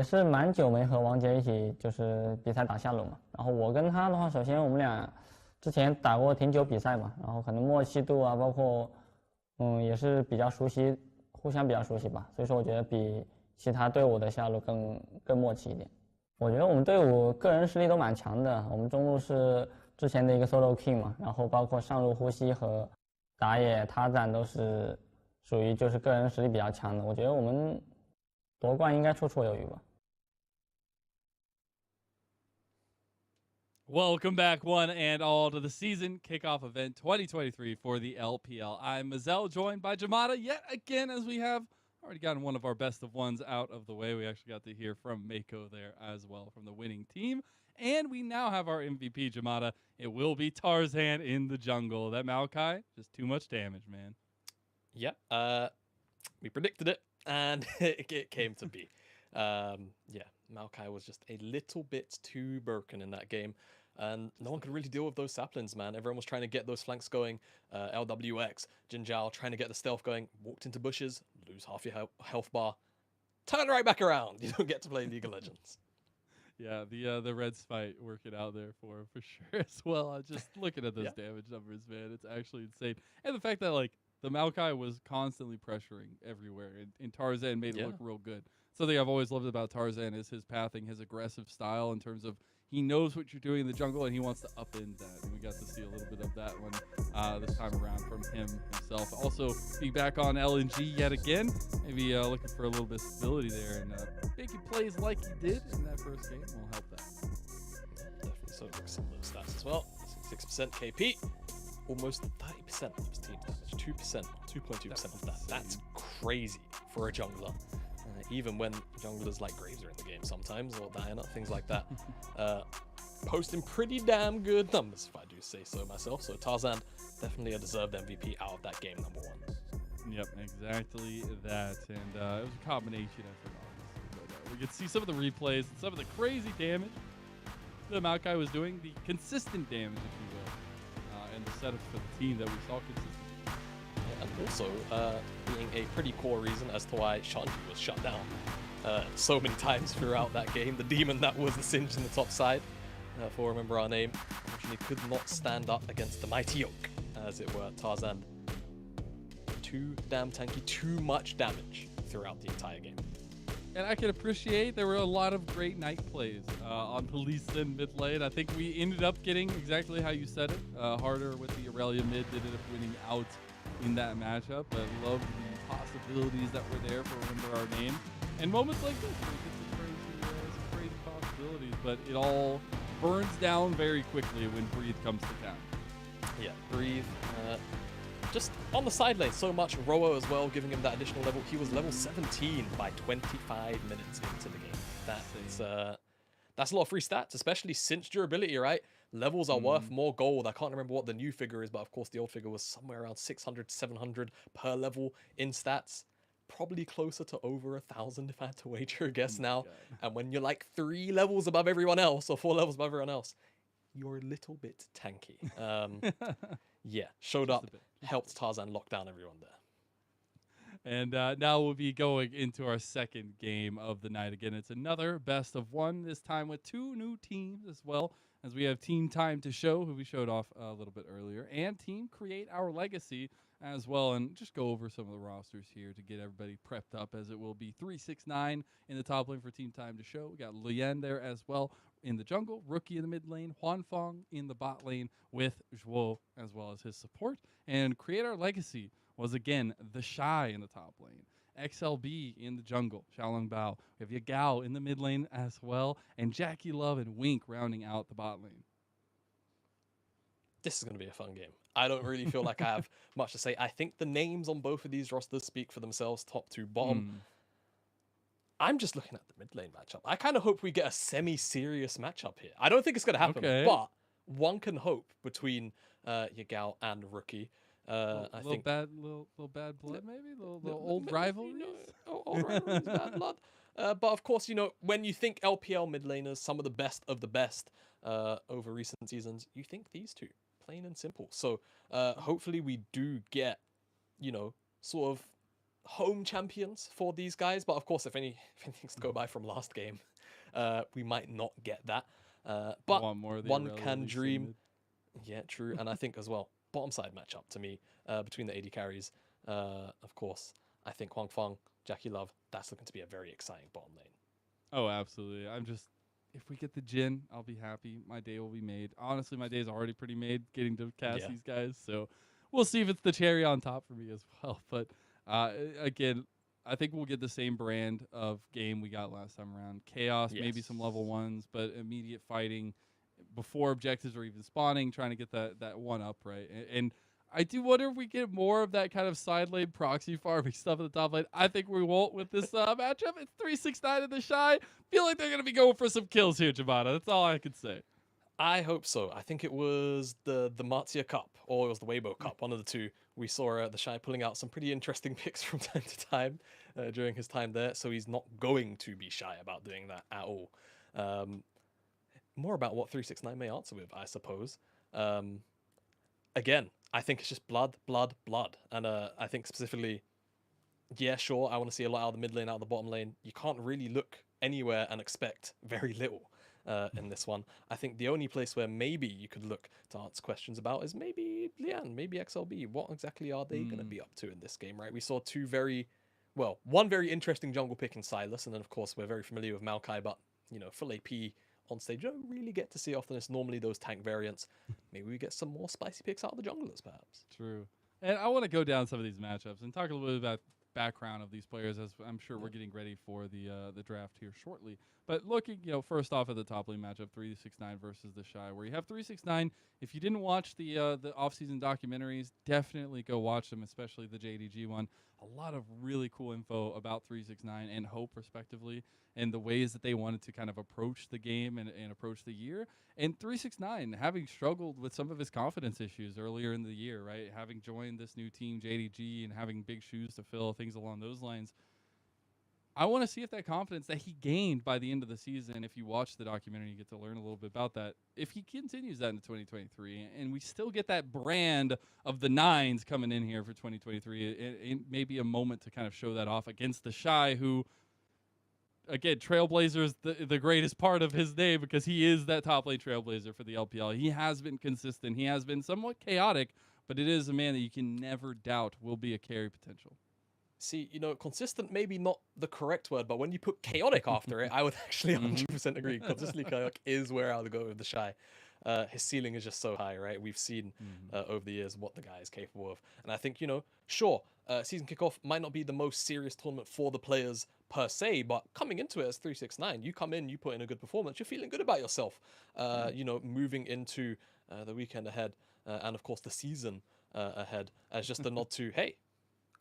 是蛮久没和王杰一起就是比赛打下路嘛。然后我跟他的话，首先我们俩之前打过挺久比赛嘛，然后可能默契度啊，包括也是比较熟悉，互相比较熟悉吧。所以说我觉得比其他队伍的下路更默契一点。我觉得我们队伍个人实力都蛮强的，我们中路是之前的一个 solo king 嘛，然后包括上路呼吸和打野他赞都是属于就是个人实力比较强的。我觉得我们夺冠应该绰绰有余吧。Welcome back, one and all, to the season kickoff event 2023 for the LPL. I'm Mazel, joined by Jamada yet again, as we have already gotten one of our best of ones out of the way. We actually got to hear from Mako there as well from the winning team. And we now have our MVP, Jamada. It will be Tarzan in the jungle. That Maokai, just too much damage, man. Yep. We predicted it, and it came to be. Yeah, Maokai was just a little bit too broken in that game. And no one could really deal with those saplings, man. Everyone was trying to get those flanks going. LWX, Jinjiao trying to get the stealth going. Walked into bushes, lose half your health bar. Turn right back around. You don't get to play League of Legends. Yeah, the Reds fight working out there for sure as well. I just looking at those damage numbers, man. It's actually insane. And the fact that like the Maokai was constantly pressuring everywhere, and Tarzan made it look real good. Something I've always loved about Tarzan is his pathing, his aggressive style in terms of he knows what you're doing in the jungle and he wants to upend that. And we got to see a little bit of that one this time around from him himself. Also, being back on LNG yet again, maybe looking for a little bit of stability there, and making plays like he did in that first game will help that. Definitely. So look at some of those stats as well. 66% KP, almost 30% of his team damage, 2%, 2.2% of that. That's crazy for a jungler. Even when junglers like Graves are in the game sometimes, or Diana, things like that, posting pretty damn good numbers, if I do say so myself. So Tarzan, definitely a deserved MVP out of that game, number one. Yep, exactly that. And it was a combination effort, obviously. But we could see some of the replays and some of the crazy damage that Maokai was doing, the consistent damage, if you will, and the setup for the team that we saw consistently. And also being a pretty core reason as to why Shanji was shut down so many times throughout that game. The demon that was the Singe in the top side, for remember our name, unfortunately could not stand up against the mighty oak, as it were. Tarzan, too damn tanky, too much damage throughout the entire game. And I can appreciate there were a lot of great night plays on Police and mid lane. I think we ended up getting exactly how you said it, harder with the Aurelia mid that ended up winning out in that matchup. But love the possibilities that were there for Remember Our Name. And moments like this, we get some crazy possibilities, but it all burns down very quickly when Breathe comes to town. Yeah, Breathe. Just on the side lane, so much. Roa as well, giving him that additional level. He was level 17 by 25 minutes into the game. That's a lot of free stats, especially since durability, right? Levels are worth more gold. I can't remember what the new figure is, but of course the old figure was somewhere around 600 to 700 per level in stats. Probably closer to over 1,000 if I had to wager a guess now. God. And when you're like 3 levels above everyone else, or 4 levels above everyone else, you're a little bit tanky. Yeah, showed up, helped Tarzan lock down everyone there. And now we'll be going into our second game of the night. Again, it's another best of one, this time with 2 new teams as well, as we have Team Time to Show, who we showed off a little bit earlier, and Team Create Our Legacy as well. And just go over some of the rosters here to get everybody prepped up, as it will be 369 in the top lane for Team Time to Show. We got Lian there as well in the jungle, Rookie in the mid lane, Huanfeng in the bot lane with Zhuo as well as his support. And Create Our Legacy was again the Shy in the top lane, XLB in the jungle, Xiaolong Bao. We have Yagao in the mid lane as well, and Jackie Love and Wink rounding out the bot lane. This is going to be a fun game. I don't really feel like I have much to say. I think the names on both of these rosters speak for themselves, top to bottom. I'm just looking at the mid lane matchup. I kind of hope we get a semi-serious matchup here. I don't think it's going to happen, but one can hope between Yagao and Rookie. I think little bad blood, maybe little old rivalries. Old rivalries, bad blood. But of course, you know, when you think LPL mid laners, some of the best over recent seasons, you think these two, plain and simple. So hopefully we do get, you know, sort of home champions for these guys. But of course, if anything's to go by from last game, we might not get that. But one can dream. Yeah, true. And I think as well, bottom side matchup to me between the AD carries. Of course, I think Huang Feng, Jackie Love, that's looking to be a very exciting bottom lane. Oh, absolutely. If we get the Jhin, I'll be happy. My day will be made. Honestly, my day's already pretty made getting to cast these guys. So we'll see if it's the cherry on top for me as well. But again, I think we'll get the same brand of game we got last time around. Chaos, maybe some level 1s, but immediate fighting before objectives are even spawning, trying to get that one up, right? And I do wonder if we get more of that kind of side lane proxy farming stuff at the top lane. I think we won't with this matchup. It's 369 in the Shy. Feel like they're going to be going for some kills here, Jabata. That's all I could say. I hope so. I think it was the Marzia Cup, or it was the Weibo Cup, one of the two. We saw the Shy pulling out some pretty interesting picks from time to time during his time there, so he's not going to be shy about doing that at all. More about what 369 may answer with, I suppose. Again, I think it's just blood. And I think specifically, yeah, sure, I want to see a lot out of the mid lane, out of the bottom lane. You can't really look anywhere and expect very little in this one. I think the only place where maybe you could look to answer questions about is maybe Lian, maybe XLB. What exactly are they going to be up to in this game, right? We saw one very interesting jungle pick in Silas, and then of course we're very familiar with Maokai, but full AP on stage, you don't really get to see often. It's normally those tank variants. Maybe we get some more spicy picks out of the junglers, perhaps. True. And I want to go down some of these matchups and talk a little bit about background of these players, as I'm sure we're getting ready for the draft here shortly. But looking, first off at the top lane matchup, 369 versus the Shy, where you have 369. If you didn't watch the off-season documentaries, definitely go watch them, especially the JDG one. A lot of really cool info about 369 and Hope, respectively, and the ways that they wanted to kind of approach the game and approach the year. And 369, having struggled with some of his confidence issues earlier in the year, right? Having joined this new team, JDG, and having big shoes to fill, things along those lines. I want to see if that confidence that he gained by the end of the season, if you watch the documentary, you get to learn a little bit about that, if he continues that into 2023, and we still get that brand of the nines coming in here for 2023, and maybe a moment to kind of show that off against the Shy, who, again, Trailblazer is the greatest part of his name because he is that top lane Trailblazer for the LPL. He has been consistent. He has been somewhat chaotic, but it is a man that you can never doubt will be a carry potential. See, consistent maybe not the correct word, but when you put chaotic after it, I would actually 100% agree. Consistently chaotic is where I would go with the Shy. His ceiling is just so high, right? We've seen over the years what the guy is capable of. And I think, sure, season kickoff might not be the most serious tournament for the players per se, but coming into it as 369, you come in, you put in a good performance, you're feeling good about yourself, moving into the weekend ahead, and of course the season ahead, as just a nod to, hey,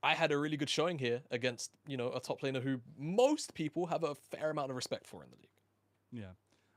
I had a really good showing here against, a top laner who most people have a fair amount of respect for in the league. Yeah.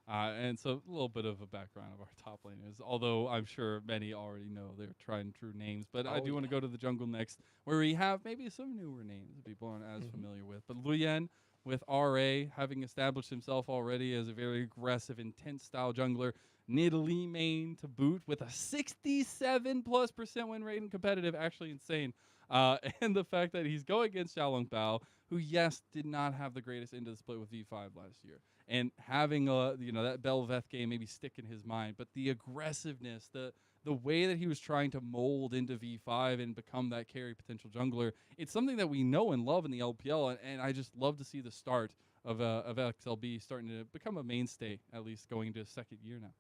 And so a little bit of a background of our top laners, although I'm sure many already know their tried and true names. But I do want to go to the jungle next, where we have maybe some newer names that people aren't as familiar with. But Luyen with RA, having established himself already as a very aggressive, intense style jungler. Nidalee main to boot with a 67+% win rate in competitive, actually insane. And the fact that he's going against Xiaolong Bao, who, yes, did not have the greatest end of the split with V5 last year. And having, that Belveth game maybe stick in his mind. But the aggressiveness, the way that he was trying to mold into V5 and become that carry potential jungler, it's something that we know and love in the LPL. And I just love to see the start of XLB starting to become a mainstay, at least going into his second year now.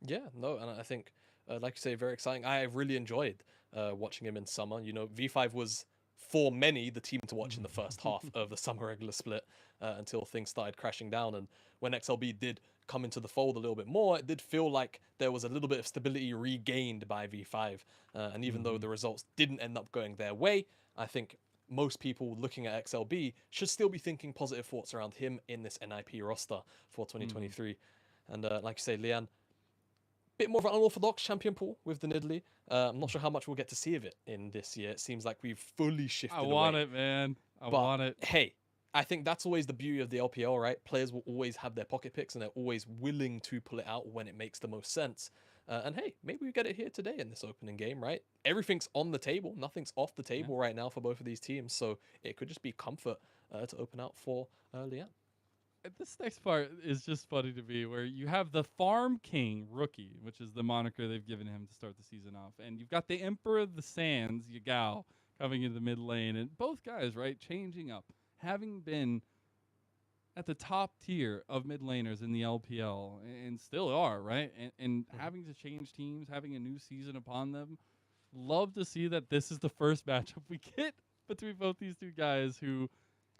Yeah, no, and I think, like you say, very exciting. I really enjoyed watching him in summer. V5 was, for many, the team to watch in the first half of the summer regular split until things started crashing down. And when XLB did come into the fold a little bit more, it did feel like there was a little bit of stability regained by V5. And even though the results didn't end up going their way, I think most people looking at XLB should still be thinking positive thoughts around him in this NIP roster for 2023. And like you say, Lian, bit more of an unorthodox champion pool with the Nidalee. I'm not sure how much we'll get to see of it in this year. It seems like we've fully shifted away. I want it, man. I want it. Hey, I think that's always the beauty of the LPL, right? Players will always have their pocket picks and they're always willing to pull it out when it makes the most sense. And hey, maybe we get it here today in this opening game, right? Everything's on the table. Nothing's off the table right now for both of these teams. So it could just be comfort to open out for Lian. This next part is just funny to me, where you have the Farm King rookie, which is the moniker they've given him to start the season off, and you've got the Emperor of the Sands, Yagao, coming into the mid lane, and both guys, right, changing up, having been at the top tier of mid laners in the LPL, and still are, right, and having to change teams, having a new season upon them. Love to see that this is the first matchup we get between both these two guys who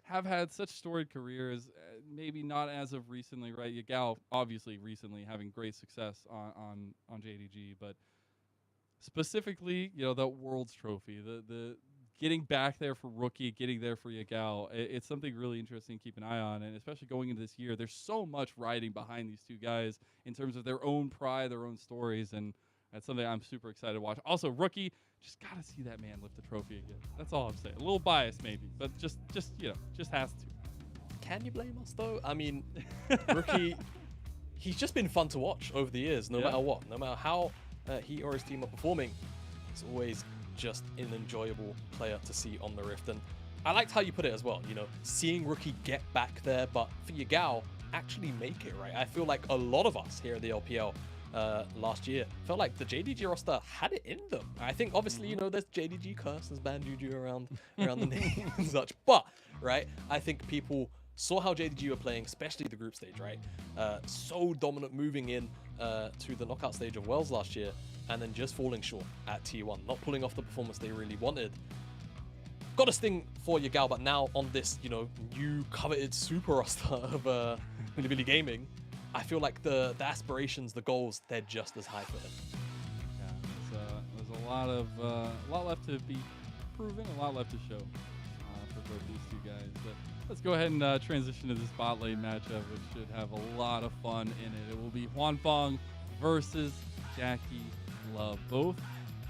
have had such storied careers, maybe not as of recently, right? Yagao, obviously, recently having great success on JDG, but specifically, you know, the Worlds Trophy, the getting back there for rookie, getting there for Yagao, it's something really interesting to keep an eye on, and especially going into this year, there's so much riding behind these two guys in terms of their own pride, their own stories, and that's something I'm super excited to watch. Also, rookie, just gotta see that man lift the trophy again. That's all I'm saying. A little biased maybe, but just you know, just has to. Can you blame us though? I mean, rookie, he's just been fun to watch over the years, no matter what. No matter how he or his team are performing, it's always just an enjoyable player to see on the Rift. And I liked how you put it as well, you know, seeing rookie get back there, but for Yagao, actually make it, right? I feel like a lot of us here at the LPL last year felt like the JDG roster had it in them. I think obviously, you know, there's JDG curse, there's bad juju around the name and such, but right, I think people saw how JDG were playing, especially the group stage, right? So dominant moving in to the knockout stage of Worlds last year, and then just falling short at T1, not pulling off the performance they really wanted. Got a sting for Yagao, but now on this, you know, new coveted super roster of Bilibili Gaming, I feel like the aspirations, the goals, they're just as high for him. Yeah, there's a lot left to be proven, a lot left to show for both these two guys. But let's go ahead and transition to this bot lane matchup, which should have a lot of fun in it. It will be Hwanfeng versus Jackie Love. Both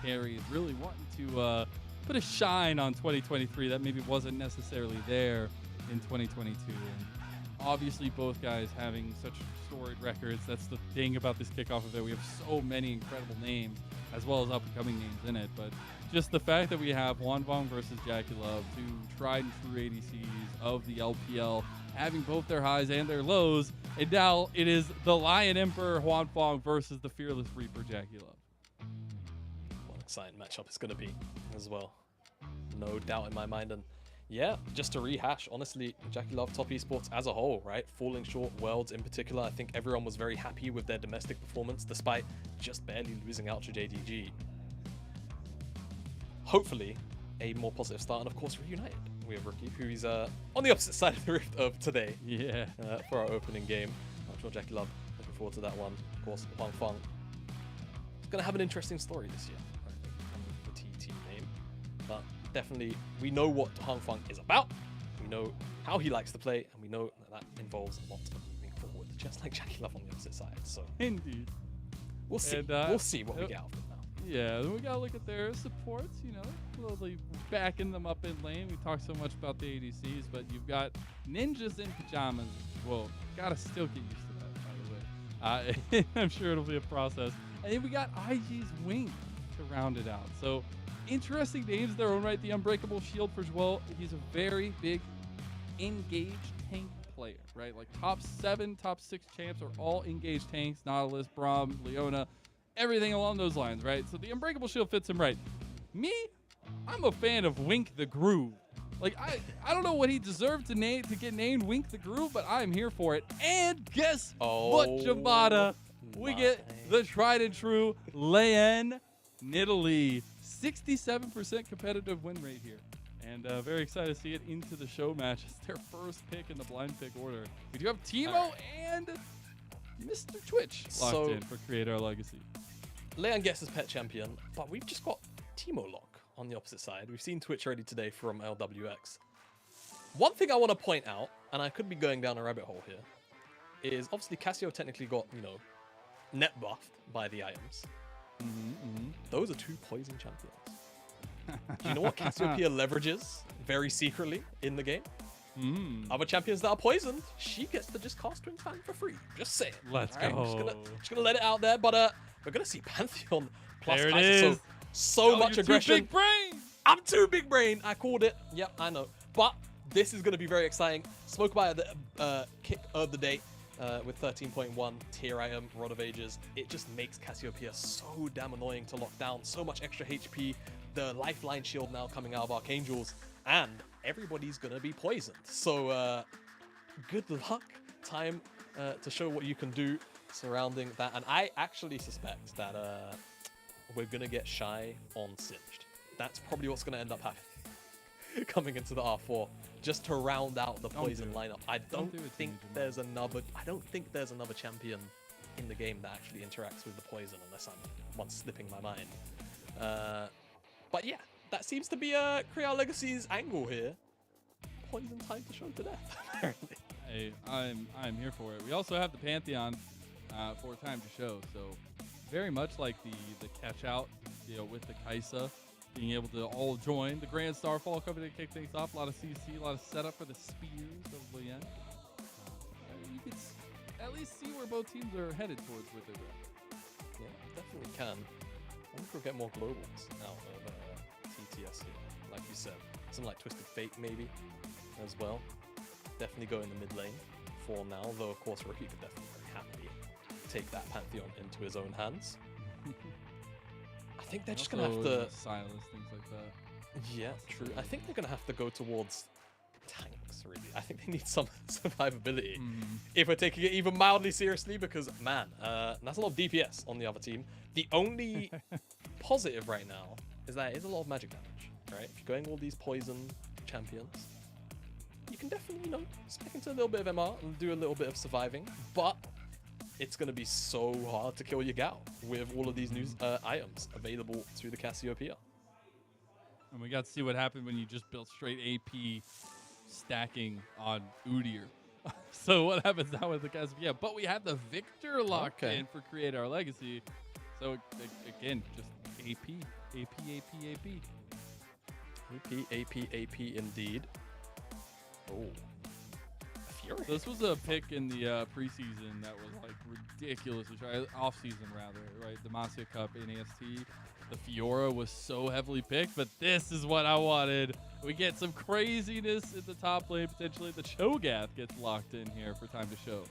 carries really wanting to put a shine on 2023 that maybe wasn't necessarily there in 2022. And obviously, both guys having such storied records. That's the thing about this kickoff event. We have so many incredible names, as well as up-and-coming names in it. But just the fact that we have Hwanfeng versus Jackie Love, two tried and true ADCs of the LPL, having both their highs and their lows. And now it is the Lion Emperor Hwanfeng versus the Fearless Reaper Jackie Love. What an exciting matchup it's going to be as well. No doubt in my mind. And yeah, just to rehash, honestly, Jackie Love top esports as a whole, right? Falling short Worlds in particular. I think everyone was very happy with their domestic performance, despite just barely losing out to JDG. Hopefully, a more positive start, and of course, reunited. We have Rookie, who is on the opposite side of the Rift of today. Yeah. For our opening game. I'm sure Jackie Love looking forward to that one. Of course, Hwanfeng. It's going to have an interesting story this year, I think, the TT name. But definitely, we know what Hwanfeng is about. We know how he likes to play, and we know that involves a lot of moving forward, just like Jackie Love on the opposite side. So indeed, we'll see. And, we'll see what we get out of it now. Yeah, then we gotta look at their supports. You know, slowly backing them up in lane. We talk so much about the ADCs, but you've got ninjas in pajamas. Well, gotta still get used to that, by the way. I'm sure it'll be a process. And then we got IG's Wing to round it out. So interesting names in their own right. The Unbreakable Shield for Joel. He's a very big engaged tank player, right? Like top 7, top 6 champs are all engaged tanks. Nautilus, Braum, Leona, everything along those lines, right? So the Unbreakable Shield fits him right. Me, I'm a fan of Wink the Groove. Like, I don't know what he deserved to get named Wink the Groove, but I'm here for it. And guess what, Jamada? We get the tried and true Lian Nidalee. 67% competitive win rate here. And very excited to see it into the show match. It's their first pick in the blind pick order. We do have Teemo and Mr. Twitch locked in for Create Our Legacy. Lian gets his pet champion, but we've just got Teemo lock on the opposite side. We've seen Twitch already today from LWX. One thing I want to point out, and I could be going down a rabbit hole here, is obviously Cassio technically got, you know, net buffed by the items. Those are 2 poison champions. Do you know what Cassiopeia leverages very secretly in the game? Other champions that are poisoned, she gets to just cast Twin Fan for free. Just saying. Let's go. Just gonna let it out there. But we're going to see Pantheon plus There it Kaiser. is. So much you're aggression. Too big brain. I'm too big brain. I called it. Yep, I know. But this is going to be very exciting. Smoke by the kick of the day with 13.1 tier item, Rod of Ages. It just makes Cassiopeia so damn annoying to lock down. So much extra HP. The lifeline shield now coming out of Archangels. And everybody's going to be poisoned. So good luck. Time to show what you can do surrounding that. And I actually suspect that we're going to get Shy on Singed. That's probably what's going to end up happening coming into the R4, just to round out the poison lineup. I don't think there's another champion in the game that actually interacts with the poison, unless I'm slipping my mind. But yeah, that seems to be Creole Legacy's angle here. Poison time to show to death, apparently. Hey, I'm here for it. We also have the Pantheon for time to show, so very much like the catch out, with the Kaisa being able to all join. The Grand Starfall coming to kick things off. A lot of CC, a lot of setup for the spears of Lien. You can at least see where both teams are headed towards with it. Yeah, definitely can. I wonder if we'll get more globals out of TTS here. Like you said, something like Twisted Fate maybe as well. Definitely go in the mid lane for now, though of course Rookie could definitely very happily take that Pantheon into his own hands. I think they're just going to have to... Silas, things like that. Yeah, true. I think they're going to have to go towards tanks, really. I think they need some survivability if we're taking it even mildly seriously, because, man, that's a lot of DPS on the other team. The only positive right now is that it is a lot of magic damage, right? If you're going all these poison champions, you can definitely, spec into a little bit of MR and do a little bit of surviving, but it's going to be so hard to kill Yagao with all of these new items available to the Cassiopeia. And we got to see what happened when you just built straight AP stacking on Udyr. So what happens now with the Cassiopeia? But we have the Victor locked in for Create Our Legacy. So again, just AP, AP, AP, AP. AP, AP, AP indeed. Oh. This was a pick in the preseason that was like ridiculously shy, off-season rather, right? The Demacia Cup in AST. The Fiora was so heavily picked, but this is what I wanted. We get some craziness in the top lane potentially. The Cho'Gath gets locked in here for time to show.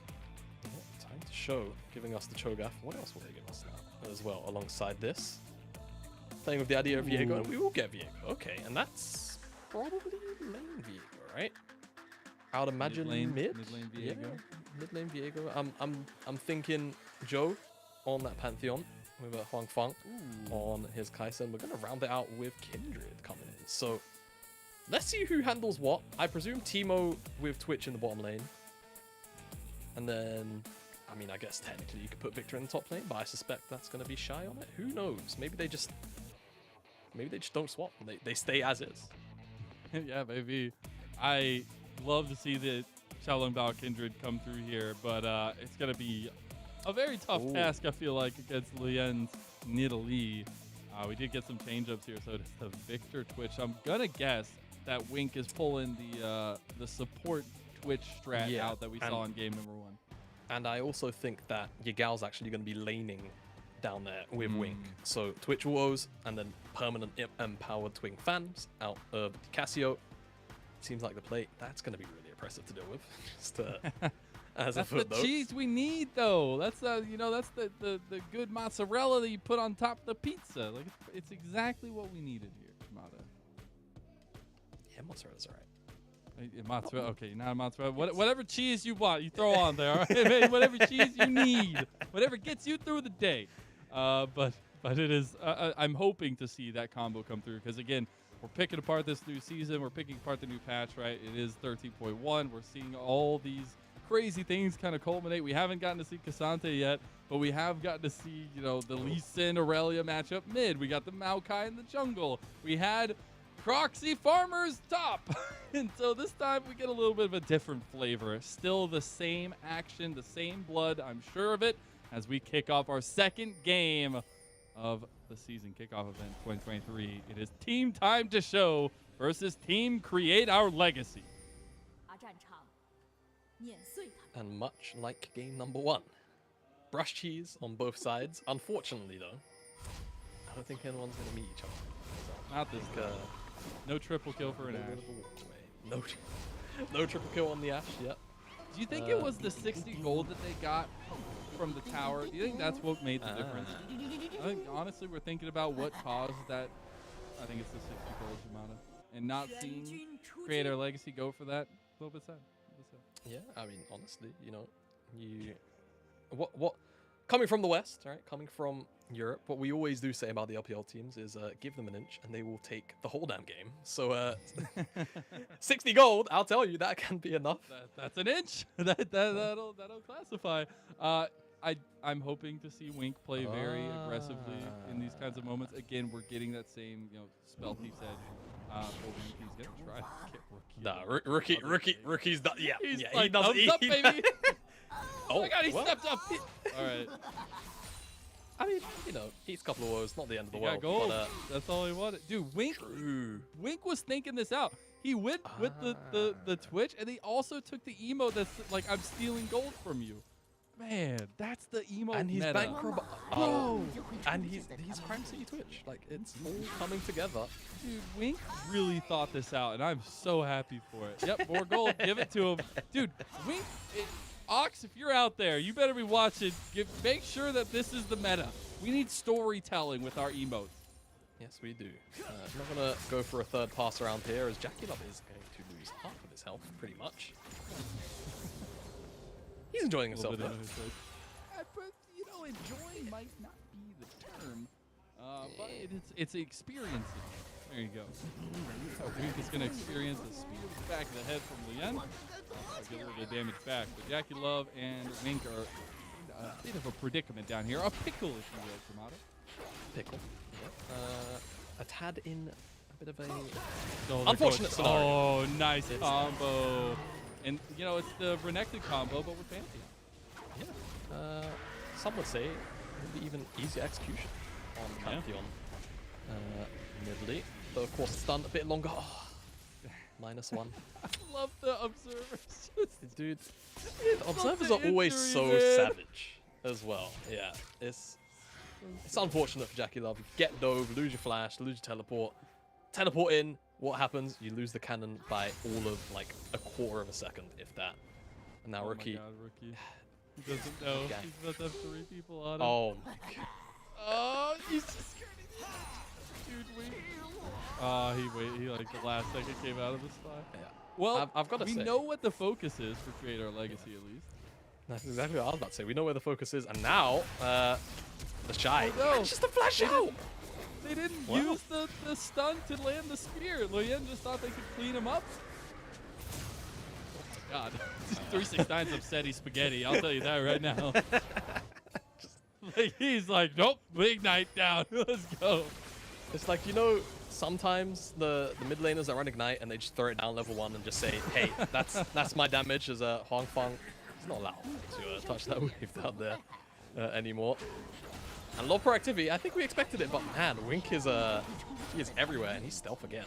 Yeah, time to show, giving us the Cho'Gath. What else will they give us now as well alongside this? Playing with the idea of Viego, and we will get Viego. Okay, and that's probably lane Viego, right? I would imagine mid lane Viego. Yeah, mid lane Viego. I'm thinking Joe on that Pantheon with a Huang Fang on his Kaisa, and we're gonna round it out with Kindred coming in. So let's see who handles what. I presume Teemo with Twitch in the bottom lane, and then I guess technically you could put Victor in the top lane, but I suspect that's gonna be Shy on it. Who knows? Maybe they just don't swap. They stay as is. Yeah, maybe. I love to see the Xiaolong Bao Kindred come through here, but it's going to be a very tough task, I feel like, against Lien's Nidalee. We did get some change-ups here, so it's the Victor Twitch. I'm going to guess that Wink is pulling the support Twitch strat out that we saw in game number 1. And I also think that Yagao's actually going to be laning down there with Wink. So Twitch Woes and then permanent empowered Twin fans out of Cassio. Seems like the play that's going to be really oppressive to deal with. Just as that's a footnote. The cheese we need, though. That's that's the good mozzarella that you put on top of the pizza. Like it's exactly what we needed here, Mata. Yeah, mozzarella's alright. Mozzarella, okay, not mozzarella. Whatever cheese you want, you throw on there. All right, whatever cheese you need, whatever gets you through the day. But it is. I'm hoping to see that combo come through because again. We're picking apart this new season. We're picking apart the new patch, right? It is 13.1. We're seeing all these crazy things kind of culminate. We haven't gotten to see Cassante yet, but we have gotten to see, the Lee Sin Aurelia matchup mid. We got the Maokai in the jungle. We had Proxy Farmers top. And so this time we get a little bit of a different flavor. Still the same action, the same blood. I'm sure of it as we kick off our second game of the season kickoff event 2023. It is Team Time to Show versus Team Create Our Legacy. And much like game number 1, brush cheese on both sides. Unfortunately, though, I don't think anyone's going to meet each other. So, not this guy. No triple kill for an Ash. No, no triple kill on the Ash. Yep. Do you think it was the 60 gold that they got from the tower? Do you think that's what made the difference? I think honestly, we're thinking about what caused that. I think it's the 60 gold Yamada, and not seeing Creator Legacy go for that. A little bit sad. Yeah, I mean, honestly, you know, what coming from the West, right? Coming from Europe, what we always do say about the LPL teams is give them an inch and they will take the whole damn game. So 60 gold, I'll tell you, that can be enough. That's an inch. That'll classify. I'm hoping to see Wink play very aggressively in these kinds of moments. Again, we're getting that same spell thief's edge. Hoping he's gonna try to get Rookie. Rookie's done. Yeah, he's yeah, like, he does. thumbs up, baby. Oh my God, he well. stepped up. All right. I mean, you know, eats a couple of woes, not the end of the world. Gold. But, that's all he wanted. Dude, Wink was thinking this out. He went with the Twitch, and he also took the emo that's like, I'm stealing gold from you. Man, that's the emo and he's meta. bankrupt. Oh, and he's Crime City Twitch. Like, it's all coming together. Dude, Wink really thought this out, and I'm so happy for it. Yep, more gold. Give it to him. Dude, Wink, Ox, if you're out there, you better be watching. Make sure that this is the meta. We need storytelling with our emotes. Yes, we do. I'm not going to go for a third pass around here, as Jackie Love is going to lose half of his health, pretty much. He's enjoying himself, though. But, enjoying might not be the term. But it's experiencing. There you go. Wink is going to experience a spear to the back of the head from Lien. Get a little bit of damage back. But Jackie Love and Wink are in a bit of a predicament down here. A pickle, if you will, Tomato. Pickle. Yep. A tad in a bit of a unfortunate scenario. Oh, nice combo. And, it's the Renekton combo, but with Pantheon. Yeah. Some would say maybe even easier execution on Pantheon. Midley. Though, of course, it's done a bit longer. Oh, -1. I love the observers. Dude, observers are always so savage as well. Yeah, it's unfortunate for Jackie Love. You get dove, lose your flash, lose your teleport in. What happens? You lose the cannon by all of like a quarter of a second, if that. And now Rookie. My God, Rookie. He doesn't know. He's about to have 3 people on him. Oh my God. Oh, he's just scared. Dude, wait. Oh, he like the last second came out of the spot. Yeah. Well, I've got to say, we know what the focus is for Creator Legacy, at least. That's exactly what I was about to say. We know where the focus is, and now the Shy. Oh, no. It's just a flash out. They didn't use the stun to land the spear. Lien just thought they could clean him up. Oh my God. 369's upset he's spaghetti. I'll tell you that right now. He's like, nope, big night down. Let's go. It's like, sometimes the mid laners that run Ignite and they just throw it down level 1 and just say, hey, that's my damage as a Huang Fang. He's not allowed to touch that wave down there anymore. And low proactivity, I think we expected it, but man, Wink is he is everywhere and he's stealth again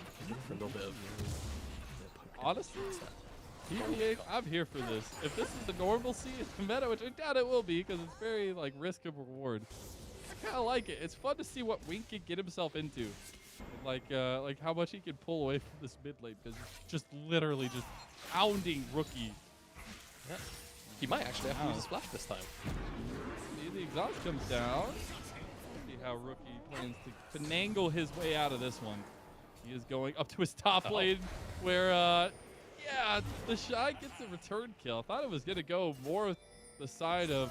for a little bit of. Honestly, I'm here for this. If this is the normalcy in the meta, which I doubt it will be, because it's very like risk and reward. I kind of like it. It's fun to see what Wink can get himself into, like how much he can pull away from this mid lane, because it's just literally just pounding Rookie. Yeah. He might actually have to use a splash this time. See, the exhaust comes down. See how Rookie plans to finagle his way out of this one. He is going up to his top lane, where the Shy gets a return kill. I thought it was gonna go more the side of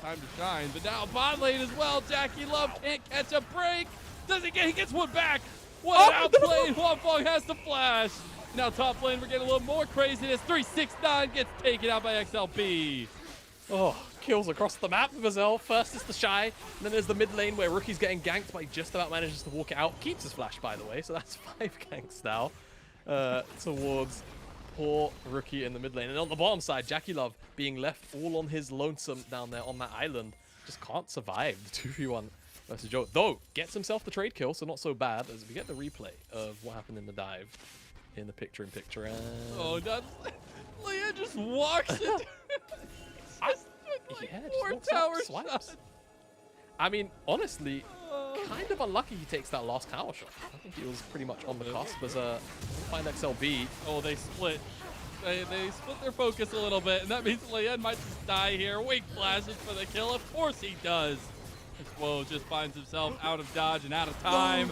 Time to Shine, but now bot lane as well. Jackie Love can't catch a break. Does he get? He gets one back. What an outplay! Huang Fang has the flash. Now top lane, we're getting a little more craziness. 369 gets taken out by XLB. Oh, kills across the map with Azel. First is the Shy, and then there's the mid lane where Rookie's getting ganked, but he just about manages to walk it out. Keeps his flash, by the way, so that's 5 ganks now towards poor Rookie in the mid lane. And on the bottom side, Jackie Love being left all on his lonesome down there on that island. Just can't survive the 2v1 versus Joe. Though, gets himself the trade kill, so not so bad, as we get the replay of what happened in the dive in the picture-in-picture. And oh, that's... Lien just walks it. Yeah, Four just walks up, tower swipes. shots. I mean, honestly, kind of unlucky he takes that last tower shot. I think he was pretty much on the cusp as a find XLB. Oh, they split. They split their focus a little bit, and that means Leon might just die here. Wink flashes for the kill. Of course he does. Woe just finds himself out of dodge and out of time.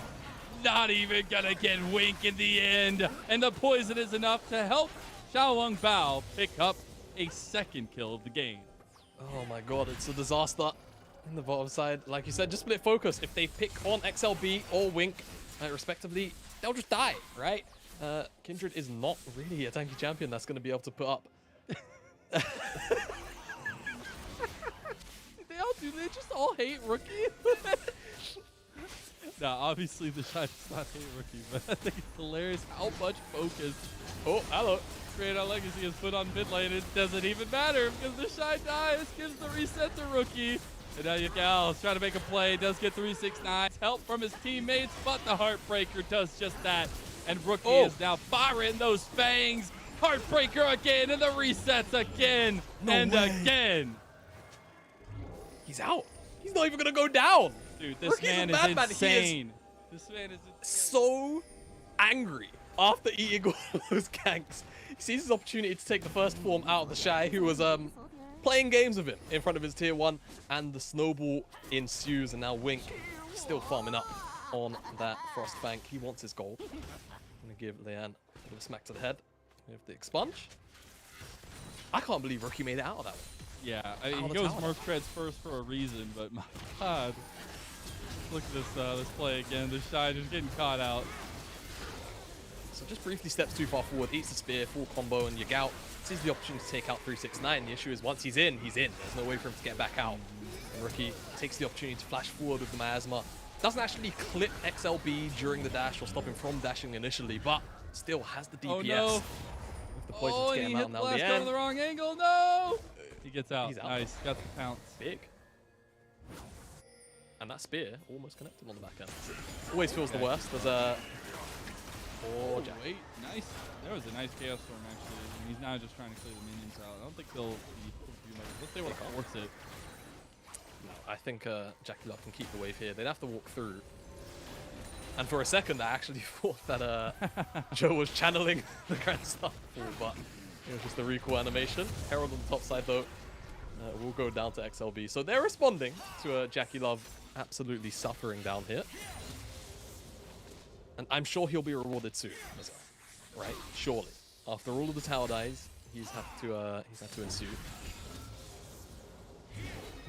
Not even gonna get Wink in the end. And the poison is enough to help Xiaolong Bao pick up a second kill of the game. Oh my god, it's a disaster in the bottom side. Like you said, just split focus. If they pick on XLB or Wink, respectively, they'll just die, right? Kindred is not really a tanky champion that's going to be able to put up. They all do. They just all hate Rookie. Now, obviously, the Shy does not hate Rookie, but I think it's hilarious how much focus. Oh, hello. Create Our Legacy is put on mid lane. It doesn't even matter because the Shy dies, gives the reset to Rookie. And now Yagal's trying to make a play. Does get 369. Help from his teammates, but the Heartbreaker does just that. And Rookie is now firing those fangs. Heartbreaker again, and the resets again again. He's out. He's not even going to go down. Dude, this Rookie's man is insane. This man is so angry after eating all those ganks. He sees his opportunity to take the first form out of the Shy, who was playing games with him in front of his tier 1, and the snowball ensues, and now Wink still farming up on that Frostbank. He wants his gold. I'm going to give Leanne a little smack to the head with the expunge. I can't believe Rookie made it out of that one. Yeah, I mean, he goes Merc Treads first for a reason, but my god. Look at this play again. The Shy just getting caught out. So just briefly steps too far forward, eats the spear, full combo, and Yagao sees the opportunity to take out 369. The issue is once he's in, he's in. There's no way for him to get back out. And Rookie takes the opportunity to flash forward with the miasma. Doesn't actually clip XLB during the dash or stop him from dashing initially, but still has the DPS. Oh no! With the poison to get him out now. Blast over the wrong angle. No! He gets out. He's out. Nice. Got the pounce. Big. And that spear almost connected on the back end. Always feels the worst. There's a... Oh, wait. Nice. There was a nice Chaos Storm, actually. And he's now just trying to clear the minions out. I don't think they'll be too much. Unless they want to force it. No, I think Jackie Love can keep the wave here. They'd have to walk through. And for a second, I actually thought that Joe was channeling the Grand Star Fall, but it was just the recoil animation. Herald on the top side, though, will go down to XLB. So they're responding to Jackie Love absolutely suffering down here. And I'm sure he'll be rewarded soon as well, right? Surely. After all of the tower dies, he's had to ensue.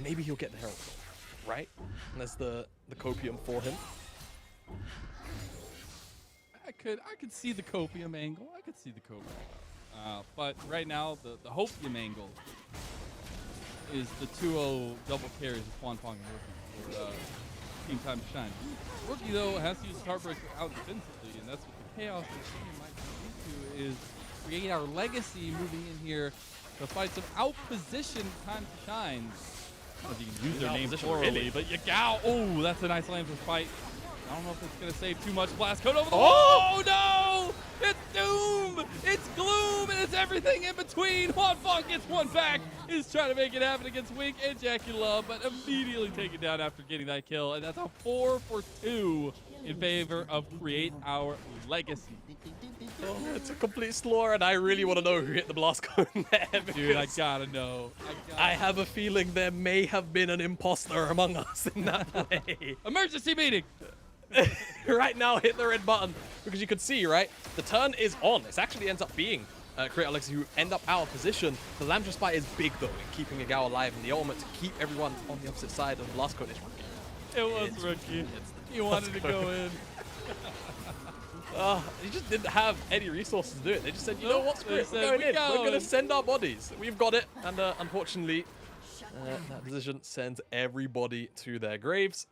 Maybe he'll get the Herald, right? And there's the copium for him. I could see the copium angle. I could see the copium. But right now, the hopium angle is the 2-0 double carries of Quan Fong and Rookie for Team Time to Shine. Rookie, though, has to use Heartbreaker out defensively, and that's what the Chaos Machine might come into, is create our legacy moving in here to fight some out-positioned Time to Shine. I don't know if you can use their name plurally, but Yagao, oh, that's a nice lane for fight. I don't know if it's going to save too much. Blast code over the wall. Oh, no! It's doom! It's gloom! And it's everything in between. Quan Fong gets one back. He's trying to make it happen against Wink and Jackie Love, but immediately taken down after getting that kill. And that's a 4-for-2 in favor of Create Our Legacy. Oh, it's a complete slaughter, and I really want to know who hit the blast cone there. Dude, I gotta know. I have a feeling there may have been an imposter among us in that play. Emergency meeting! Right now, hit the red button, because you can see, right, the turn is on. It actually ends up being Create Our Legacy who end up out of position. The Lambda Spy is big, though, in keeping Yagao alive, and the ultimate to keep everyone on the opposite side of the blast cone is Rookie. It was Rookie. He wanted to go in. He just didn't have any resources to do it. They just said, you know what, screw it, we're going in. We're going to send our bodies. We've got it. And unfortunately, that decision sends everybody to their graves.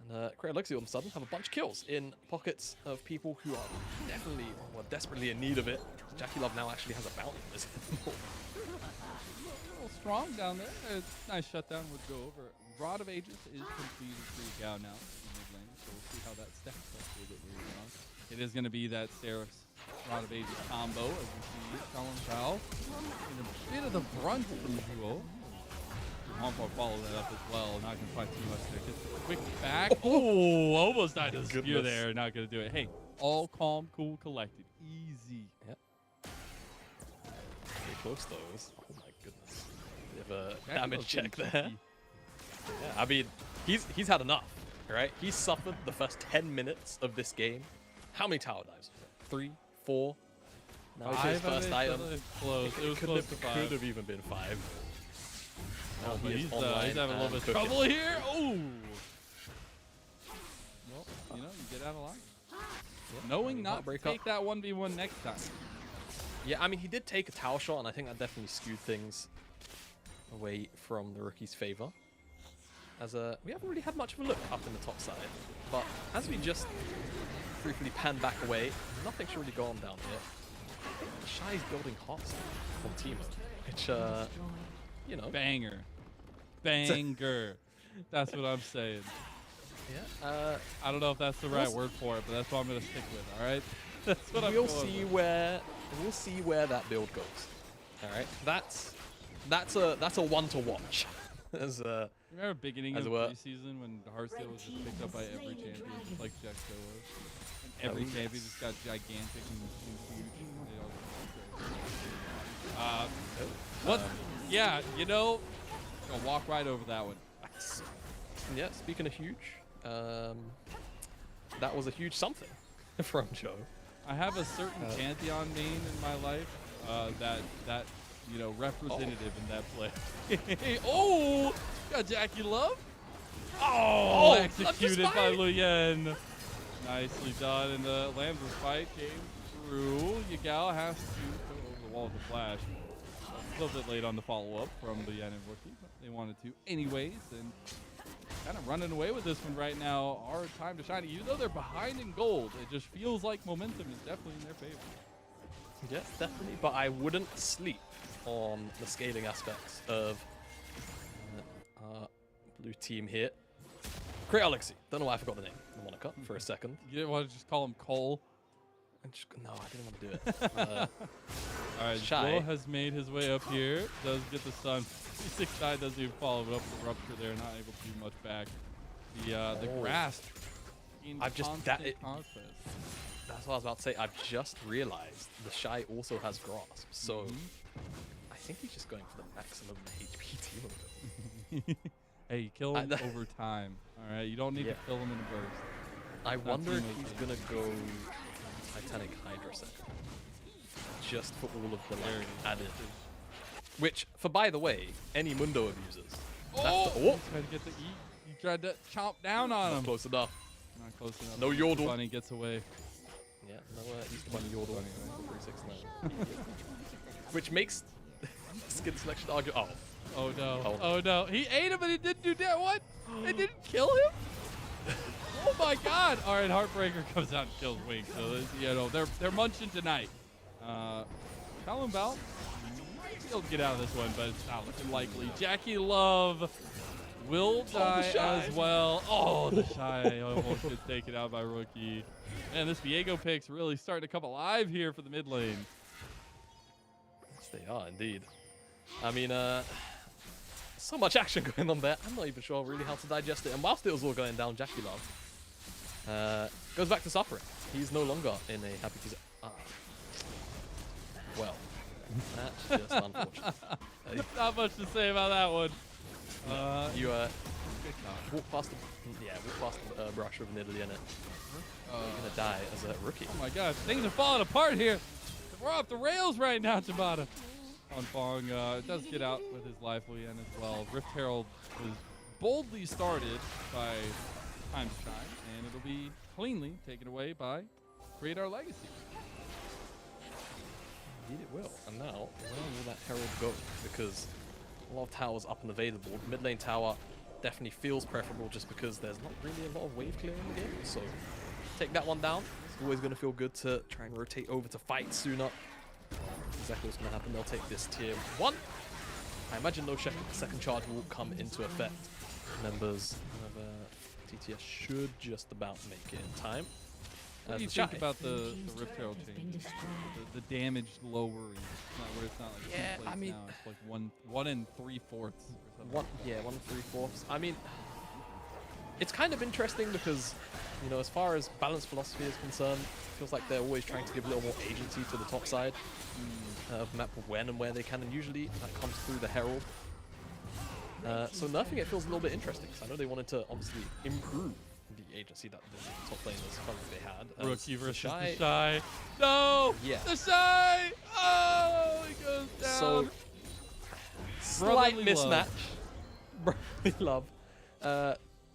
And Create Our Legacy all of a sudden have a bunch of kills in pockets of people who are definitely, well, desperately in need of it. Jackie Love now actually has a bounty on this. A little strong down there. Nice shutdown would go over. Rod of Ages is completed for Yagao now in mid lane, so we'll see how that stacks up a little bit later on. It is going to be that Seraph's Rod of Ages combo, as we see Xiaolong Bao in a bit of the brunt of the duo. Honfar follows that up as well. Not going to find too much there. Gets a quick back. Oh, almost died to the spear there. Not going to do it. Hey, all calm, cool, collected. Easy. Yep. Pretty close, those. Oh my goodness. Bit of a damage check there. Yeah, I mean, he's had enough, right? He suffered the first 10 minutes of this game. How many tower dives? 3, 4? Now his first item. Close. It was close to 5. Could have even been 5. Oh, but he's having a little bit of trouble here. Oh! Well, you know, you get out of line. Yeah, knowing not to take that 1v1 next time. Yeah, I mean, he did take a tower shot, and I think that definitely skewed things away from the rookie's favor. As we haven't really had much of a look up in the top side, but as we just briefly pan back away, nothing should really go on down here. I think Shy's building hearts from Timo, which, you know. Banger. Banger. That's what I'm saying. Yeah. I don't know if that's the right word for it, but that's what I'm going to stick with, all right? That's what I'm We'll going see with. We'll see where that build goes. All right? That's a one to watch. As remember beginning of the preseason when Hearthstone was just picked up by every champion, just like Jexo was? And every champion just got gigantic and huge. What? Yeah, you know, I'll walk right over that one. Yeah, speaking of huge, that was a huge something from Joe. I have a certain Pantheon main in my life that you know, representative in that play. Oh, got Jackie Love. Oh, executed by Luyen. Nicely done. And the Lambs' fight came through. Yagao has to go over the wall with the flash. A little bit late on the follow-up from Luyen and Rookie, but they wanted to anyways. And kind of running away with this one right now. Our time to shine. Even though they're behind in gold, it just feels like momentum is definitely in their favor. Yes, definitely. But I wouldn't sleep on the scaling aspects of our blue team here. Great Alexi. Don't know why I forgot the name. The moniker for a second. You didn't want to just call him Cole? No, I didn't want to do it. All right, Shy Will has made his way up here. Does get the stun. 6-9 doesn't even follow it up with the rupture there. Not able to do much back. The grasp. I've just that's what I was about to say. I've just realized the Shy also has grasp. So I think he's just going for the maximum HP team. Hey, you kill him over time. All right, you don't need to kill him in a burst. I wonder if he's gonna go Titanic Hydra set, just for all of the added. Which, for by the way, any Mundo abusers. Oh! Tried to get the E. He tried to chomp down on him. Not close enough. Not close enough. No yodel. Bunny gets away. Yeah, no Easter Bunny yodel. 369. Which makes skin selection argue. Oh. Oh no. Oh no. He ate him and he didn't do that. What? It didn't kill him? Oh my god. All right, Heartbreaker comes out and kills Wing. So, you know, they're munching tonight. Colin Bell might be able to get out of this one, but it's not looking likely. Jackie Love will die as well. Oh, the Shy almost gets taken out by Rookie. And this Viego pick's really starting to come alive here for the mid lane. Yes, they are indeed. I mean, so much action going on there. I'm not even sure really how to digest it. And whilst it was all going down, Jackie Love goes back to suffering. He's no longer in a happy position. Well, that's just unfortunate. Not much to say about that one. You walk past the brush with Nidalee in it. You're gonna die as a rookie. Oh my god, things are falling apart here. We're off the rails right now, Tabata. On Fong does get out with his life Luyen as well. Rift Herald was boldly started by Time to Shine, and it'll be cleanly taken away by Create Our Legacy. Indeed it will. And now, where will that Herald go? Because a lot of towers up and available. Mid lane tower definitely feels preferable just because there's not really a lot of wave clearing in the game. So take that one down. It's always going to feel good to try and rotate over to fight sooner. Exactly what's going to happen. They'll take this tier 1. I imagine no second charge will come into effect. Members of TTS should just about make it in time. What do you think about the Rift Herald change? The damage lowering. Where it's not like Yeah, two plates I mean, now. It's like one and 3/4 or something. 1 and 3/4. I mean, it's kind of interesting because, you know, as far as balanced philosophy is concerned, it feels like they're always trying to give a little more agency to the top side of the map when and where they can, and usually that comes through the Herald. So nerfing it feels a little bit interesting, because I know they wanted to obviously improve the agency that the top laners felt like they had. Rookie versus the Shy. No! Yeah. The Shy! Oh, he goes down. So, slight mismatch. Brotherly love.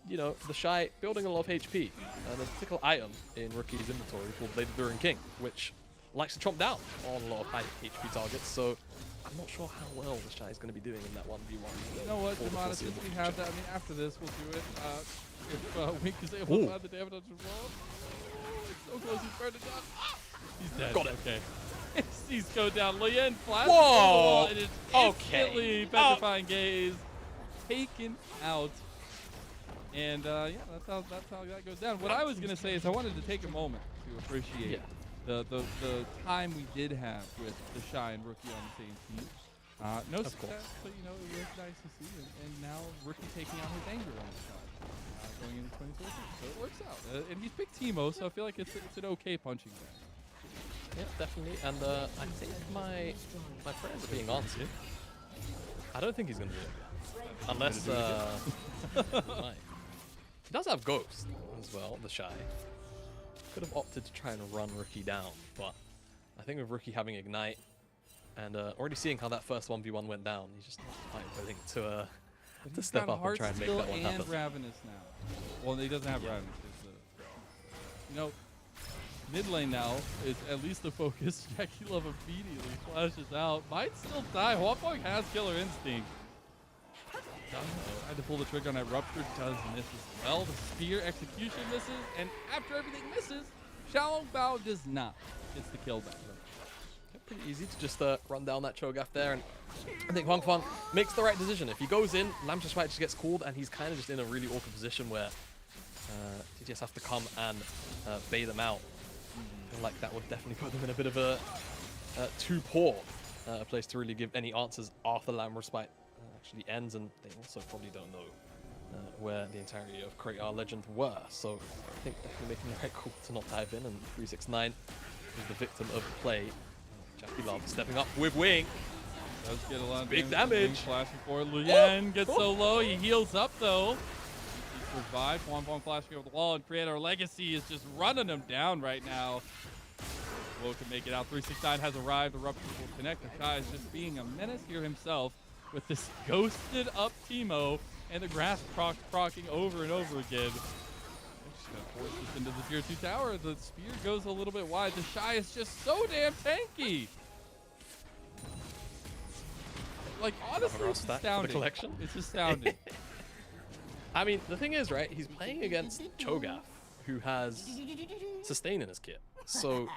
You know, the Shy building a lot of HP. There's a particular item in Rookie's inventory called Bladed Durin King, which likes to chomp down on a lot of high HP targets. So I'm not sure how well the Shy is going to be doing in that 1v1. You know what, Demona, since we have that, I mean, after this, we'll do it. If Wink is able to find the damage on the wall. It's so close, he's burning down. Ah! He's dead. Got it. Okay. He's go down. Lien flashes Whoa! on the wall, and it's Okay. instantly petrifying gaze taken out. And yeah, that's how that goes down. What I was gonna say is I wanted to take a moment to appreciate the time we did have with the Shy and Rookie on the same team. No success, but you know, it was nice to see. And now Rookie taking out his anger on the Shy going into 2014. So it works out. And he's picked Teemo, so I feel like it's an okay punching bag. Yeah, definitely. And I think my prayers are being answered. I don't think he's gonna do it again. Unless he might. He does have Ghost as well, the Shy. Could have opted to try and run Rookie down, but I think with Rookie having Ignite and already seeing how that first 1v1 went down, he's just not quite willing to step up and try and make that one happen. And Ravenous now. Well, he doesn't have Ravenous. You know, mid lane now is at least the focus. Jackie Love immediately flashes out. Might still die. Huafeng has Killer Instinct. Tried to pull the trigger on that Rupture, does miss as well. The Spear execution misses, and after everything misses, Shallow Bow does not. It's the kill back. Yeah, pretty easy to just run down that Cho'Gath there, and I think Huafeng makes the right decision. If he goes in, Lamchus Fight just gets called, and he's kind of just in a really awkward position where he just has to come and bait them out. I feel like that would definitely put them in a bit of a too poor place to really give any answers after Lamb Respite actually ends, and they also probably don't know where the entirety of Create Our Legend were. So I think definitely making the right call to not dive in, and 369 is the victim of the play. Jackie Love stepping up with Wing. Does get a lot of big damage. Flashing forward. Lien gets so low, he heals up though. He survived. Huafeng flashing over the wall, and Create Our Legacy is just running him down right now. Woe can make it out. 369 has arrived. The Rupture will connect. The Shy is just being a menace here himself with this ghosted up Teemo and the grass procking over and over again. Just gonna force this into the tier 2 tower. The spear goes a little bit wide. The Shy is just so damn tanky. Like, honestly, it's astounding. It's astounding. I mean, the thing is, right, he's playing against Cho'Gath, who has sustain in his kit. So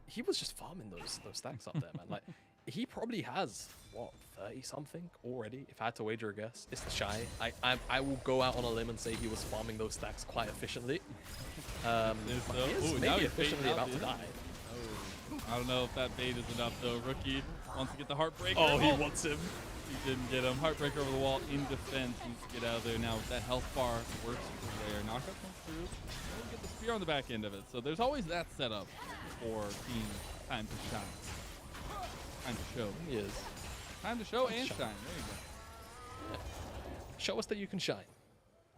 he was just farming those stacks up there, man. Like, he probably has, what, 30-something already, if I had to wager a guess. It's the Shy. I will go out on a limb and say he was farming those stacks quite efficiently. He is maybe efficiently about to die. I don't know if that bait is enough, though. Rookie wants to get the Heartbreaker. Oh, he wants him. He didn't get him. Heartbreaker over the wall in defense. Needs to get out of there now. That health bar works for Rare. Knockup comes through. We'll get the spear on the back end of it. So there's always that setup for Team Time to Shine. Time to show. He is. Time to show and shine. There you go. Yeah. Show us that you can shine.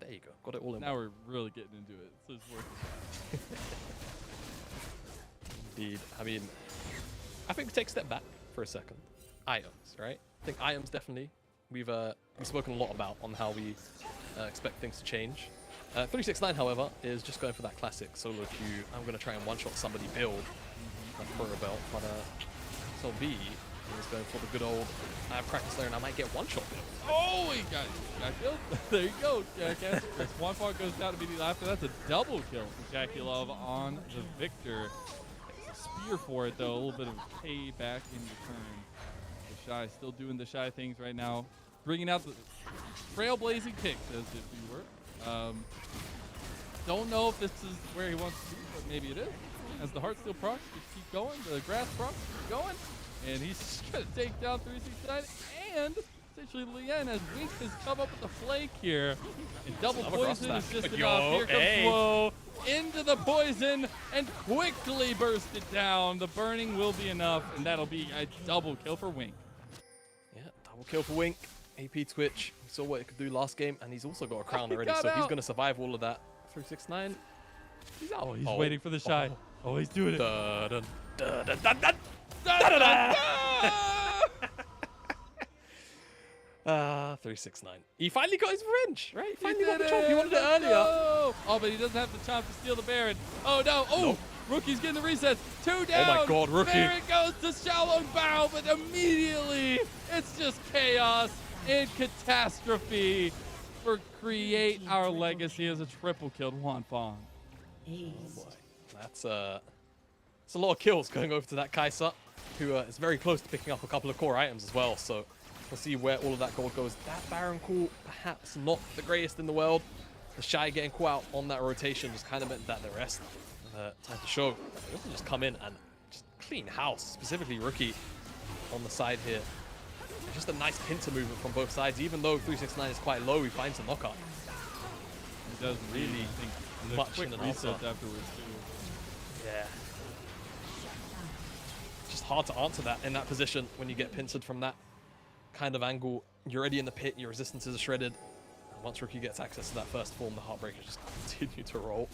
There you go. Got it all in. Now we're really getting into it. So it's working. Indeed. I mean, I think we take a step back for a second. Items, right? I think items definitely we've spoken a lot about on how we expect things to change. 369, however, is just going for that classic solo queue. I'm going to try and one-shot somebody build for a belt, but so B is going for the good old I have practice there and I might get one-shot build. Oh, he got killed. There you go, Jackass. Huafeng goes down immediately after. That's a double kill for Jackie Love on the Victor. It's a spear for it, though. A little bit of payback in return. The Shy still doing the Shy things right now. Bringing out the trailblazing picks, as if we were. don't know if this is where he wants to be, but maybe it is. As the Heartsteel procs just keep going, the grass procs keep going, and he's going to take down 369. And essentially, Lien, as Wink has come up with the flank here, and double poison is just enough. Here comes Woe into the poison and quickly burst it down. The burning will be enough, and that'll be a double kill for Wink. Yeah, double kill for Wink. AP Twitch, we saw what it could do last game, and he's also got a crown already, so he's going to survive all of that. 369. He's out. Oh, he's waiting for the shy. Oh, he's doing it. Dun, dun, dun, dun, dun, dun, dun, dun, dun. 369. He finally got his revenge, right? He finally got the chomp. He wanted it earlier. Oh, but he doesn't have the chomp to steal the Baron. Oh, no. Oh, nope. Rookie's getting the resets. 2 down. Oh, my God, Rookie. There it goes to Shallow Bow, but immediately it's just chaos and catastrophe for Create Our Legacy as a triple killed Juan Fong. Oh, boy. That's a lot of kills going over to that Kai'Sa, who is very close to picking up a couple of core items as well. So we'll see where all of that gold goes. That Baron call, perhaps not the greatest in the world. The Shy getting caught out on that rotation just kind of meant that the rest time to show. They also just come in and just clean house, specifically Rookie on the side here. Just a nice pincer movement from both sides. Even though 369 is quite low, he finds a knockup. He does really think much in an answer afterwards too. Yeah. Just hard to answer that in that position when you get pincered from that kind of angle. You're already in the pit, your resistances are shredded. And once Rookie gets access to that first form, the Heartbreakers just continue to roll.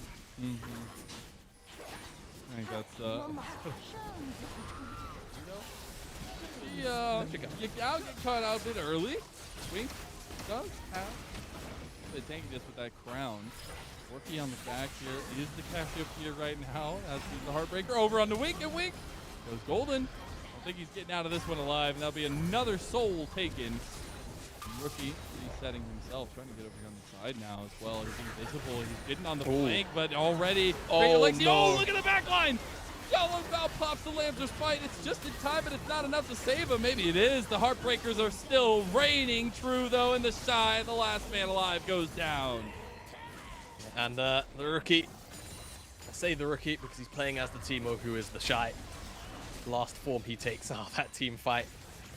I think that's Yagao get caught out a bit early. Wink does have the tankiness with that crown. Worky on the back here is the Cassiopeia right now. As the Heartbreaker over on the Wink, and Wink goes golden. I don't think he's getting out of this one alive, and that'll be another soul taken. And Rookie resetting himself, trying to get over here on the side now as well. He's invisible. He's getting on the flank, but already. Oh, no. no. Look at the back line. Yellow Bow pops the Lamster's fight. It's just in time, but it's not enough to save him. Maybe it is. The Heartbreakers are still reigning true, though, and the Shy, the last man alive, goes down. And the Rookie, I say the Rookie because he's playing as the Teemo, who is the Shy. Last form he takes out that team fight,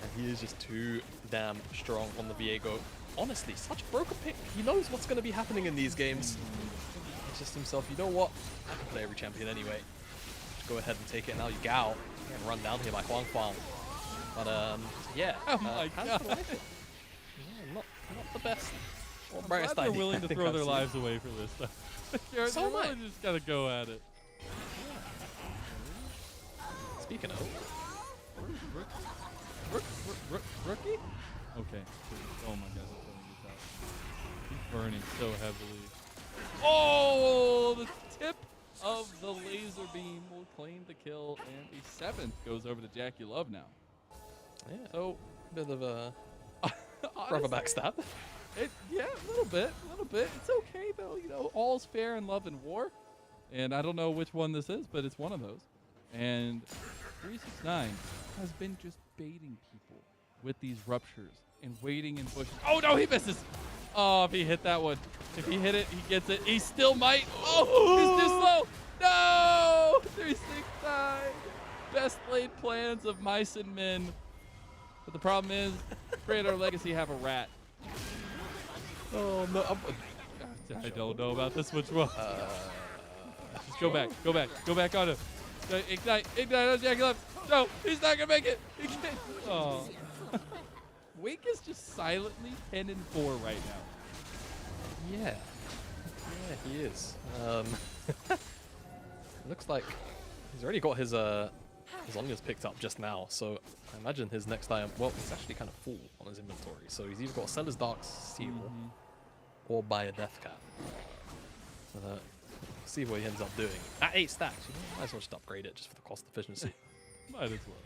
and he is just too damn strong on the Viego. Honestly, such a broken pick. He knows what's going to be happening in these games. He's just himself, you know what? I can play every champion anyway. Just go ahead and take it. Now Yagao getting run down here by Huang Fang. But yeah. Oh my God. Yeah, not the best. Or I'm brightest glad they're idea willing to I think throw I've their seen. lives away for this stuff. They're So am I. really just gotta go at it. Speaking of, Rookie? Okay. Oh my God, I'm throwing this out. He's burning so heavily. Oh, the tip of the laser beam will claim the kill, and the 7th goes over to Jackie Love now. yeah, So, bit of a rubber backstab. Yeah, a little bit. It's okay though, you know, all's fair in love and war. And I don't know which one this is, but it's one of those. And 369 has been just baiting people with these ruptures and waiting in bushes. Oh no, he misses. Oh, if he hit that one. If he hit it, he gets it. He still might. Oh, he's too slow. No! 369. Best laid plans of mice and men. But the problem is, Create Our Legacy have a rat. Oh no! I don't know about this much well. Just go back on him. Ignite on Jackie Love. No, he's not gonna make it. He can't. Oh. Wink is just silently 10-4 right now. Yeah, he is. Looks like he's already got his onions picked up just now, so I imagine his next item. Well, he's actually kind of full on his inventory, so he's either got to sell his Dark Seal or buy a Death Cap. So see what he ends up doing. At 8 stacks, you might as well just upgrade it just for the cost efficiency. Might as well.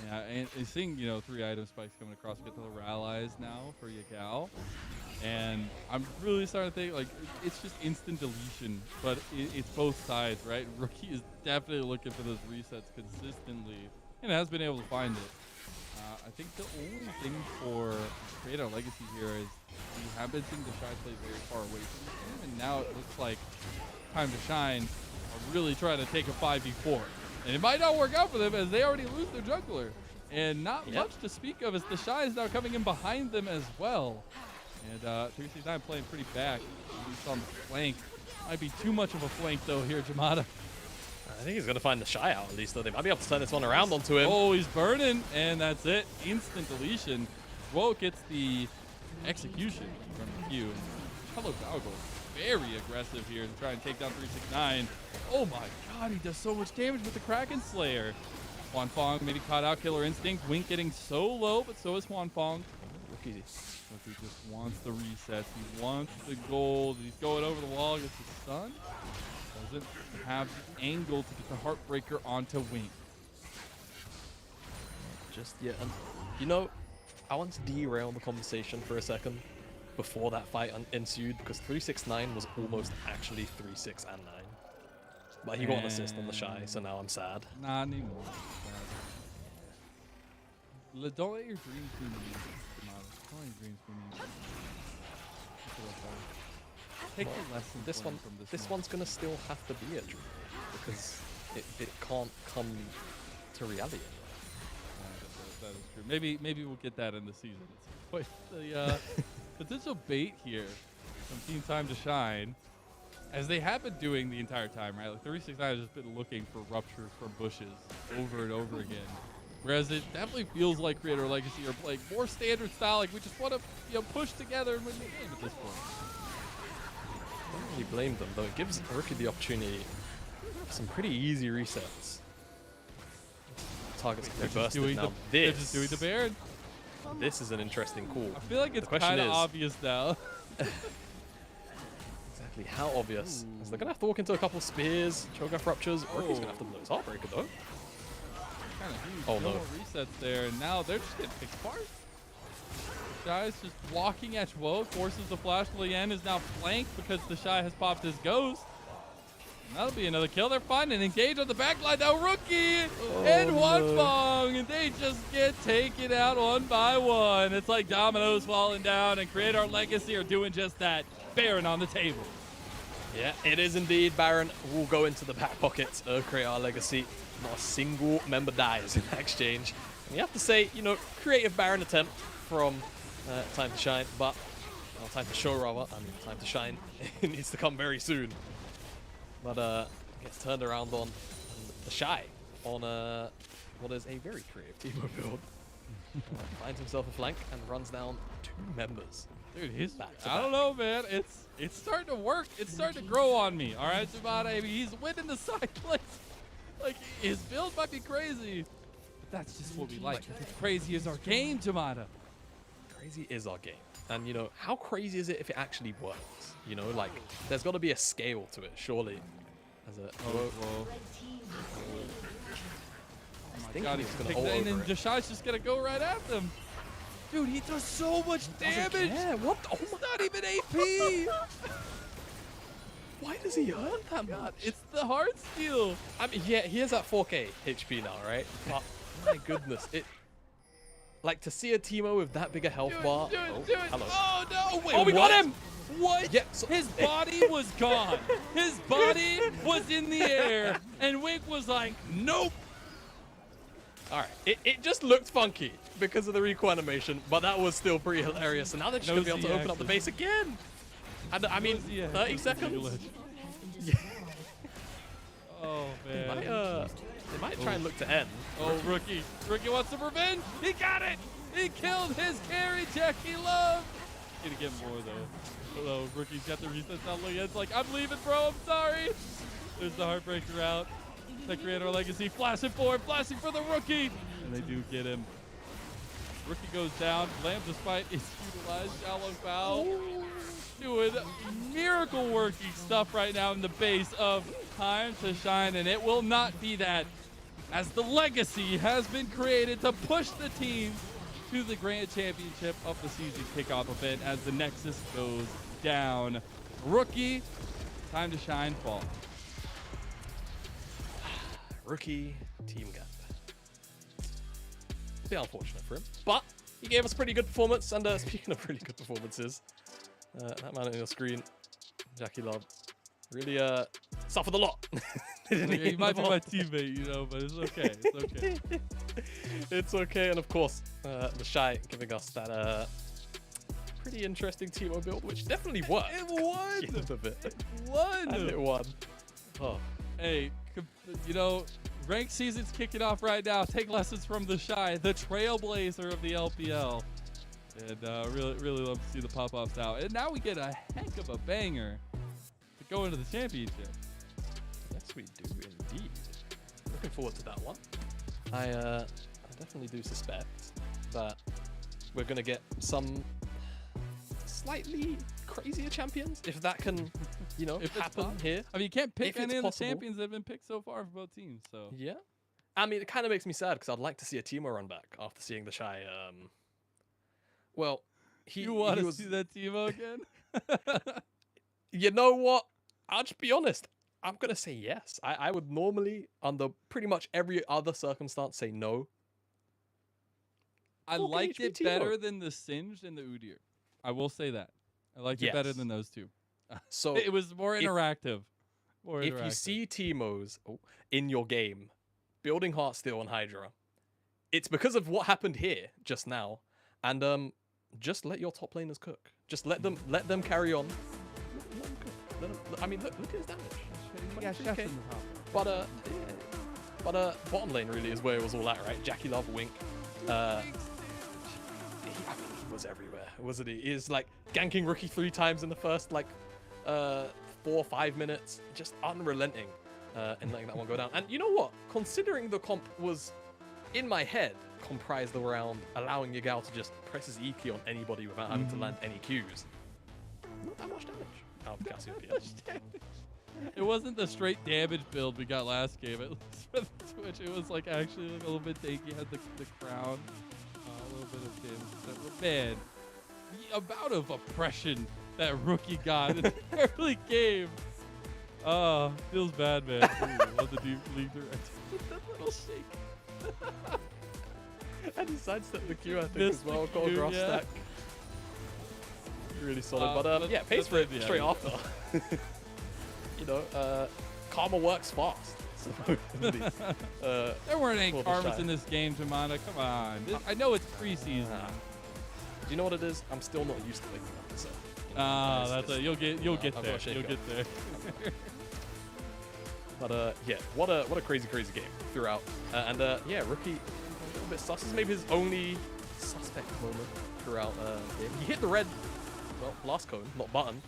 Yeah, and seeing, you know, 3 item spikes coming across, we get the rallies now for Yagao. And I'm really starting to think, like, it's just instant deletion, but it's both sides, right? Rookie is definitely looking for those resets consistently and has been able to find it. I think the only thing for Create Our Legacy here is we have been seeing the Shy play very far away from the game, and now it looks like Time to Shine are really trying to take a 5v4. And it might not work out for them as they already lose their jungler. And not much to speak of as the Shy is now coming in behind them as well. And 369 playing pretty back, at least on the flank. Might be too much of a flank though here, Jamada. I think he's going to find the Shy out at least, though. They might be able to turn this one around onto him. Oh, he's burning, and that's it. Instant deletion. Woe gets the execution from the Q. Hello, Balgo. Very aggressive here to try and take down 369. Oh my god, he does so much damage with the Kraken Slayer. Huan Fong maybe caught out Killer Instinct. Wink getting so low, but so is Huan Fong. Rookie just wants the resets. He wants the gold. He's going over the wall, gets the stun. Doesn't have the angle to get the Heartbreaker onto Wink. Just yet. And, you know, I want to derail the conversation for a second before that fight ensued, because 369 was almost actually 3-6 and 9. But he got an assist on the Shy, so now I'm sad. Not anymore. Don't let your dreams be mean. Don't let your dreams be mean. Take the lesson from this one's gonna still have to be a dream, because it can't come to reality anymore. That is true. Maybe we'll get that in the season. Wait, the potential bait here from Team Time to Shine, as they have been doing the entire time, right? Like 369 has just been looking for ruptures from bushes over and over again. Whereas it definitely feels like Create Our Legacy are playing more standard style. Like we just want to push together and win the game at this point. I don't really blame them, though. It gives Rookie the opportunity for some pretty easy resets. Targets can be bursted now. They're just doing the Baron. This is an interesting call. I feel like it's kind of obvious now. Exactly, how obvious? As they're going to have to walk into a couple of spears, Cho'Gath ruptures. Rookie's going to have to blow his Heartbreaker, though. Kind of huge. Oh, no. Resets there, and now they're just getting picked apart. Shy's just walking at Woe, forces the flash. Lien is now flanked because the Shy has popped his ghost. And that'll be another kill. They're finding an engage on the backline now. Rookie and Huan Fong, and they just get taken out one by one. It's like dominoes falling down, and Create Our Legacy are doing just that. Baron on the table. Yeah, it is indeed. Baron will go into the back pockets of Create Our Legacy. Not a single member dies in that exchange. And you have to say, you know, creative Baron attempt from Time to Shine, but Time to Show rather. I mean, Time to Shine. It needs to come very soon. But gets turned around on the Shy on what is a very creative Teemo build. Finds himself a flank and runs down 2 members. Dude, I don't know, man. It's starting to work. It's starting to grow on me. All right, Jamada. I mean, he's winning the side plays. Like, his build might be crazy, but that's just what we like. As crazy as our game, Jamada. Crazy is our game. And, you know, how crazy is it if it actually works? You know, like, there's got to be a scale to it, surely. As a whoa. I think he's going to ult and then over it. Jashai's just going to go right at them. Dude, he does so much damage. Yeah, what? Oh my not even AP. Why does he earn that much? It's the hard steal. I mean, yeah, he is at 4k HP now, right? But my goodness, like to see a Teemo with that big a health bar. Do it. Hello. Oh no! Wait, oh, we got him! What? Yeah, so his body was gone. His body was in the air, and Wink was like, "Nope." All right, it just looked funky because of the recoil animation, but that was still pretty hilarious. And now they're just gonna be able to open up the base again. And I mean, 30 seconds. Yeah. Oh man. They might try and look to end. Oh, Rookie wants some revenge. He got it. He killed his carry, Jackie Love. Gonna get more though. Hello, Rookie's got the resets down. It's like, I'm leaving, bro. I'm sorry. There's the Heartbreaker out. They Create Our Legacy, flashing for the Rookie. And they do get him. Rookie goes down. Lamb, despite is utilized. Shallow foul. Doing miracle working stuff right now in the base of Time to Shine. And it will not be that, as the legacy has been created to push the team to the Grand Championship of the season kickoff event as the Nexus goes down. Rookie, Time to Shine fall. Rookie, team gap. bit unfortunate for him. But he gave us a pretty good performance. And speaking of really good performances, that man on your screen, Jackie Love, really suffered a lot. He might be my teammate, you know, but it's okay. It's okay. It's okay. And of course, the Shy giving us that pretty interesting Teemo build, which definitely worked. It won! It won! And it won. Oh. Hey, you know, ranked season's kicking off right now. Take lessons from the Shy, the trailblazer of the LPL. And really love to see the pop-ups now. And now we get a heck of a banger to go into the championship. Yes, we do indeed. Looking forward to that one. I definitely do suspect that we're going to get some slightly crazier champions, if that can, you know, happen here. I mean, you can't pick If any it's of the possible. champions that have been picked so far for both teams, so. Yeah. I mean, it kind of makes me sad because I'd like to see a Teemo run back after seeing the Shy. Well, You want to see that Teemo again? You know what? I'll just be honest. I'm going to say yes. I would normally, under pretty much every other circumstance, say no. I 4K liked it Teemo. better than the Singed and the Udyr. I will say that. I liked it better Yes. than those two. So it was more if- interactive. If you see Teemos in your game, building Heartsteel on Hydra, it's because of what happened here just now. And just let your top laners cook. Just let them carry on. Let them cook. I mean, look at his damage. Yeah, 23K. Chef's in the top. But bottom lane really is where it was all at, right? Jackie Love, Wink. He was everywhere, wasn't he? He was like ganking Rookie 3 times in the first 4 or 5 minutes, just unrelenting in letting that one go down. And you know what? Considering the comp was in my head comprised around allowing Yagao to just press his E key on anybody without having to land any Qs, not that much damage out of Cassiopeia. It wasn't the straight damage build we got last game, at least for the Twitch. It was like actually like a little bit tanky. Had the crown, a little bit of damage. But man, the amount of oppression that Rookie got in the early game. Feels bad, man. Ooh, love the deep league director. That little shake. And he sidestepped the Q, I think, Missed as well. the Got a Q, grass yeah. stack. Really solid. But yeah, pays for it straight after. You know, karma works fast. There weren't any karmas in this game, Jamana. Come on. I know it's preseason. Do you know what it is? I'm still not used to picking up this. That's it. You'll get I've there. gotta shake You'll up. get there. But yeah, what a crazy game throughout. And yeah, Rookie a little bit sus. This is maybe his only suspect moment throughout the game. He hit the red, well, blast cone, not button.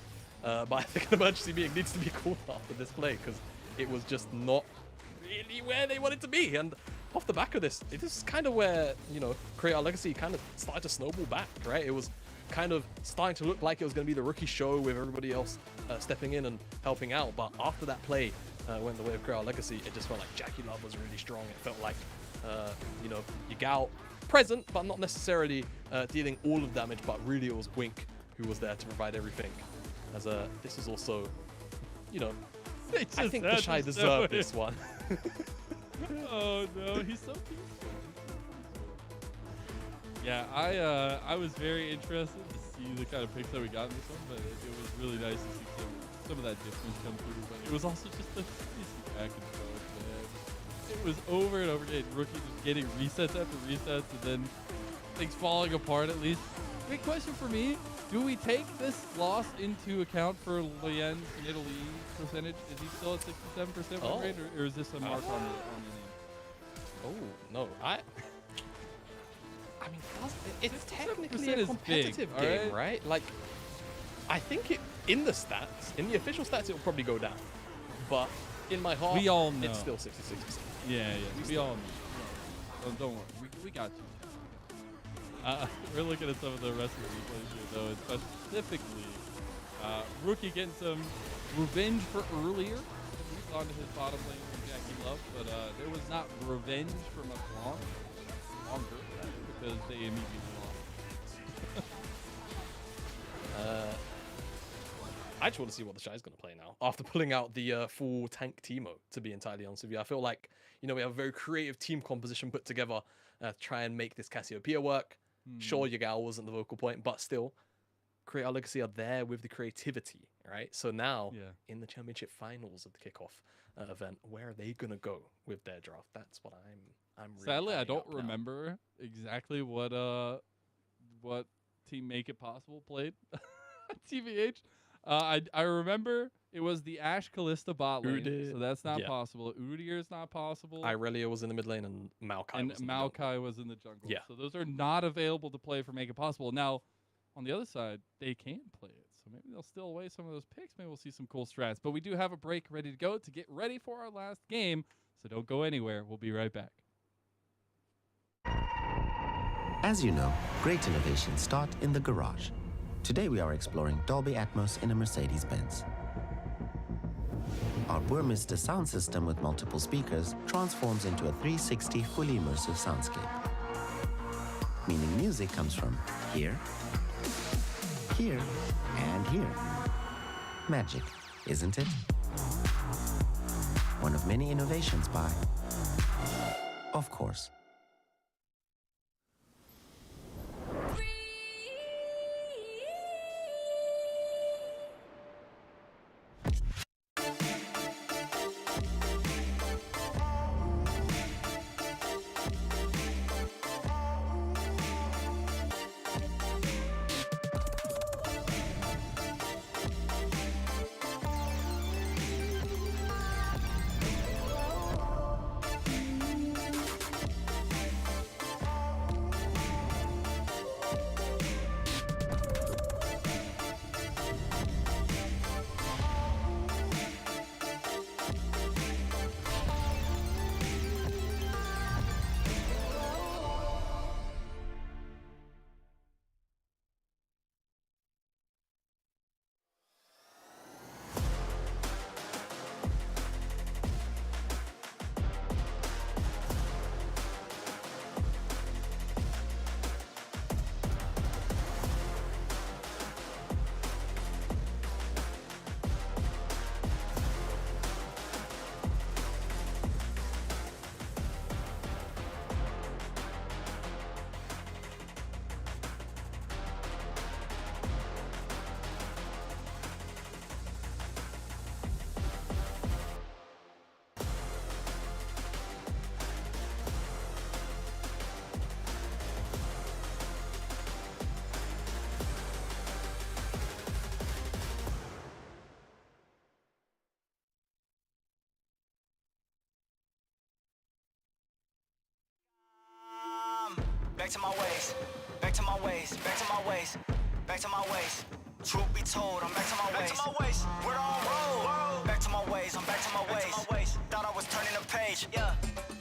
But I think an emergency being needs to be called after this play because it was just not really where they wanted to be. And off the back of this, it is kind of where, you know, Create Our Legacy kind of started to snowball back, right? It was kind of starting to look like it was going to be the Rookie show with everybody else stepping in and helping out. But after that play went the way of Create Our Legacy, it just felt like Jackie Love was really strong. It felt like, you know, Yagao present, but not necessarily dealing all of damage, but really it was Wink who was there to provide everything. As this is also, you know, I think the Shy deserved this one. Oh no, he's so peaceful. Yeah, I was very interested to see the kind of picks that we got in this one, but it was really nice to see some of that difference come through. But it was also just the back and forth, man. It was over and over again. Rookie just getting resets after resets, and then things falling apart at least. Big question for me. Do we take this loss into account for Lien's Italy percentage? Is he still at 67% win rate, or is this a mark on the name? Oh, no. I mean, it's technically a is competitive big, game, right? Like, I think in the stats, in the official stats, it'll probably go down. But in my heart, We all know. it's still 66%. Yeah, we all know. So don't worry, we got you. We're looking at some of the rest of the replays here, though, and specifically Rookie getting some revenge for earlier. He's onto his bottom lane from Jackie Love, but there was not revenge for much longer because they immediately lost. I just want to see what the Shy's going to play now after pulling out the full tank Teemo, to be entirely honest with you. I feel like, we have a very creative team composition put together to try and make this Cassiopeia work. Sure, Yagao wasn't the vocal point, but still, Create Our Legacy are there with the creativity, right? So now, in the championship finals of the Kickoff event, where are they going to go with their draft? That's what I'm really Sadly, I don't now. remember exactly what Team Make It Possible played. TVH. I remember it was the Ashe Kalista bot lane, so that's not possible. Udyr is not possible. Irelia was in the mid lane, and Maokai was in the jungle. Yeah. So those are not available to play for Make It Possible. Now, on the other side, they can play it. So maybe they'll steal away some of those picks. Maybe we'll see some cool strats. But we do have a break ready to go to get ready for our last game. So don't go anywhere. We'll be right back. As you know, great innovations start in the garage. Today we are exploring Dolby Atmos in a Mercedes-Benz. Our Burmester sound system with multiple speakers transforms into a 360 fully immersive soundscape. Meaning music comes from here, here, and here. Magic, isn't it? One of many innovations by, of course, back to my ways, back to my ways, back to my ways, back to my ways. Truth be told, I'm back to my ways. Back to my ways. We're on road. Back to my ways. I'm back to my ways. Thought I was turning a page. Yeah.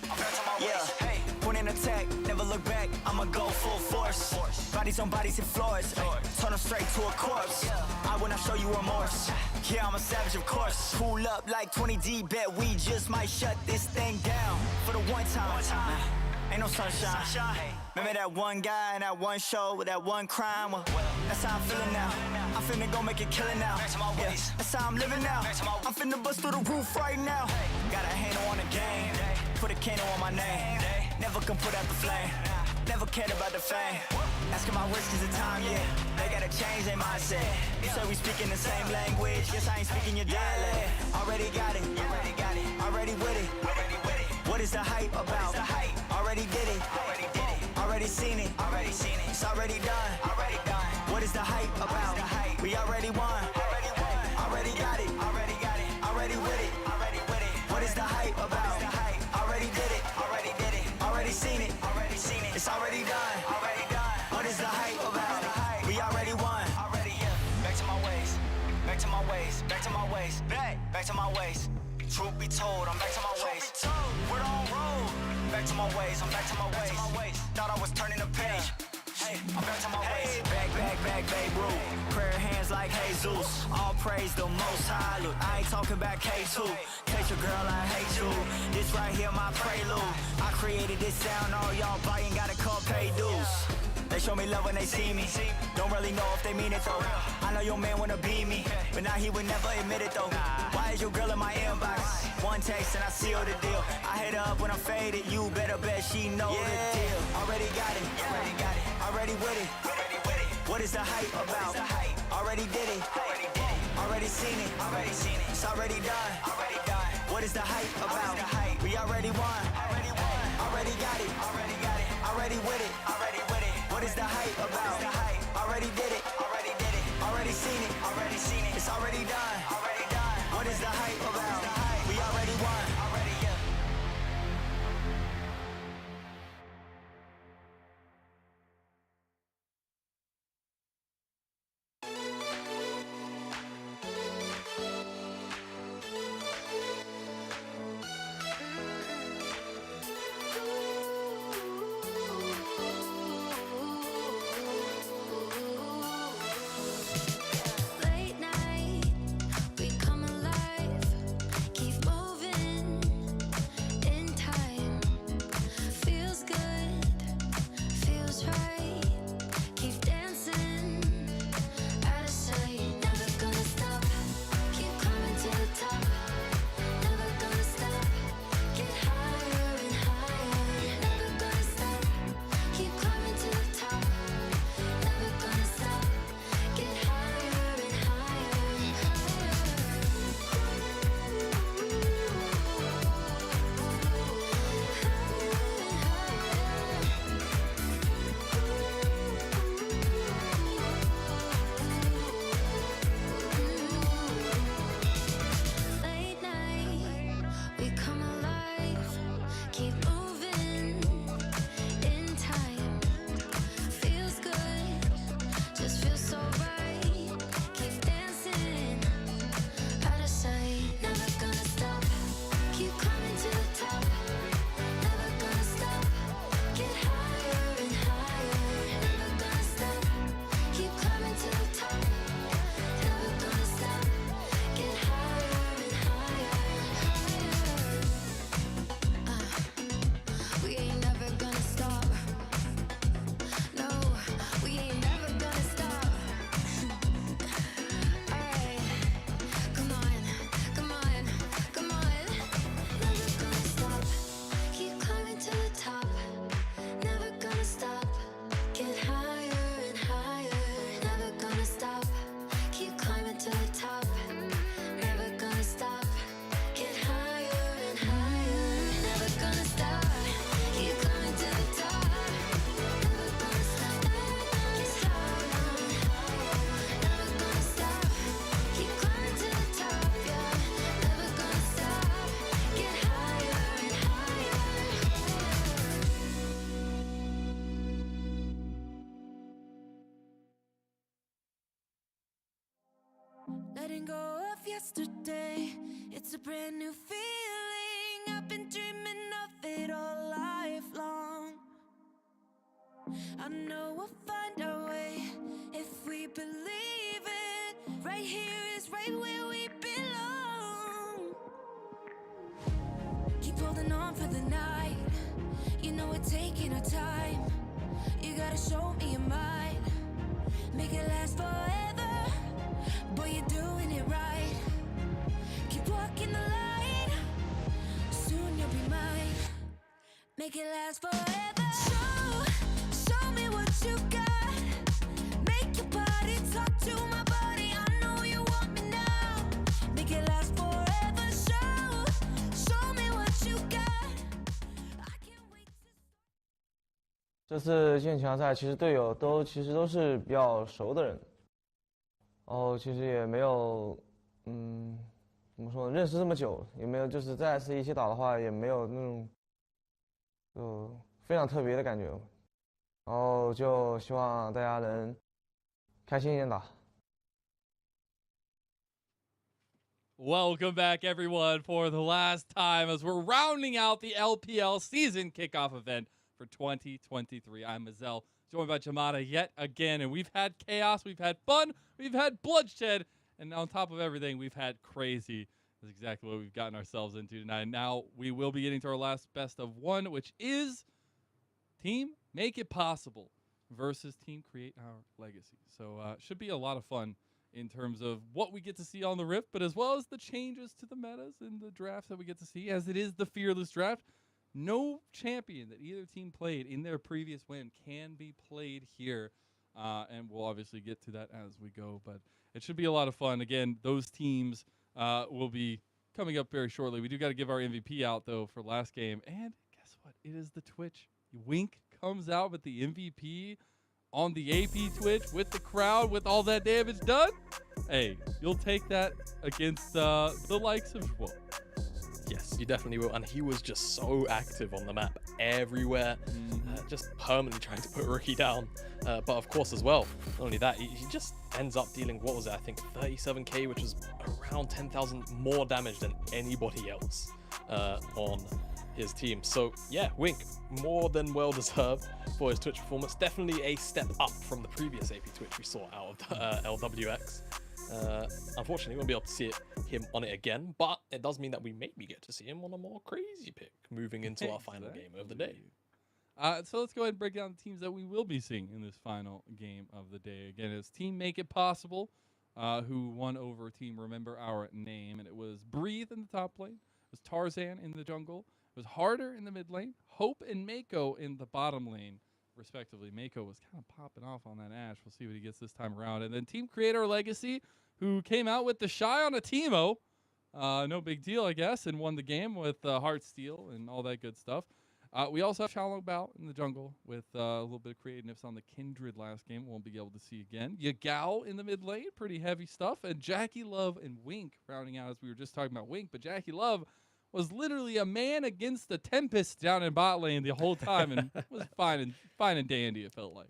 I'm back to my ways. Hey. Point in attack, never look back. I'ma go full force. Bodies on bodies and floors. Turn them straight to a corpse. I will not show you remorse. Yeah, I'm a savage, of course. Pull up like 20D, bet we just might shut this thing down for the one time. Ain't no sunshine. Remember that one guy in that one show with that one crime? Well, that's how I'm feeling now. I'm finna go make it killing now. Yeah, that's how I'm living now. I'm finna bust through the roof right now. Got a handle on the game. Put a candle on my name. Never can put out the flame. Never cared about the fame. Asking my risk is the time, yeah. They gotta change their mindset. You say we speaking the same language. Guess I ain't speaking your dialect. Already got it. Already with it. What is the hype about? Already did it. Already seen it. It's already done. What is the hype about? We already won. Already got it. Already with it. What is the hype about? Already did it. Already seen it. It's already done. What is the hype about? We already won. Back to my ways. Back to my ways. Back to my ways. Back to my ways. Truth be told, I'm back to my ways. We're on road. Back to my ways. I'm back to my ways. Thought I was turning a page. Hey, I'm back to my ways. Back, Babe Ruth. Prayer hands like Jesus. All praise the Most High. Look, I ain't talking about K2. Catch your girl, I hate you. This right here, my prelude. I created this sound, all y'all buying, gotta come pay dues. They show me love when they see me. Don't really know if they mean it though. I know your man wanna be me, but now he would never admit it though. Why is your girl in my inbox? One text and I seal the deal. I hit her up when I'm faded. You better bet she know the deal. Already got it. Already with it. What is the hype about? Already did it. Already seen it. It's already done. What is the hype about? We already won. Already got it. Already with it. What is the hype about? Already did it. Already seen it. It's already done. What is the hype about? We already won. Late night, we come alive. Keep moving in time. Feels good, feels right. Keep dancing out of sight. Never gonna stop. Keep climbing to the top. Never gonna stop. Get higher and higher. Never gonna stop. Keep climbing to the top. Never gonna stop. Get higher and Late night, we come alive. Keep moving in time. Feels good, just feels so right. Keep dancing out of sight. Never gonna stop. Keep climbing to the top. Never gonna stop. Get higher and higher. Never gonna stop. Keep climbing to the top. Never gonna stop. Get higher and higher. We ain't never gonna stop. No, we ain't never gonna stop. Alright, come on. Never gonna stop. Keep climbing to the top. Never gonna stop. Get higher and higher. Never gonna stop. Keep climbing to the top. Never gonna stop. Get higher and higher. Never gonna stop. Keep climbing to the top. Never gonna stop. Get higher and higher. Never gonna stop. Keep climbing to the top. Yeah. Never gonna stop. Get higher and higher. Letting go of yesterday, it's a brand new feeling. I've been dreaming of it all life long. I know we'll find our way if we believe it. Right here is right where we belong. Keep holding on for the night. You know we're taking our time. You gotta show me your mind. Make it last forever. Boy, you're doing it right. Keep walking the line. Soon you'll be mine. Make it last forever. Show me what you got. Make your body talk to my body. I know you want me now. Make it last forever. Show me what you got. 这次进强赛，其实队友都是比较熟的人，然后其实也没有，怎么说呢，认识这么久，也没有就是再次一起打的话，也没有那种，就非常特别的感觉，然后就希望大家能开心一点打。Welcome back, everyone, for the last time as we're rounding out the LPL season kickoff event for 2023. I'm Mazel, joined by Jamada yet again, and we've had chaos, we've had fun, we've had bloodshed, and on top of everything, we've had crazy. That's exactly what we've gotten ourselves into tonight. Now we will be getting to our last best of one, which is Team Make It Possible versus Team Create Our Legacy. So should be a lot of fun in terms of what we get to see on the Rift, but as well as the changes to the metas and the drafts that we get to see, as it is the Fearless Draft. No champion that either team played in their previous win can be played here. And we'll obviously get to that as we go, but it should be a lot of fun. Again, those teams will be coming up very shortly. We do got to give our MVP out, though, for last game. And guess what? It is the Twitch. Wink comes out with the MVP on the AP Twitch with the crowd, with all that damage done. Hey, you'll take that against the likes of Schwab. Yes, you definitely will. And he was just so active on the map everywhere, just permanently trying to put Rookie down. But of course, as well, not only that, he just ends up dealing, what was it, I think 37k, which was around 10,000 more damage than anybody else on his team. So yeah, Wink, more than well deserved for his Twitch performance. Definitely a step up from the previous AP Twitch we saw out of LWX. Unfortunately, we won't be able to see him on it again, but it does mean that we maybe get to see him on a more crazy pick moving into our final game of the day. So let's go ahead and break down the teams that we will be seeing in this final game of the day. Again, it's Team Make It Possible, who won over Team Remember Our Name, and it was Breathe in the top lane, it was Tarzan in the jungle, it was Harder in the mid lane, Hope and Mako in the bottom lane, respectively. Mako was kind of popping off on that Ashe. We'll see what he gets this time around. And then Team Create Our Legacy, who came out with the Shy on a Teemo. No big deal, I guess, and won the game with Heartsteel and all that good stuff. We also have Shallow Bao in the jungle with a little bit of creativeness on the Kindred last game. Won't be able to see again. Yagao in the mid lane, pretty heavy stuff. And Jackie Love and Wink rounding out, as we were just talking about Wink. But Jackie Love was literally a man against the Tempest down in bot lane the whole time and was fine and dandy, it felt like.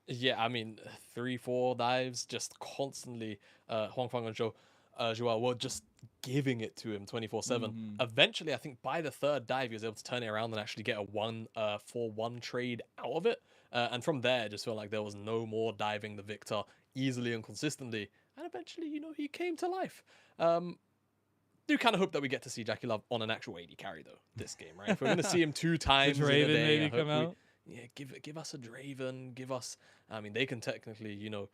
Yeah, I mean, 3-4 dives, just constantly Huang Fang and Joao were just giving it to him 24/7. Eventually, I think by the third dive, he was able to turn it around and actually get a 4-1 trade out of it. And from there, it just felt like there was no more diving the Victor easily and consistently. And eventually, you know, he came to life. Do kind of hope that we get to see Jackie Love on an actual AD carry, though, this game, right? If we're going to see him 2 times in a Draven day, maybe come out. Yeah, give us a Draven, give us... I mean, they can technically, you know,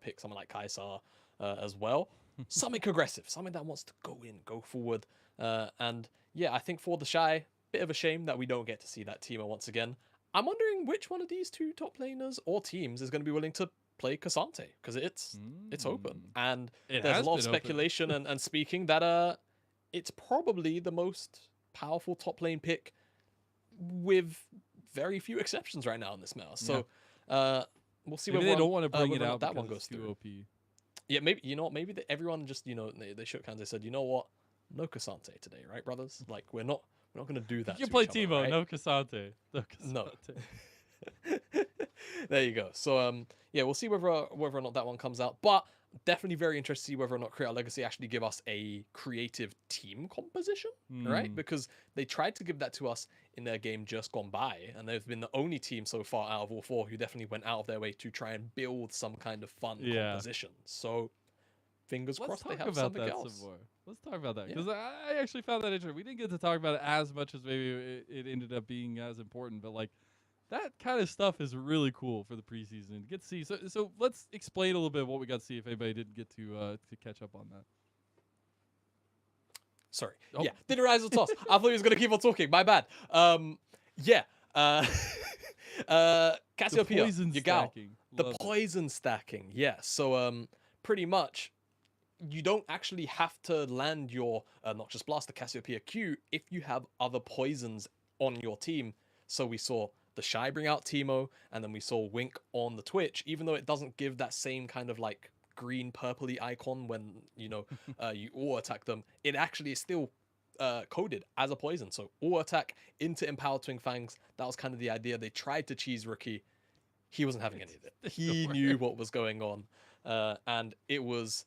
pick someone like Kaisar as well. Something aggressive, something that wants to go in, go forward. And yeah, I think for the Shy, bit of a shame that we don't get to see that Teemo once again. I'm wondering which one of these 2 top laners or teams is going to be willing to play Cassante, because it's open. And there's a lot of speculation and speaking that it's probably the most powerful top lane pick with very few exceptions right now in this meta. So we'll see maybe whether they don't want to bring it out that one goes too through. OP. Yeah, maybe, you know what, maybe everyone just, you know, they shook hands, they said, you know what, no Cassante today, right, brothers? Like, we're not going to do that. You can play Teemo, Teemo, right? no Cassante. No. There you go. So yeah, we'll see whether or not that one comes out, but definitely very interested to see whether or not Create Our Legacy actually give us a creative team composition, right? Because they tried to give that to us in their game just gone by, and they've been the only team so far out of all 4 who definitely went out of their way to try and build some kind of fun composition. So fingers crossed they have something else. Some more. Let's talk about that, because I actually found that interesting. We didn't get to talk about it as much as maybe it ended up being as important, but like that kind of stuff is really cool for the preseason to get to see. So let's explain a little bit of what we got to see if anybody didn't get to catch up on that. Sorry. Yeah, didn't realize the toss. I thought he was going to keep on talking. My bad. Yeah. Cassiopeia, Yagao. The poison stacking. Yeah. So pretty much, you don't actually have to land your Noxious Blast, the Cassiopeia Q, if you have other poisons on your team. So we saw the Shy bring out Teemo, and then we saw Wink on the Twitch, even though it doesn't give that same kind of like green purpley icon when, you know, you auto attack them. It actually is still coded as a poison. So auto attack into Empowered Twin Fangs. That was kind of the idea. They tried to cheese Rookie. He wasn't having any of it. He knew what was going on. And it was,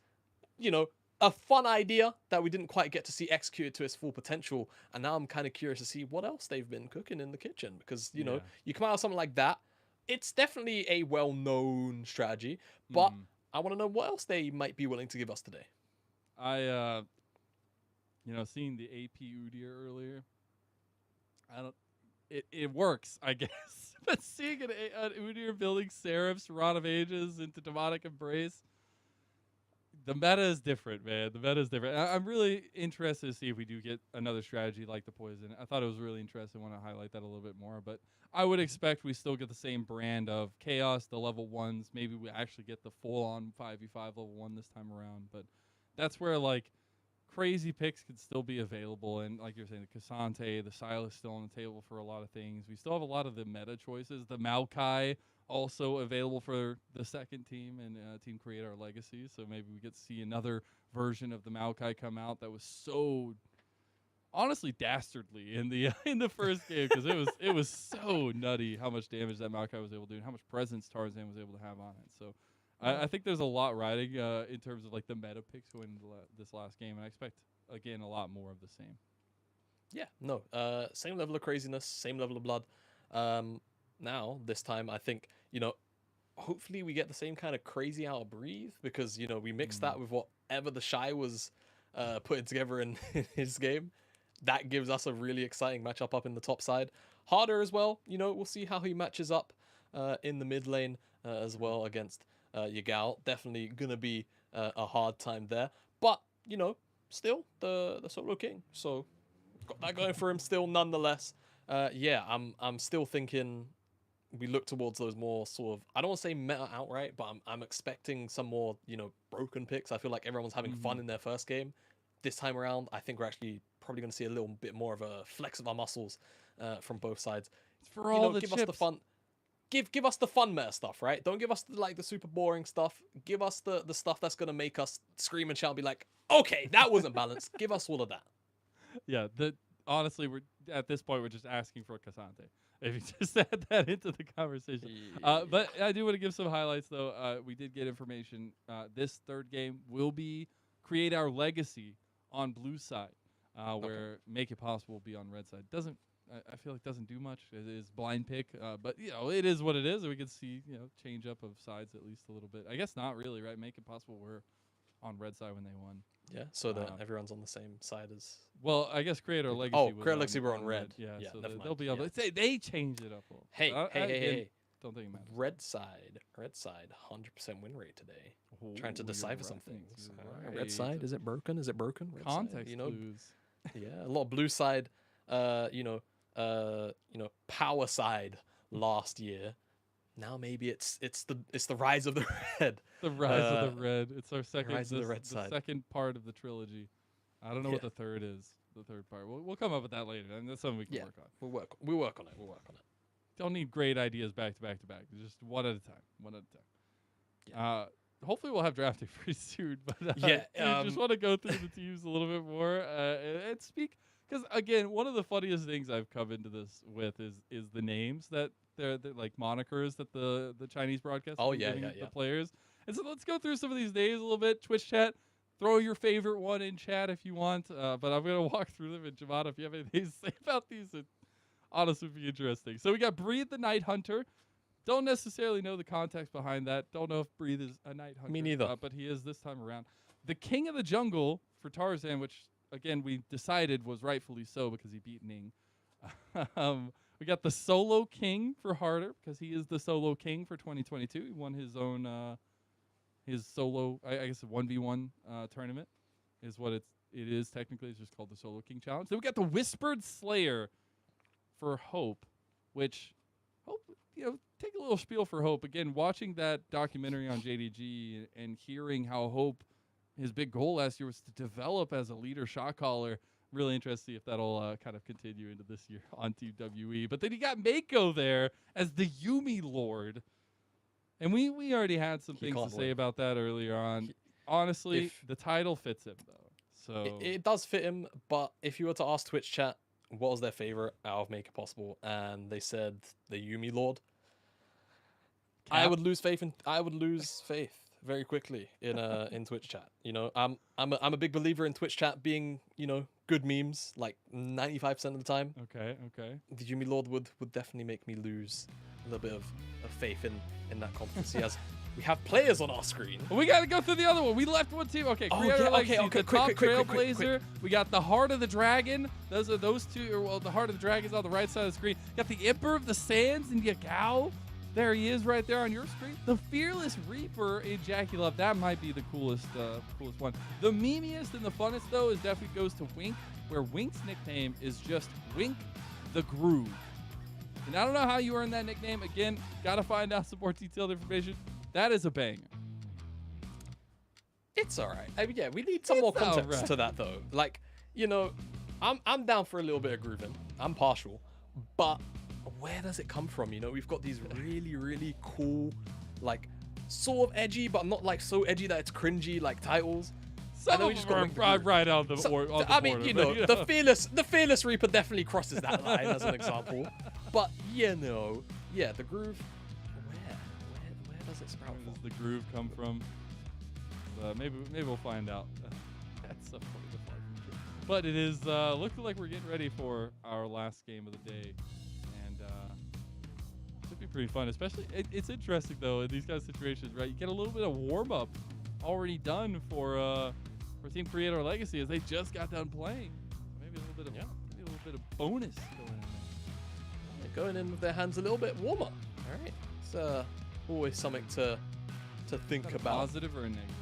you know, a fun idea that we didn't quite get to see executed to its full potential. And now I'm kind of curious to see what else they've been cooking in the kitchen, because, you know, you come out with something like that, it's definitely a well-known strategy, but I want to know what else they might be willing to give us today. You know, seeing the AP Udyr earlier, it works, I guess. But seeing an Udyr building Seraphs, Rod of Ages into Demonic Embrace, the meta is different, man. The meta is different. I'm really interested to see if we do get another strategy like the Poison. I thought it was really interesting. I want to highlight that a little bit more. But I would expect we still get the same brand of Chaos, the level 1s. Maybe we actually get the full-on 5v5 level 1 this time around. But that's where, like, crazy picks could still be available. And like you're saying, the Cassante, the Silas still on the table for a lot of things. We still have a lot of the meta choices. The Maokai also available for the second team and Team Create Our Legacy. So maybe we get to see another version of the Maokai come out that was so honestly dastardly in the first game, because it was so nutty how much damage that Maokai was able to do and how much presence Tarzan was able to have on it. So I think there's a lot riding in terms of like the meta picks going into this last game, and I expect again a lot more of the same. Yeah, no, same level of craziness, same level of blood. Now this time I think, you know, hopefully we get the same kind of crazy out of Breathe, because, you know, we mixed that with whatever the Shy was putting together in his game. That gives us a really exciting matchup up in the top side. Harder as well, you know, we'll see how he matches up in the mid lane as well against Yagao. Definitely gonna be a hard time there, but you know, still the solo king, so got that going for him still nonetheless. Yeah, I'm still thinking we look towards those more sort of, I don't want to say meta outright, but I'm expecting some more, you know, broken picks. I feel like everyone's having fun in their first game. This time around, I think we're actually probably going to see a little bit more of a flex of our muscles from both sides. For all the give chips. us the fun. Give us the fun meta stuff, right? Don't give us the super boring stuff. Give us the stuff that's gonna make us scream and shout and be like, okay, that wasn't balanced. Give us all of that. Yeah, honestly, we're at this point we're just asking for Cassante. If you just add that into the conversation. But I do want to give some highlights though. We did get information. This third game will be Create Our Legacy on blue side, where Make It Possible will be on red side. I feel like doesn't do much. It is blind pick, but you know it is what it is. And we can see, you know, change up of sides at least a little bit. I guess not really, right? Make It Possible we're on red side when they won. Yeah, so that everyone's on the same side as. Well, I guess Creator Legacy. Oh, Creator Legacy were on red. Yeah, so never they'll mind. be able. Yeah. They changed it up a little. Hey, hey. Don't think it matters. Red side, 100% win rate today. Trying to decipher some things. Red side, is it broken? Is it broken? Red Context side, you know, clues. Yeah, a lot of blue side. You know, power side last year. Now maybe it's the rise of the red. The rise of the red. It's our second. Rise of the red side. Second part of the trilogy. I don't know what the third is. The third part. We'll come up with that later, and that's something we can work on. We'll work on it. Don't need great ideas back to back. Just one at a time. One at a time. Yeah. Hopefully we'll have drafting pretty soon. But just want to go through the teams a little bit more and speak. Because again, one of the funniest things I've come into this with is the names that they're like monikers that the Chinese broadcast giving the players. And so let's go through some of these names a little bit. Twitch chat, throw your favorite one in chat if you want. But I'm gonna walk through them. And Javon, if you have anything to say about these, it honestly would be interesting. So we got Breathe the Night Hunter. Don't necessarily know the context behind that. Don't know if Breathe is a Night Hunter. Me neither. But he is this time around. The King of the Jungle for Tarzan, which again we decided was rightfully so because he beat Ning. We got the Solo King for Harder because he is the Solo King for 2022. He won his own his solo, I guess, a 1v1 tournament is what it is technically. It's just called the Solo King Challenge. Then we got the Whispered Slayer for Hope, which Hope, you know, take a little spiel for Hope. Again, watching that documentary on JDG and hearing how Hope, his big goal last year was to develop as a leader shot caller. Really interested to see if that'll kind of continue into this year on Team WE. But then you got Mako there as the Yumi Lord. And we already had some things to say about that earlier on. Honestly, the title fits him, though. So it does fit him, but if you were to ask Twitch chat what was their favorite out of Make It Possible, and they said the Yumi Lord, I would lose faith very quickly in Twitch chat. You know, I'm a big believer in Twitch chat being, you know, good memes like 95% of the time. Okay. The Yumi Lord would definitely make me lose a little bit of faith in that competency. As We have players on our screen. We got to go through the other one. We left one team. Okay, Creator Legacy, the top Trailblazer. We got the Heart of the Dragon. Those are those two. Or, well, the Heart of the Dragon is on the right side of the screen. You got the Emperor of the Sands and Yagao. There he is right there on your screen. The Fearless Reaper in Jackie Love. That might be the coolest one. The memeiest and the funnest, though, is definitely goes to Wink, where Wink's nickname is just Wink the Groove. And I don't know how you earned that nickname. Again, got to find out some more detailed information. That is a banger. It's all right. I mean, yeah, we need some more context to that, though. Like, you know, I'm down for a little bit of grooving. I'm partial. But where does it come from? You know, we've got these really, really cool, like, sort of edgy, but not, like, so edgy that it's cringy, like, titles. Some of them are right on the board. I mean, you know, the Fearless Reaper definitely crosses that line as an example. But, you know, yeah, the groove, where does it sprout from? Where does the groove come from? Maybe we'll find out at some point in the far future. But it is looking like we're getting ready for our last game of the day. And should be pretty fun. Especially, it's interesting, though, in these kind of situations, right? You get a little bit of warm-up already done for Team Creator Legacy as they just got done playing. Maybe a little bit of bonus going on there. They're going in with their hands a little bit warmer. All right, it's always something to think about. Positive or a negative?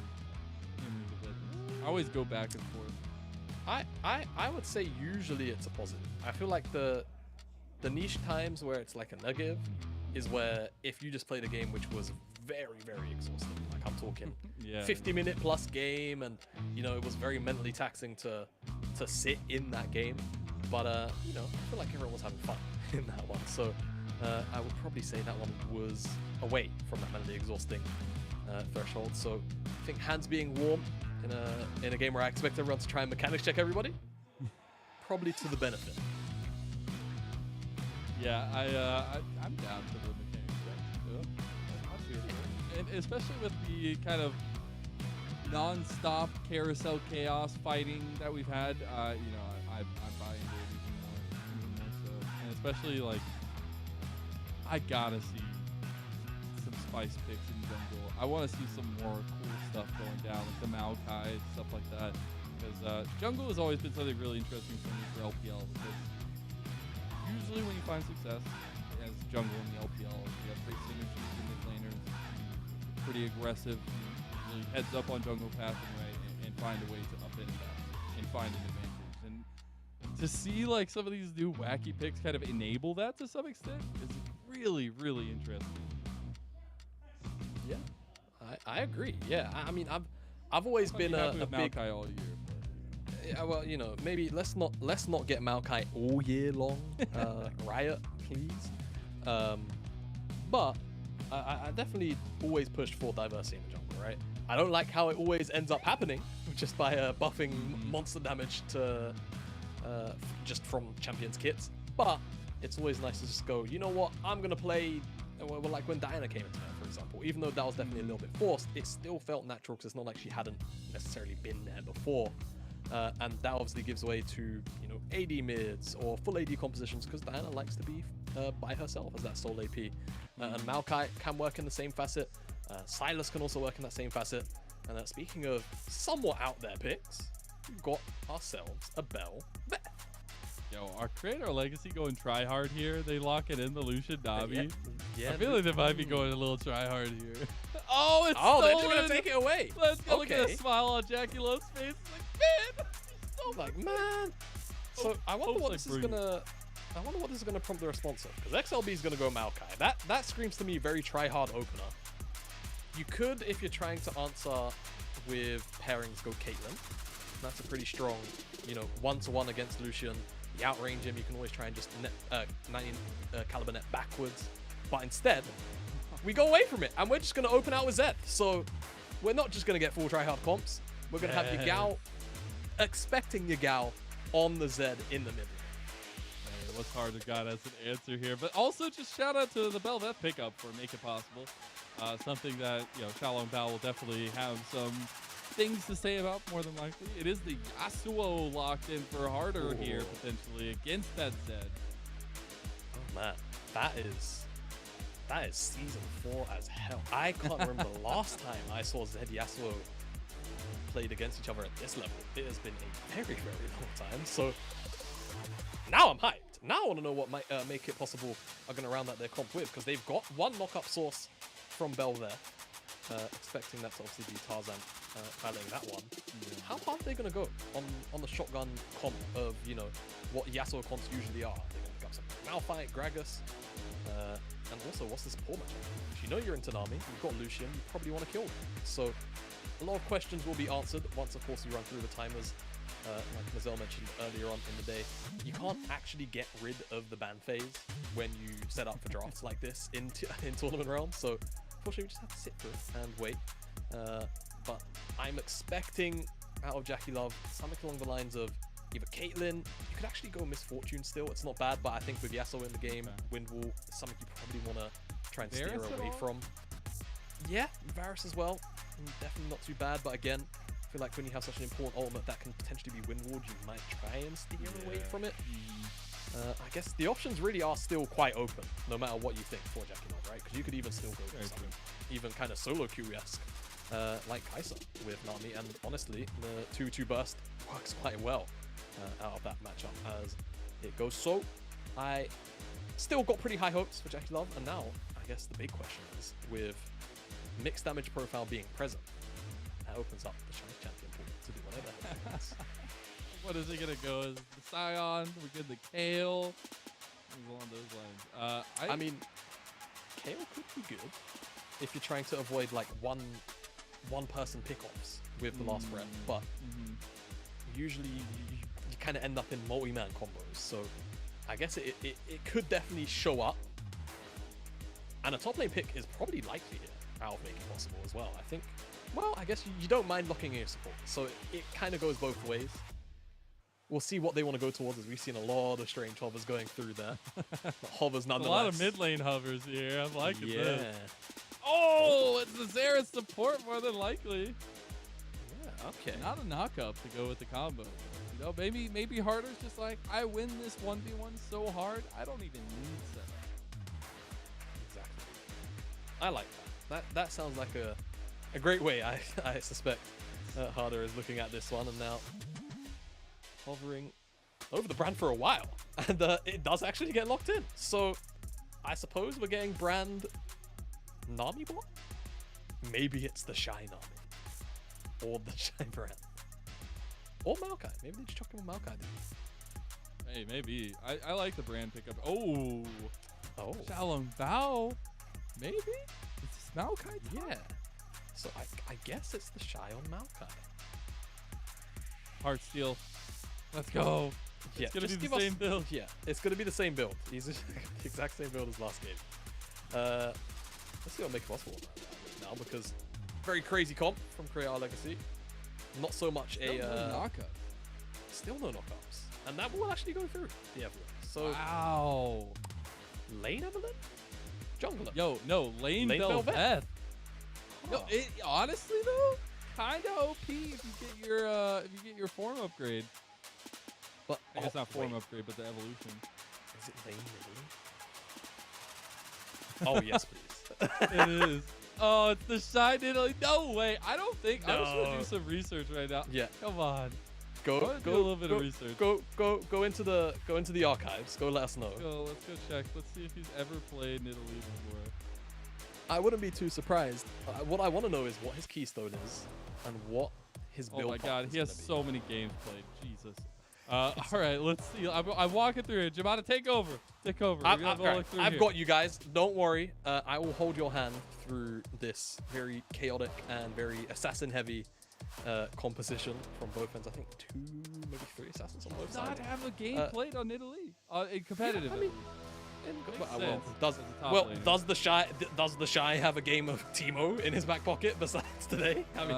I always go back and forth. I would say usually it's a positive. I feel like the niche times where it's like a negative is where if you just played a game which was very, very exhausting. Like I'm talking 50-minute plus game, and you know it was very mentally taxing to sit in that game. But you know, I feel like everyone was having fun in that one. So I would probably say that one was away from that mentally exhausting threshold. So I think hands being warm in a game where I expect everyone to try and mechanics check everybody, probably to the benefit. Yeah, I'm down for the mechanics check. And especially with the kind of non-stop carousel chaos fighting that we've had, you know, I'm buying it even more so. And especially, like, I gotta see some spice picks in jungle. I want to see some more cool stuff going down, like the Maokai and stuff like that. Because jungle has always been something really interesting for me for LPL. Because usually when you find success as jungle in the LPL, you have great synergies with mid laners, pretty aggressive, really heads up on jungle path and find a way to up it and find an advantage. And to see like some of these new wacky picks kind of enable that to some extent is really, really interesting. Yeah, I agree. Yeah, I mean, I've always been a big Maokai all year. Yeah, well, you know, maybe let's not get Maokai all year long, Riot, please. But I definitely always pushed for diversity in the jungle, right? I don't like how it always ends up happening just by buffing monster damage to just from champions kits. But it's always nice to just go, you know what? I'm gonna play. Well, like when Diana came into there, for example, even though that was definitely a little bit forced, it still felt natural because it's not like she hadn't necessarily been there before. And that obviously gives way to, you know, AD mids or full AD compositions because Diana likes to be by herself as that sole AP. And Maokai can work in the same facet. Silas can also work in that same facet. And speaking of somewhat out there picks, we've got ourselves a Belle Beth. Yo, our Creator Legacy going try hard here. They lock it in the Lucian Navi. Yeah, I feel like they might be going a little try hard here. Oh, it's stolen. They're just gonna take it away. Let's go. Look at the smile on Jackie Love's face. Like, man, so like, man. So I wonder what this is gonna. I wonder what this is gonna prompt the response of, because XLB is gonna go Maokai. That screams to me very try hard opener. You could, if you're trying to answer with pairings, go Caitlyn. That's a pretty strong, you know, 1-to-1 against Lucian. You outrange him, you can always try and just 19 caliber net backwards. But instead, we go away from it, and we're just going to open out with Zed. So we're not just going to get full tryhard comps. We're going to have Yagao, expecting Yagao on the Zed in the mid. What's harder got as an answer here, but also just shout out to the Belle Beth pickup for Make It Possible. Something that, you know, Shallow and Bao will definitely have some things to say about, more than likely. It is the Yasuo locked in for harder here, potentially, against that Zed. Oh, man. That is season 4 as hell. I can't remember the last time I saw Zed Yasuo played against each other at this level. It has been a very, very long time. So now I'm hyped. Now I want to know what might make it possible are going to round out their comp with, because they've got one knock-up source from Bell there. Expecting that to obviously be Tarzan battling that one. How hard are they going to go on the shotgun comp of, you know, what Yasuo comps usually are? They're going to pick up some Malphite, Gragas, and also, what's this poor matchup? If you know you're in Tanami, you've got Lucian, you probably want to kill them. So a lot of questions will be answered once, of course, you run through the timers. Like Mazel mentioned earlier on in the day, you can't actually get rid of the ban phase when you set up for drafts like this in tournament realms. So unfortunately, we just have to sit through it and wait. But I'm expecting out of Jackie Love something along the lines of either Caitlyn. You could actually go Miss Fortune still. It's not bad, but I think with Yasuo in the game, Windwall is something you probably want to try and steer away from. Yeah, Varus as well. Definitely not too bad, but again, I feel like when you have such an important ultimate that can potentially be Windward, you might try and steer away from it. I guess the options really are still quite open, no matter what you think for Jackie Love, right? Because you could even still go for something even kind of solo queue-esque, like Kai'Sa with Nami, and honestly, the 2-2 burst works quite well out of that matchup as it goes. So I still got pretty high hopes for Jackie Love, and now I guess the big question is, with mixed damage profile being present, that opens up the Shiny Champion pool to do whatever the hell it wants. What is it gonna go? Is it the Scion? We get the Kale? Along those lines. I mean, Kale could be good if you're trying to avoid like one person pickoffs with the last breath, but usually you kind of end up in multi-man combos. So I guess it could definitely show up, and a top lane pick is probably likely here out of Make It Possible as well. I think. Well, I guess you don't mind locking in your support, so it kind of goes both ways. We'll see what they want to go towards, as we've seen a lot of strange hovers going through there. Hovers nonetheless. A lot of mid lane hovers here. I'm liking this. Oh, it's the Xerath support more than likely. Yeah, okay. Not a knock-up to go with the combo. You know, maybe Harder's just like, I win this 1v1 so hard, I don't even need setup. Exactly. I like that. That sounds like a great way, I suspect. Harder is looking at this one, and now hovering over the brand for a while, and it does actually get locked in. So I suppose we're getting brand Nami bot? Maybe it's the Shy Nami, or the Shy brand, or Maokai. Maybe they just chuck him with Maokai. Hey, maybe. I like the brand pickup. Oh, Shalom Bao. Maybe? Is this Maokai? Yeah. So I guess it's the Shy on Maokai. Heartsteel. Let's go. It's gonna be the same build. Yeah, it's gonna be the same build. He's the exact same build as last game. Let's see what Make It Possible now, because very crazy comp from Creator Legacy. Not so much Still no knockup. Still no knockups, and that will actually go through the Evelyn. So wow. Lane Evelyn, jungler. Yo, no, Lane Belveth. No, honestly though, kind of OP if you get your form upgrade. But I guess not form upgrade, but the evolution. Is it Lane Italy? Oh yes, please. It is. Oh, it's the Shy Italy. No way. I don't think. I'm just gonna do some research right now. Yeah. Come on. Go do a little bit of research. Go into the archives. Go let us know. Let's go check. Let's see if he's ever played Nidalee before. I wouldn't be too surprised. What I want to know is what his keystone is and what his build. Oh my god, he has so many games played. Jesus. All right, let's see. I'm walking through it. Jamada, take over. Take over. I've got you guys. Don't worry. I will hold your hand through this very chaotic and very assassin-heavy composition from both ends. I think 2, maybe 3 assassins on both sides. Not have a game played on Nidalee in competitive. Yeah, I mean, does the Shy have a game of Teemo in his back pocket besides today? I mean,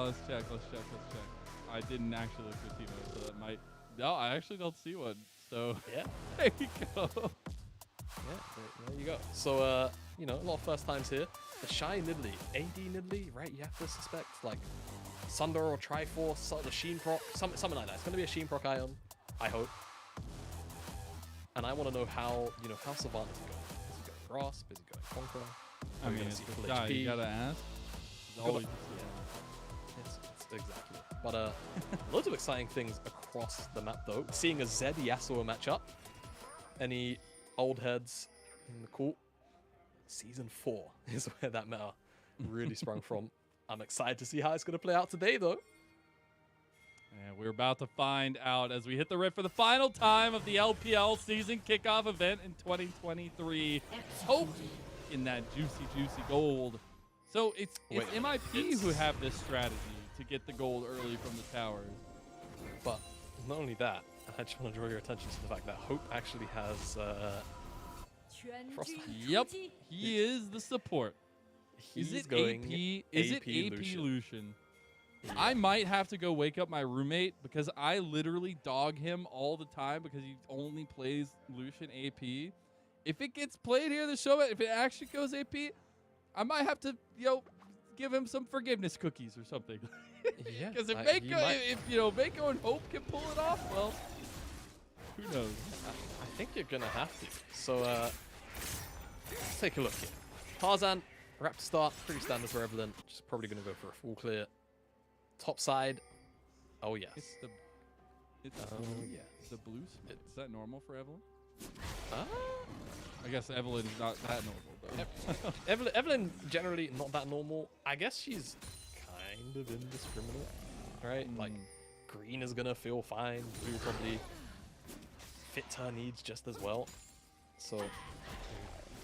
let's check. I didn't actually look for Teemo, so that might. No, I actually don't see one. So yeah, there you go. Yeah, there you go. So you know, a lot of first times here. The Shy Nidalee, AD Nidalee, right? You have to suspect like Sunder or Triforce, the Sheen proc, something like that. It's gonna be a Sheen proc Ion, I hope. And I want to know how Savant is going. Grasp? Is he going Conquer? I mean, it's the guy you gotta ask. It's exactly. But loads of exciting things across the map, though. Seeing a Zed Yasuo matchup. Any old heads in the court? Season 4 is where that meta really sprung from. I'm excited to see how it's going to play out today, though. And we're about to find out as we hit the rip for the final time of the LPL season kickoff event in 2023. Hope in that juicy gold. So it's MIP who have this strategy to get the gold early from the towers. But not only that, I just want to draw your attention to the fact that Hope actually has Frostbite. Yep, he is the support. Is it AP? Is it AP Lucian? Yeah. I might have to go wake up my roommate because I literally dog him all the time because he only plays Lucian AP. If it gets played here, the show, if it actually goes AP, I might have to, give him some forgiveness cookies or something. Yeah. Because if Mako and Hope can pull it off, well, who knows? I think you're gonna have to. So let's take a look here. Tarzan, Raptor start, pretty standard for Evelyn. She's probably gonna go for a full clear. Top side. Oh yes. It's the blue smith. Is that normal for Evelyn? I guess Evelyn is not that normal though. Evelyn generally not that normal. I guess she's kind of indiscriminate, right? Like green is gonna feel fine. Blue probably fits her needs just as well. So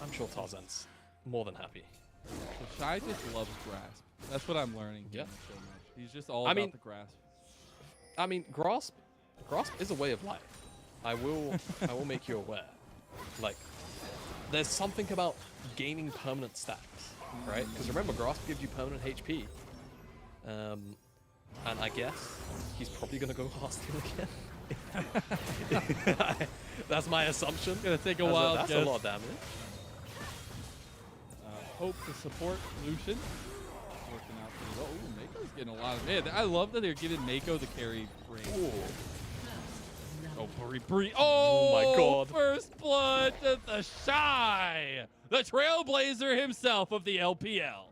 I'm sure Tarzan's more than happy. So Shy just loves grasp. That's what I'm learning. Yeah. So much. He's just all about the grasp. I mean, grasp is a way of life. I will make you aware. Like, there's something about gaining permanent stacks, right? Because remember, grasp gives you permanent HP. And I guess he's probably gonna go Hearthstone again. That's my assumption. Gonna take a while. That's a lot of damage. Hope to support Lucian. Working out pretty well. Ooh, Mako's getting a lot of. Man, I love that they're giving Mako the carry range. Oh, Bree. Oh my God. First blood to the Shy. The Trailblazer himself of the LPL.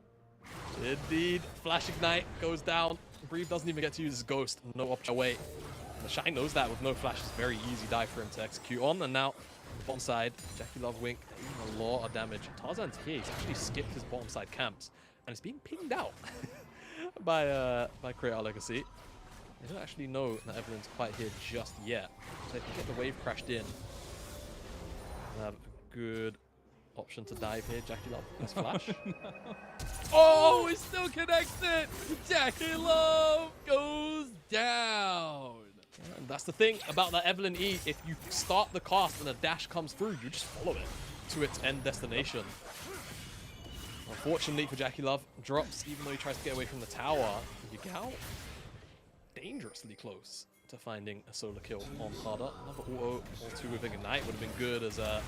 Indeed. Flash Ignite goes down. Bree doesn't even get to use his Ghost. No option away. The Shy knows that with no flash. It's a very easy dive for him to execute on. And now, bottom side, Jackie Love Wink, a lot of damage. Tarzan's here. He's actually skipped his bottom side camps. And it's being pinged out by Create Our Legacy. They don't actually know that Evelyn's quite here just yet. They can get the wave crashed in. They have a good option to dive here. Jackie Love has flash. No. Oh, he still connects it. Jackie Love goes down. Yeah, and that's the thing about that Evelyn E. If you start the cast and a dash comes through, you just follow it to its end destination. Unfortunately for Jackie Love, drops even though he tries to get away from the tower. Yagao, dangerously close to finding a solo kill on Harder. Another auto or two with Ignite would have been good as a...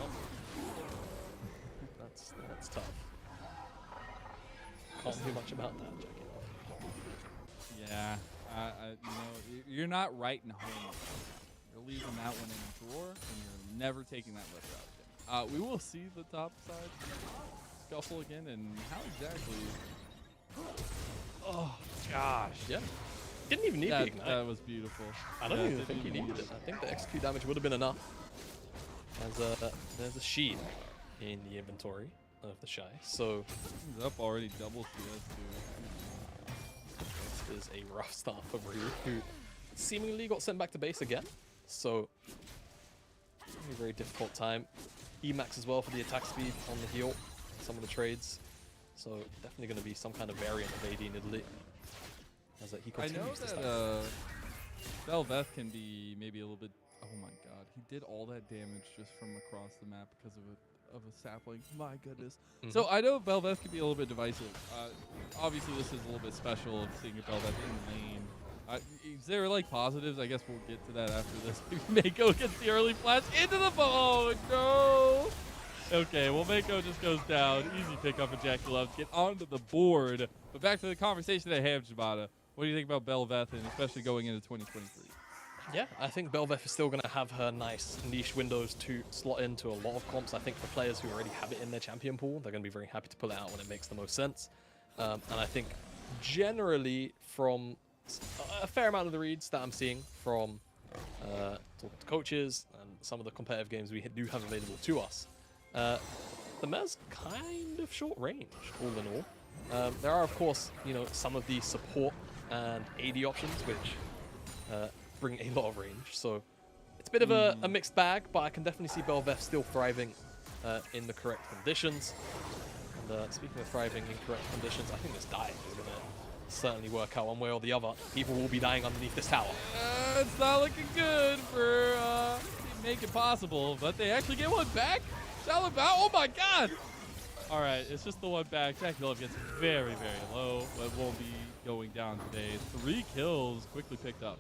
Oh. That's tough. Can't do much about that, Jackie Love. Yeah, you're not writing home. You're leaving that one in the drawer, and you're never taking that lift out again. We will see the top side scuffle again, and how exactly... Oh, gosh. Yeah. Didn't even need the Ignite. That was beautiful. I don't even think he needed it. I think the execute damage would have been enough. There's a sheet in the inventory of the Shy, so... He's up already double CS too. This is a rough start for Ryu, who seemingly got sent back to base again. So, a very difficult time. Emax as well for the attack speed on the heal, some of the trades. So, definitely going to be some kind of variant of AD in Italy. As he continues to that Belveth can be maybe a little bit... Oh my god, he did all that damage just from across the map because of a sapling. My goodness. So I know Belveth can be a little bit divisive. Obviously, this is a little bit special of seeing a Belveth in lane. Is there like positives? I guess we'll get to that after this. Mako gets the early flash into the oh no! Okay, well Mako just goes down. Easy pickup for Jackie Love to get onto the board. But back to the conversation at hand, Shibata. What do you think about Belveth, and especially going into 2023? Yeah, I think Belveth is still going to have her nice niche windows to slot into a lot of comps. I think for players who already have it in their champion pool, they're going to be very happy to pull it out when it makes the most sense. And I think generally from a fair amount of the reads that I'm seeing from talking to coaches and some of the competitive games we do have available to us, the Mez kind of short range, all in all. There are, of course, some of the support and AD options, which bring a lot of range. So it's a bit of a mixed bag, but I can definitely see Belveth still thriving in the correct conditions. And speaking of thriving in correct conditions, I think this dive is going to certainly work out one way or the other. People will be dying underneath this tower. It's not looking good for make it possible, but they actually get one back. Shalabao, oh my god! All right, it's just the one back. Jackie Love gets very, very low, but won't be going down today. 3 kills quickly picked up.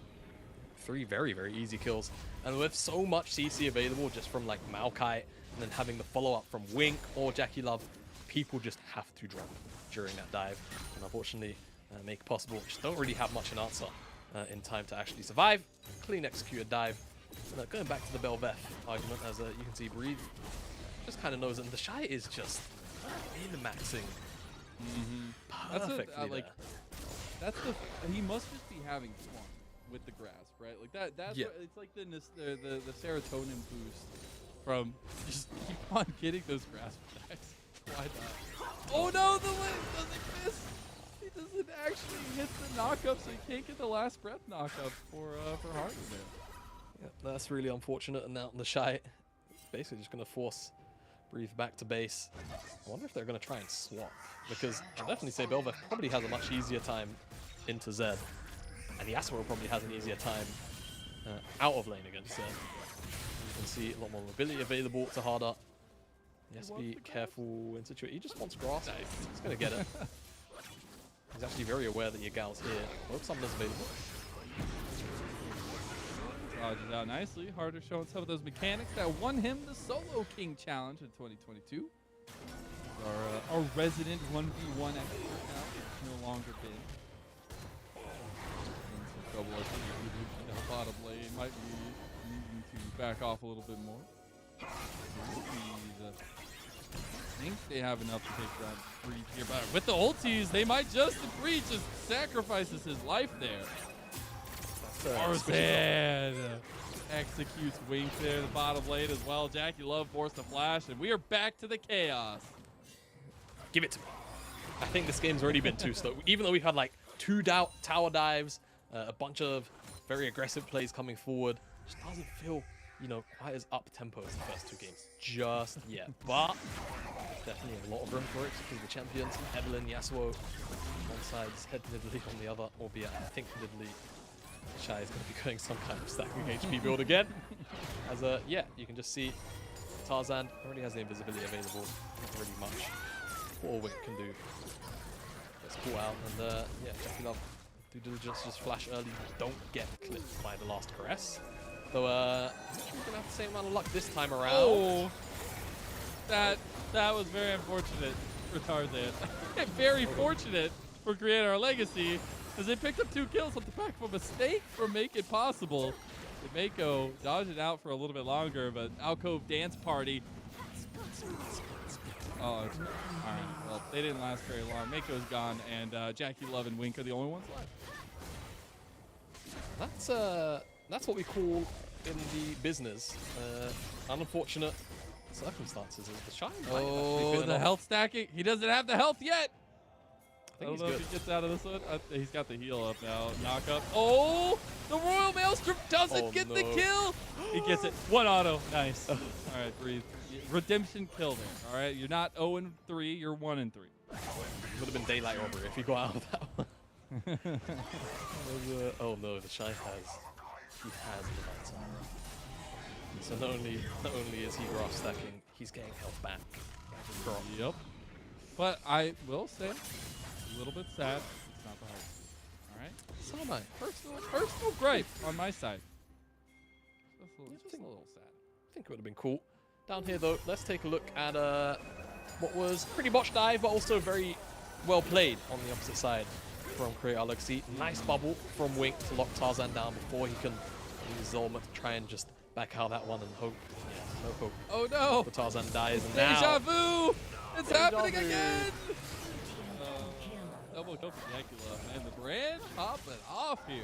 3 very, very easy kills. And with so much CC available just from like Maokai and then having the follow-up from Wink or Jackie Love, people just have to drop during that dive. And unfortunately, make possible. Just don't really have much an answer in time to actually survive. Clean executed dive. And, going back to the Belveth argument, as you can see, Breathe just kind of knows it. And the Shy is just min-maxing perfectly there. He must just be having fun with the grasp, right? Like that's what, it's like the serotonin boost from just keep on getting those grasp attacks. Why not? Oh no, the leg doesn't miss. He doesn't actually hit the knockup, so he can't get the last breath knockup for Harden there. Yeah, that's really unfortunate. And now the Shy is basically just going to force Breathe back to base. I wonder if they're going to try and swap, because I'll definitely say Belveth probably has a much easier time into Zed, and Yasuo probably has an easier time out of lane against Zed. You can see a lot more mobility available to Harder. Yes, be careful in situation. He just wants grass. Nice. He's going to get it. He's actually very aware that Yagal's here. Both summoners available. Dodges out nicely. Harder showing some of those mechanics that won him the Solo King Challenge in 2022. Our resident 1v1 expert now. It's no longer been. And some trouble as the bottom lane might be needing to back off a little bit more. I think they have enough to take down Breach here, but with the ultis, they might just. The Breach just sacrifices his life there. Tarzan executes Wink there, the bottom lane as well. Jackie Love forced the flash, and we are back to the chaos. Give it to me. I think this game's already been too slow. Even though we've had like 2 tower dives, a bunch of very aggressive plays coming forward, just doesn't feel, quite as up-tempo as the first 2 games just yet. But definitely a lot of room for it because the champions, Evelyn, Yasuo, on one side, Head Nidalee on the other, albeit I think Nidalee Shy is going to be going some kind of stacking HP build again. As you can just see Tarzan already has the invisibility available. Not really much what Wink can do. Let's pull out, and Jackie Love, due diligence, just flash early. Don't get clipped by the last caress. Though I'm not sure we're going to have the same amount of luck this time around. Oh, that was very unfortunate for Tarzan. Very fortunate for Creator Our Legacy, as they picked up 2 kills on the back of a mistake from Make It Possible. Mako dodging out for a little bit longer, but Alcove Dance Party. Oh, all right. Well, they didn't last very long. Mako's gone, and Jackie Love and Wink are the only ones left. That's what we call in the business unfortunate circumstances. Is the Shy? Oh, the health stacking. He doesn't have the health yet. I don't know good. if he gets out of this one. He's got the heal up now. Knock up. Oh, the Royal Maelstrom doesn't get the kill. He gets it. 1 auto. Nice. All right, Breathe. Redemption kill there. All right, you're not 0-3. You're 1-3. Would have been daylight robbery if he got out of that one. Oh no, the Shy has the lights on. So not only is he graph stacking, he's getting health back. Yep. But I will say, a little bit sad. It's not the hardest. All right. So am I. Personal gripe on my side. Just a little sad. I think it would have been cool. Down here though, let's take a look at what was pretty botched dive, but also very well played on the opposite side from Create Our Legacy. Nice bubble from Wink to lock Tarzan down before he can Use Zolma to try and just back out that one and hope. Yeah, no hope. Oh no! The Tarzan dies and Deja now. vu! It's happening vu. again! Double kill for Dracula, man. The brand popping off here.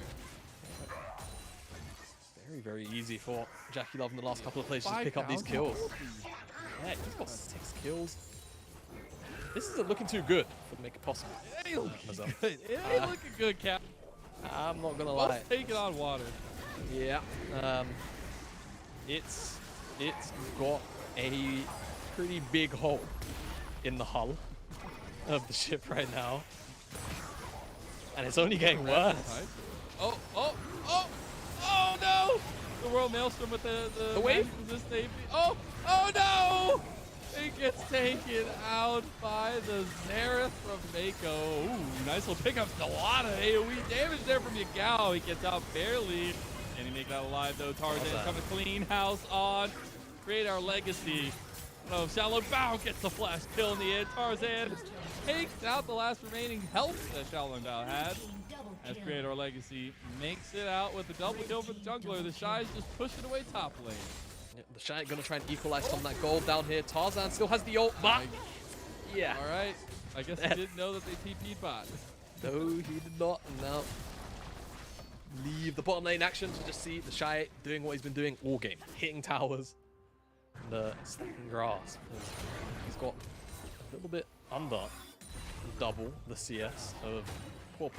Very, very easy for Jackie Love in the last couple of plays to pick up these kills. Yeah, he's got 6 kills. This isn't looking too good for Make It Possible. It ain't looking good. It ain't looking good, Cap. I'm not gonna lie. Taking on water. Yeah. It's got a pretty big hole in the hull of the ship right now. And it's only getting worse. Oh no! The World Maelstrom with the wave? Resist AP. Oh no! It gets taken out by the Xerath from Mako. Ooh, nice little pickup. A lot of AoE damage there from Yagao. He gets out barely. Can he make that alive though? Tarzan coming clean house on. Create our legacy. Oh, Xiaolong Bao gets the flash kill in the end. Tarzan takes out the last remaining health that Xiaolong Bao had. As Create Our Legacy makes it out with a double kill for the jungler. The Shy's just pushing away top lane. Yeah, the Shy gonna try and equalize some of that gold down here. Tarzan still has the ult, but yeah. All right. I guess he didn't know that they TP'd bot. No, he did not. No. Leave the bottom lane action to just see the Shy doing what he's been doing all game. Hitting towers and stacking grass. He's got a little bit under double the CS of Poor.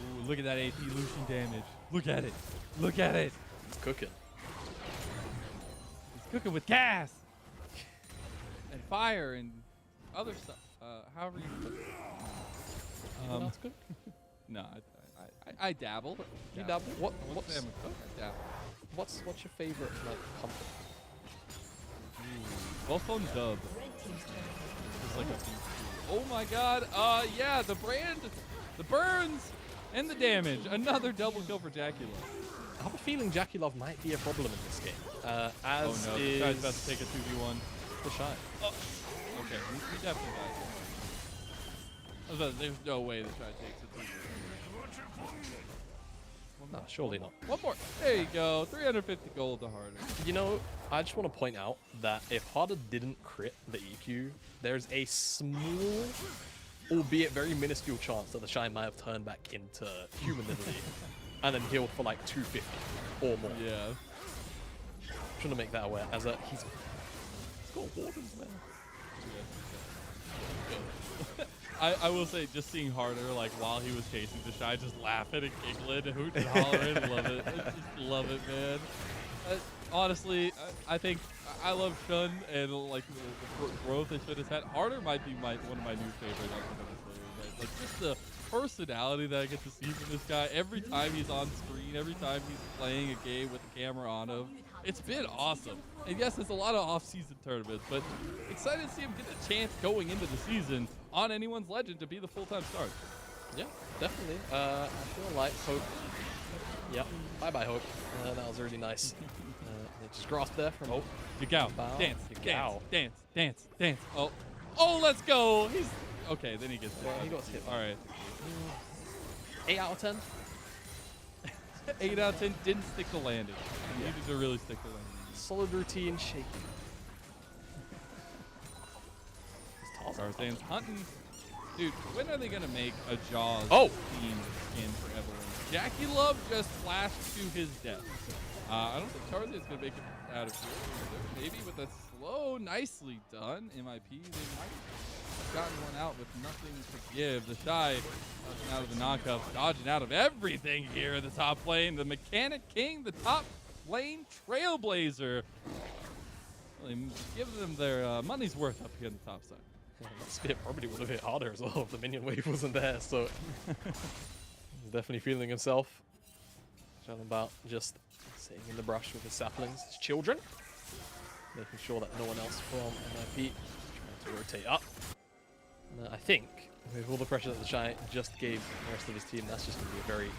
Ooh, look at that AP Lucian damage. Look at it. Look at it. It's cooking. It's cooking with gas and fire and other stuff. However you put it. That's good. No, I dabble. You dabble? What's I dabble. What's your favorite like company? Volphone Dub. It's like a oh my god. Yeah, the brand, the burns, and the damage. Another double kill for Jackie Love. I have a feeling Jackie Love might be a problem in this game. As oh no, the Shy's about to take a 2v1. The Shy. Oh. Okay, he definitely dies. I was about to, there's no way the Shy takes a 2v1. No, surely not. One more. There you go. 350 gold to Harder. You know, I just want to point out that if Harder didn't crit the EQ, there's a small, albeit very minuscule chance that the Shy might have turned back into human ability and then healed for like 250 or more. Yeah. Trying to make that aware as he's got wardens, man. I will say, just seeing Harder, like, while he was chasing the Shy, just laughing and giggling and hooting and hollering. Love it. I just love it, man. Honestly, I think I love Shun and, like, the growth that Shun has had. Harder might be one of my new favorite players. Like, just the personality that I get to see from this guy every time he's on screen, every time he's playing a game with the camera on him. It's been awesome. And yes, it's a lot of off-season tournaments, but excited to see him get a chance going into the season on anyone's legend to be the full-time start. Yeah, definitely. I feel like Hope. Yep. Bye-bye, Hope. That was really nice. Just grasped there from Hope. Yagao. Dance. Oh, let's go. He's okay. Then he gets hit. He got hit. All right. 8 out of 10. 8 out of 10 didn't stick to landing. He needed to really stick to landing. Solid routine, shaky. Tarzan's hunting. Dude, when are they going to make a Jaws theme skin for Evelyn? Jackie Love just flashed to his death. I don't think Tarzan's going to make it out of here. Maybe with a slow, nicely done MIP, they might have gotten one out with nothing to give. The Shy dodging out of the knockup, dodging out of everything here in the top lane. The Mechanic King, the top lane trailblazer. Really give them their money's worth up here on the top side. Yeah, that spear probably would have hit harder as well if the minion wave wasn't there, so he's definitely feeling himself. Xiaolong Bao just sitting in the brush with his saplings, his children, making sure that no one else from MIP trying to rotate up. And, I think with all the pressure that the Shy just gave the rest of his team, that's just going to be a very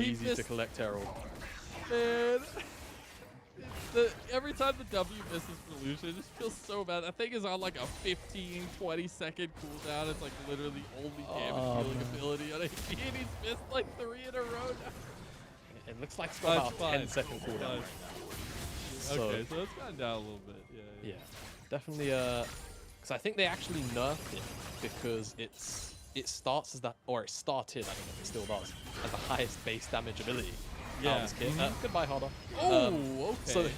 easy to collect Herald. Man. Every time the W misses for Lucian, it just feels so bad. That thing is on like a 15-20 second cooldown. It's like literally only damage dealing ability on AP, and he's missed like 3 in a row now. It looks like it's got about a 10-second cooldown. Okay, so it's gone down a little bit. Yeah, definitely. Because I think they actually nerfed it because it starts as that, or it started, I don't know if it still does, as the highest base damage ability. Yeah. Out of this kit. Goodbye, Harder. Oh, okay.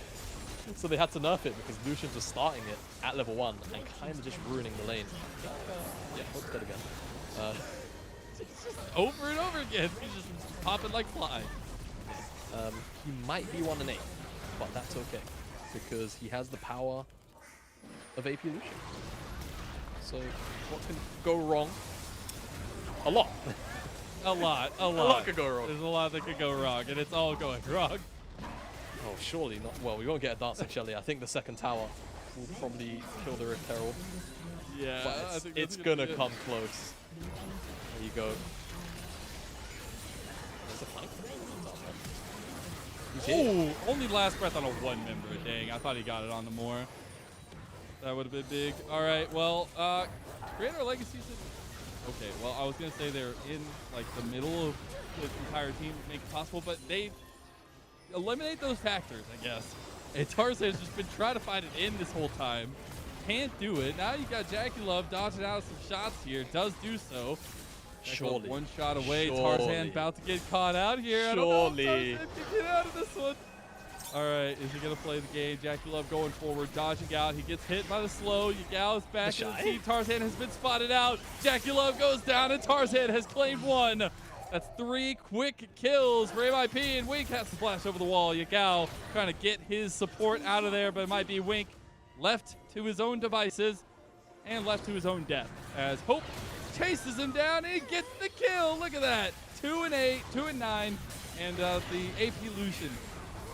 So they had to nerf it because Lucians was starting it at level 1 and kind of just ruining the lane. Yeah, hook's dead again. Just over and over again. He's just popping like flies. He might be 1-8, but that's okay because he has the power of AP Lucian. So what can go wrong? A lot. A lot. A lot could go wrong. There's a lot that could go wrong, and it's all going wrong. Oh, surely not. Well, we won't get a Dancing Shelly. I think the second tower will probably kill the Rift Herald. Yeah, but it's gonna come close. There you go. There's a flank. Oh, only last breath on a 1-member. Dang, I thought he got it on the more. That would have been big. All right, well, Creator Legacy. Okay, well, I was gonna say they're in like the middle of the entire team to make it possible, but they eliminate those factors, I guess. And Tarzan's just been trying to find it in this whole time. Can't do it. Now you got Jackie Love dodging out some shots here. Does do so. Surely. One shot away. Surely. Tarzan about to get caught out here. I don't know if Tarzan can get out of this one. All right, is he going to play the game? Jackie Love going forward, dodging out. He gets hit by the slow. Yagao is back in the team. Tarzan has been spotted out. Jackie Love goes down, and Tarzan has claimed 1. That's 3 quick kills for MIP, and Wink has to splash over the wall. Yagao trying to get his support out of there, but it might be Wink left to his own devices and left to his own death as Hope chases him down and gets the kill. Look at that. 2-8, 2-9, and the AP Lucian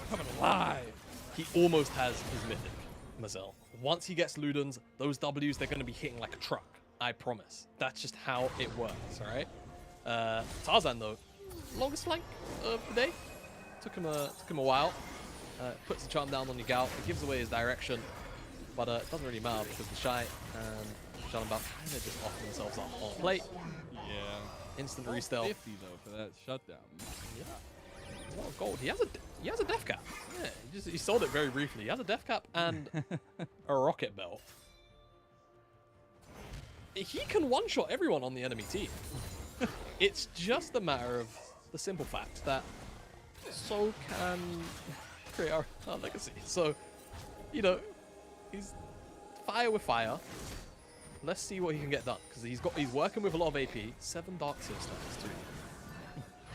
coming alive. He almost has his mythic, Mazel. Once he gets Ludens, those Ws, they're going to be hitting like a truck. I promise. That's just how it works, all right? Tarzan, though, longest flank of the day. Took him a while. Puts the charm down on Yagao. It gives away his direction, but it doesn't really matter because the Shy and Shalom kind of just offer themselves up on plate. Yeah. Instant restel. 50 though for that shutdown. Yeah. A lot of gold. He has a death cap. Yeah, he sold it very briefly. He has a death cap and a rocket belt. He can one-shot everyone on the enemy team. It's just a matter of the simple fact that so can create our legacy. So, you know, he's fire with fire. Let's see what he can get done because he's working with a lot of AP. 7 Dark Sister stars too,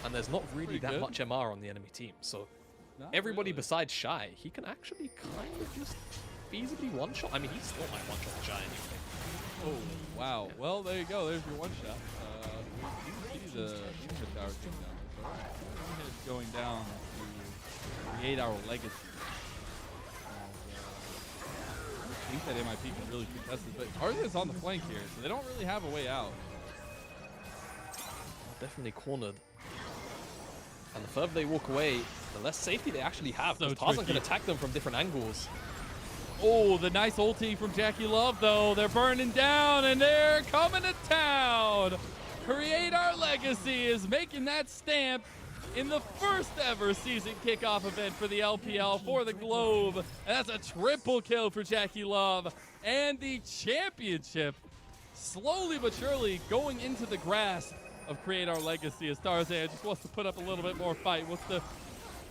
and there's not really that much MR on the enemy team. So everybody besides Shy, he can actually kind of just feasibly one-shot. I mean, he still might one-shot the Shy anyway. Oh wow! Yeah. Well, there you go. There's your one shot. He's a tower takedown. So he's going down to create our legacy. I think that MIP can really contest it, but Tarzan's on the flank here, so they don't really have a way out. Definitely cornered. And the further they walk away, the less safety they actually have. So Tarzan can attack them from different angles. Oh, the nice ulti from Jackie Love, though. They're burning down, and they're coming to town. Create Our Legacy is making that stamp in the first ever season kickoff event for the LPL for the Globe. And that's a triple kill for Jackie Love. And the championship, slowly but surely going into the grasp of Create Our Legacy as Tarzan just wants to put up a little bit more fight, wants to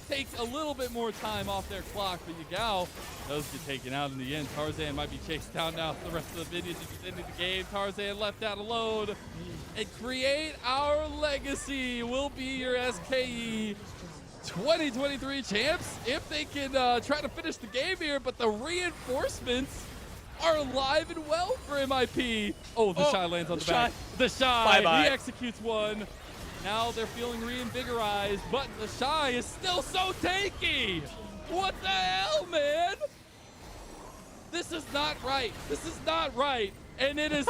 take a little bit more time off their clock, but Yagao does get taken out in the end. Tarzan might be chased down now for the rest of the video, just ending the game. Tarzan left out alone. And Create Our Legacy will be your SKE 2023 champs if they can try to finish the game here, but the reinforcements are alive and well for MIP. Oh, the Shy lands on the back. The Shy, he executes one. Now they're feeling reinvigorized, but the Shy is still so tanky. What the hell, man? This is not right. This is not right. And it is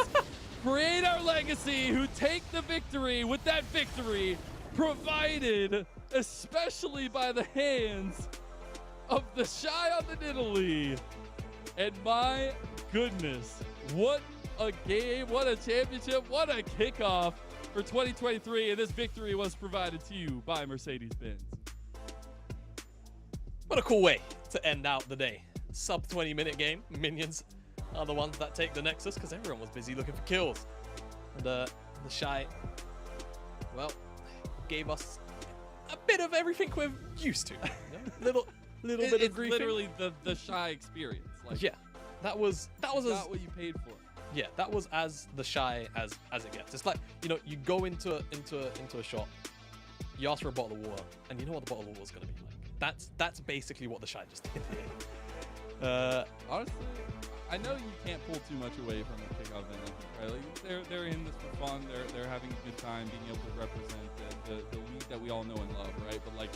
Create Our Legacy who take the victory with that victory provided especially by the hands of the Shy on the Nidalee. And my goodness, what a game, what a championship, what a kickoff for 2023, and this victory was provided to you by Mercedes-Benz. What a cool way to end out the day. Sub 20-minute game. Minions are the ones that take the Nexus because everyone was busy looking for kills. And the Shy, well, gave us a bit of everything we're used to. You know? little bit of griefing. It's literally the Shy experience. Like, Yeah, that was not what you paid for. Yeah, that was as the Shy as it gets. It's like, you know, you go into a shop, you ask for a bottle of water, and you know what the bottle of water is going to be like. That's basically what the Shy just did here. Honestly, I know you can't pull too much away from the Kickoff event, right? Like, they're in this for fun. They're having a good time being able to represent the league that we all know and love, right? But like,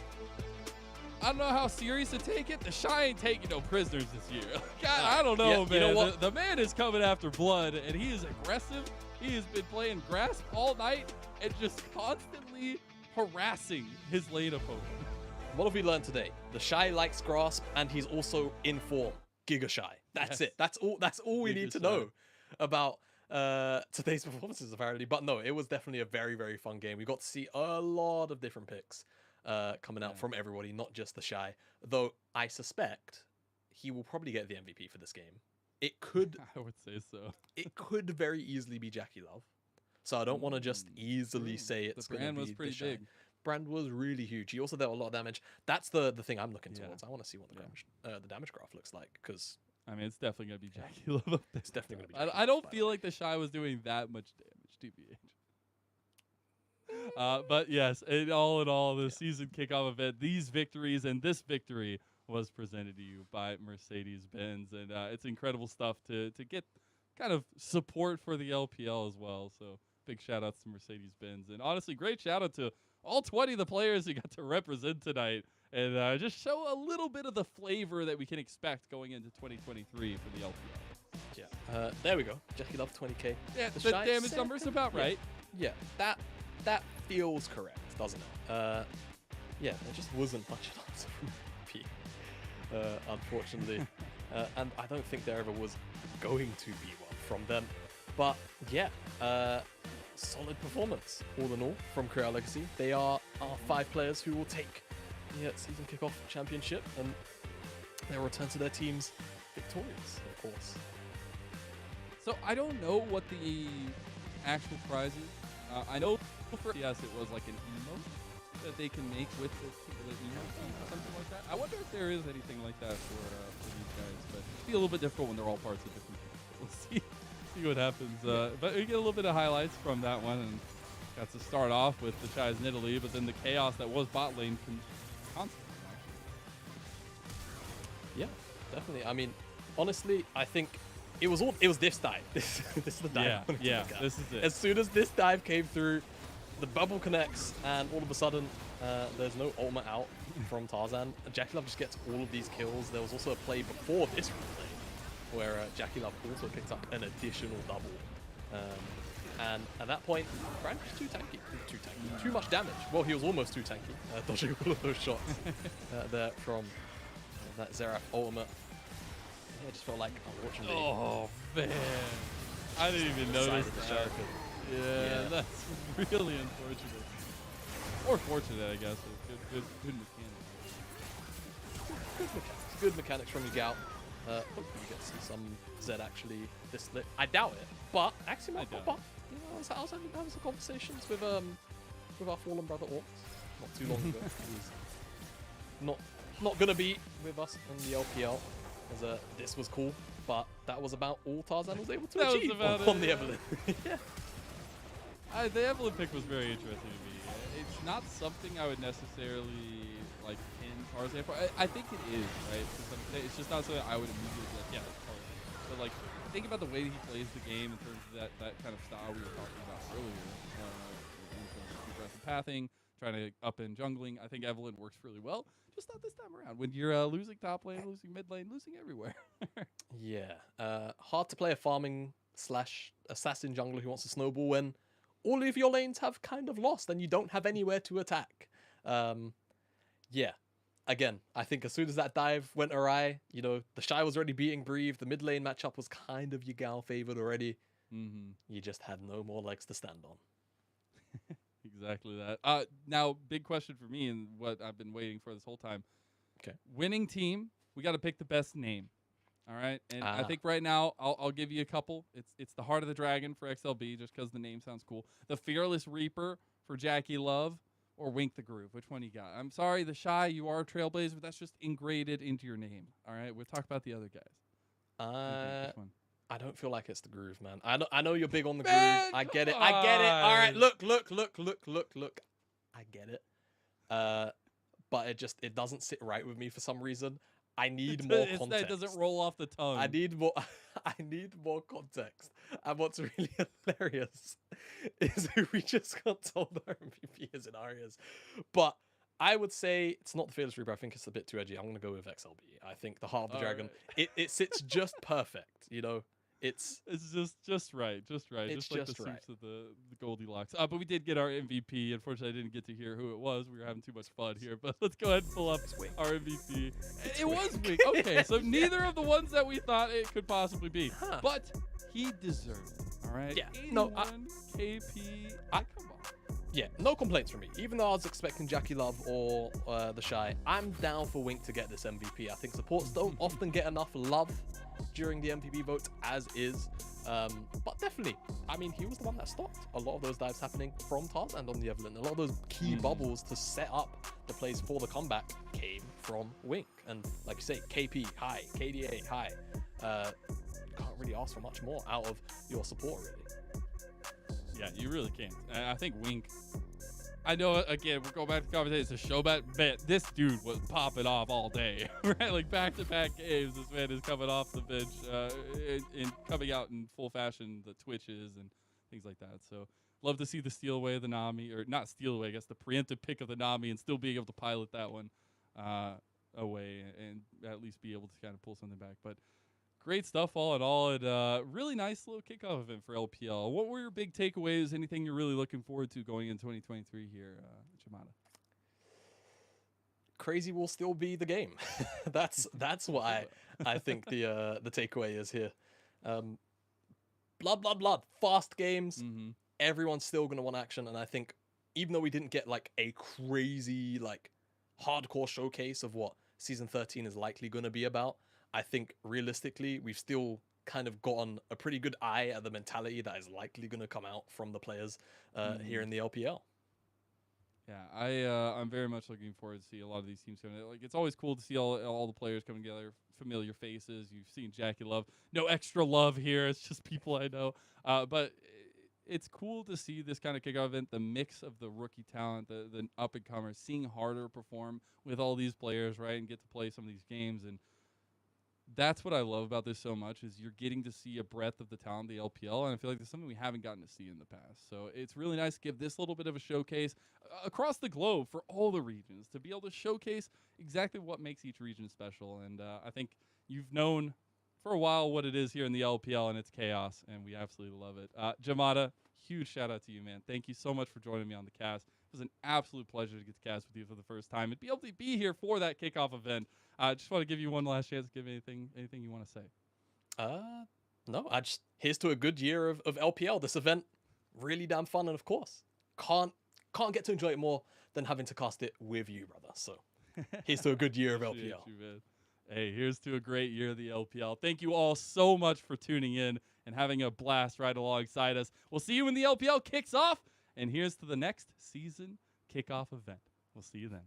I don't know how serious to take it. The Shy ain't taking no prisoners this year. Like, I don't know, man. You know what? The man is coming after blood, and he is aggressive. He has been playing Grasp all night and just constantly harassing his lane opponent. What have we learned today? The Shy likes Grasp, and he's also in form. Giga Shy. That's it. That's all we need to know about today's performances, apparently. But no, it was definitely a very, very fun game. We got to see a lot of different picks coming out from everybody, not just the Shy. Though I suspect he will probably get the MVP for this game. It could. I would say so. It could very easily be Jackie Love. So I don't want to just easily say it's going to be brand was pretty the Shy. big. Brand was really huge. He also dealt a lot of damage. That's the thing I'm looking towards. I want to see what the damage graph looks like, because I mean, it's definitely going to be Jackie Love up there. It's definitely going to be Jackie I don't feel like the Shy was doing that much damage, TBH. But yes, in all, the season kickoff event, these victories and this victory was presented to you by Mercedes-Benz. And it's incredible stuff to get kind of support for the LPL as well. So big shout outs to Mercedes-Benz. And honestly, great shout out to all 20 of the players who got to represent tonight and just show a little bit of the flavor that we can expect going into 2023 for the LPL. Yeah, there we go. Jackie Love 20k. Yeah, the damage number's about right. Yeah, that feels correct, doesn't it? Yeah, there just wasn't much answer from P, unfortunately. And I don't think there ever was going to be one from them. But yeah, solid performance, all in all, from Korea Legacy. They are our 5 players who will take the season kickoff championship, and they'll return to their teams victorious, of course. So I don't know what the actual prize is. I know for CS it was like an emote that they can make with the emote team or something like that. I wonder if there is anything like that for these guys, but it'll be a little bit difficult when they're all parts of different teams. We'll see what happens. But we get a little bit of highlights from that one, and got to start off with the Chais in Italy, but then the chaos that was bot lane constantly. Yeah, definitely. I mean, honestly, I think it was this dive. This is the dive. Yeah, this is it. As soon as this dive came through, the bubble connects, and all of a sudden, there's no ultimate out from Tarzan. Jackie Love just gets all of these kills. There was also a play before this replay where Jackie Love also picked up an additional double. And at that point, Brand was too tanky. Too much damage. Well, he was almost too tanky, dodging all of those shots there from that Xerath ultimate. Yeah, it just felt like, unfortunately. Oh, man. I didn't even notice that. Yeah, that's really unfortunate. Or fortunate, I guess. Good mechanics. Good mechanics from Yagao. Hopefully you get to see some Zed actually this lit. I doubt it, but Axiom might pop up. You know, I was having some conversations with our fallen brother Orcs not too long ago. He's not gonna be with us in the LPL, as this was cool, but that was about all Tarzan was able to achieve on the Evelyn. The Evelyn pick was very interesting to me. It's not something I would necessarily like pin Tarzan for. I think it is, right? It's just not something I would immediately be like, yeah, that's Tarzan. But like, think about the way he plays the game in terms of that kind of style we were talking about earlier. Aggressive pathing, trying to up in jungling. I think Evelyn works really well. Just not this time around. When you're losing top lane, losing mid lane, losing everywhere. Yeah, hard to play a farming / assassin jungler who wants to snowball when all of your lanes have kind of lost and you don't have anywhere to attack. Yeah, again, I think as soon as that dive went awry, you know, the Shy was already beating Breathe. The mid lane matchup was kind of Yagao favored already. You just had no more legs to stand on. Exactly that. Now, big question for me, and what I've been waiting for this whole time. Okay. Winning team, we got to pick the best name. All right, and I think right now I'll give you a couple. It's the Heart of the Dragon for XLB, just because the name sounds cool. The Fearless Reaper for Jackie Love, or Wink the Groove. Which one you got? I'm sorry, the Shy, you are a Trailblazer, but that's just ingrained into your name. All right, we'll talk about the other guys. Which one? I don't feel like it's the Groove, man. I know you're big on the Man, Groove. I get it. come I get it. All right, on. look. I get it. But it doesn't sit right with me for some reason. I need more context. It doesn't roll off the tongue. I need more. I need more context. And what's really hilarious is we just got told our MVP is in Arias, but I would say it's not the Fearless Reaper. I think it's a bit too edgy. I'm gonna go with XLB. I think the Heart of the Dragon. Right. It sits just perfect. You know, it's just right. It's just like just the right. suits of the Goldilocks. But we did get our MVP. Unfortunately, I didn't get to hear who it was. We were having too much fun here. But let's go ahead and pull up our MVP. It was Wink. Okay, so neither of the ones that we thought it could possibly be. But he deserved it. All right? Yeah. 81 No, KP. Come on. Yeah, no complaints from me. Even though I was expecting Jackie Love or the Shy, I'm down for Wink to get this MVP. I think supports don't often get enough love during the MVP vote as is. But definitely, I mean, he was the one that stopped a lot of those dives happening from Tarzan on the Evelyn. A lot of those key bubbles to set up the plays for the comeback came from Wink. And like you say, KP, high, KDA, high. Can't really ask for much more out of your support, really. Yeah, you really can't. I think Wink. I know, again, we're going back to the conversation. It's a show bet. This dude was popping off all day, right? Like back-to-back games. This man is coming off the bench and coming out in full fashion, the twitches and things like that. So love to see the steal away of the Nami, or not steal away, I guess, the preemptive pick of the Nami, and still being able to pilot that one away and at least be able to kind of pull something back. But great stuff all in all, and really nice little kickoff event for LPL. What were your big takeaways? Anything you're really looking forward to going in 2023 here, Jamada? Crazy will still be the game. that's what I think the takeaway is here. Blood. Fast games. Mm-hmm. Everyone's still gonna want action, and I think even though we didn't get like a crazy like hardcore showcase of what season 13 is likely gonna be about, I think realistically, we've still kind of gotten a pretty good eye at the mentality that is likely going to come out from the players here in the LPL. Yeah, I'm very much looking forward to see a lot of these teams coming. Like, it's always cool to see all the players coming together, familiar faces. You've seen Jackie Love. No extra love here. It's just people I know. But it's cool to see this kind of kickoff event, the mix of the rookie talent, the up-and-comers, seeing Harder perform with all these players, right, and get to play some of these games. And that's what I love about this so much, is you're getting to see a breadth of the talent, the LPL, and I feel like there's something we haven't gotten to see in the past. So it's really nice to give this little bit of a showcase across the globe for all the regions, to be able to showcase exactly what makes each region special. And I think you've known for a while what it is here in the LPL, and it's chaos, and we absolutely love it. Jamada, huge shout out to you, man. Thank you so much for joining me on the cast. It was an absolute pleasure to get to cast with you for the first time and be able to be here for that kickoff event. I just want to give you one last chance to give anything you want to say. No, here's to a good year of LPL. This event, really damn fun, and of course, can't get to enjoy it more than having to cast it with you, brother. So here's to a good year of LPL. You, man. Hey, here's to a great year of the LPL. Thank you all so much for tuning in and having a blast right alongside us. We'll see you when the LPL kicks off. And here's to the next season kickoff event. We'll see you then.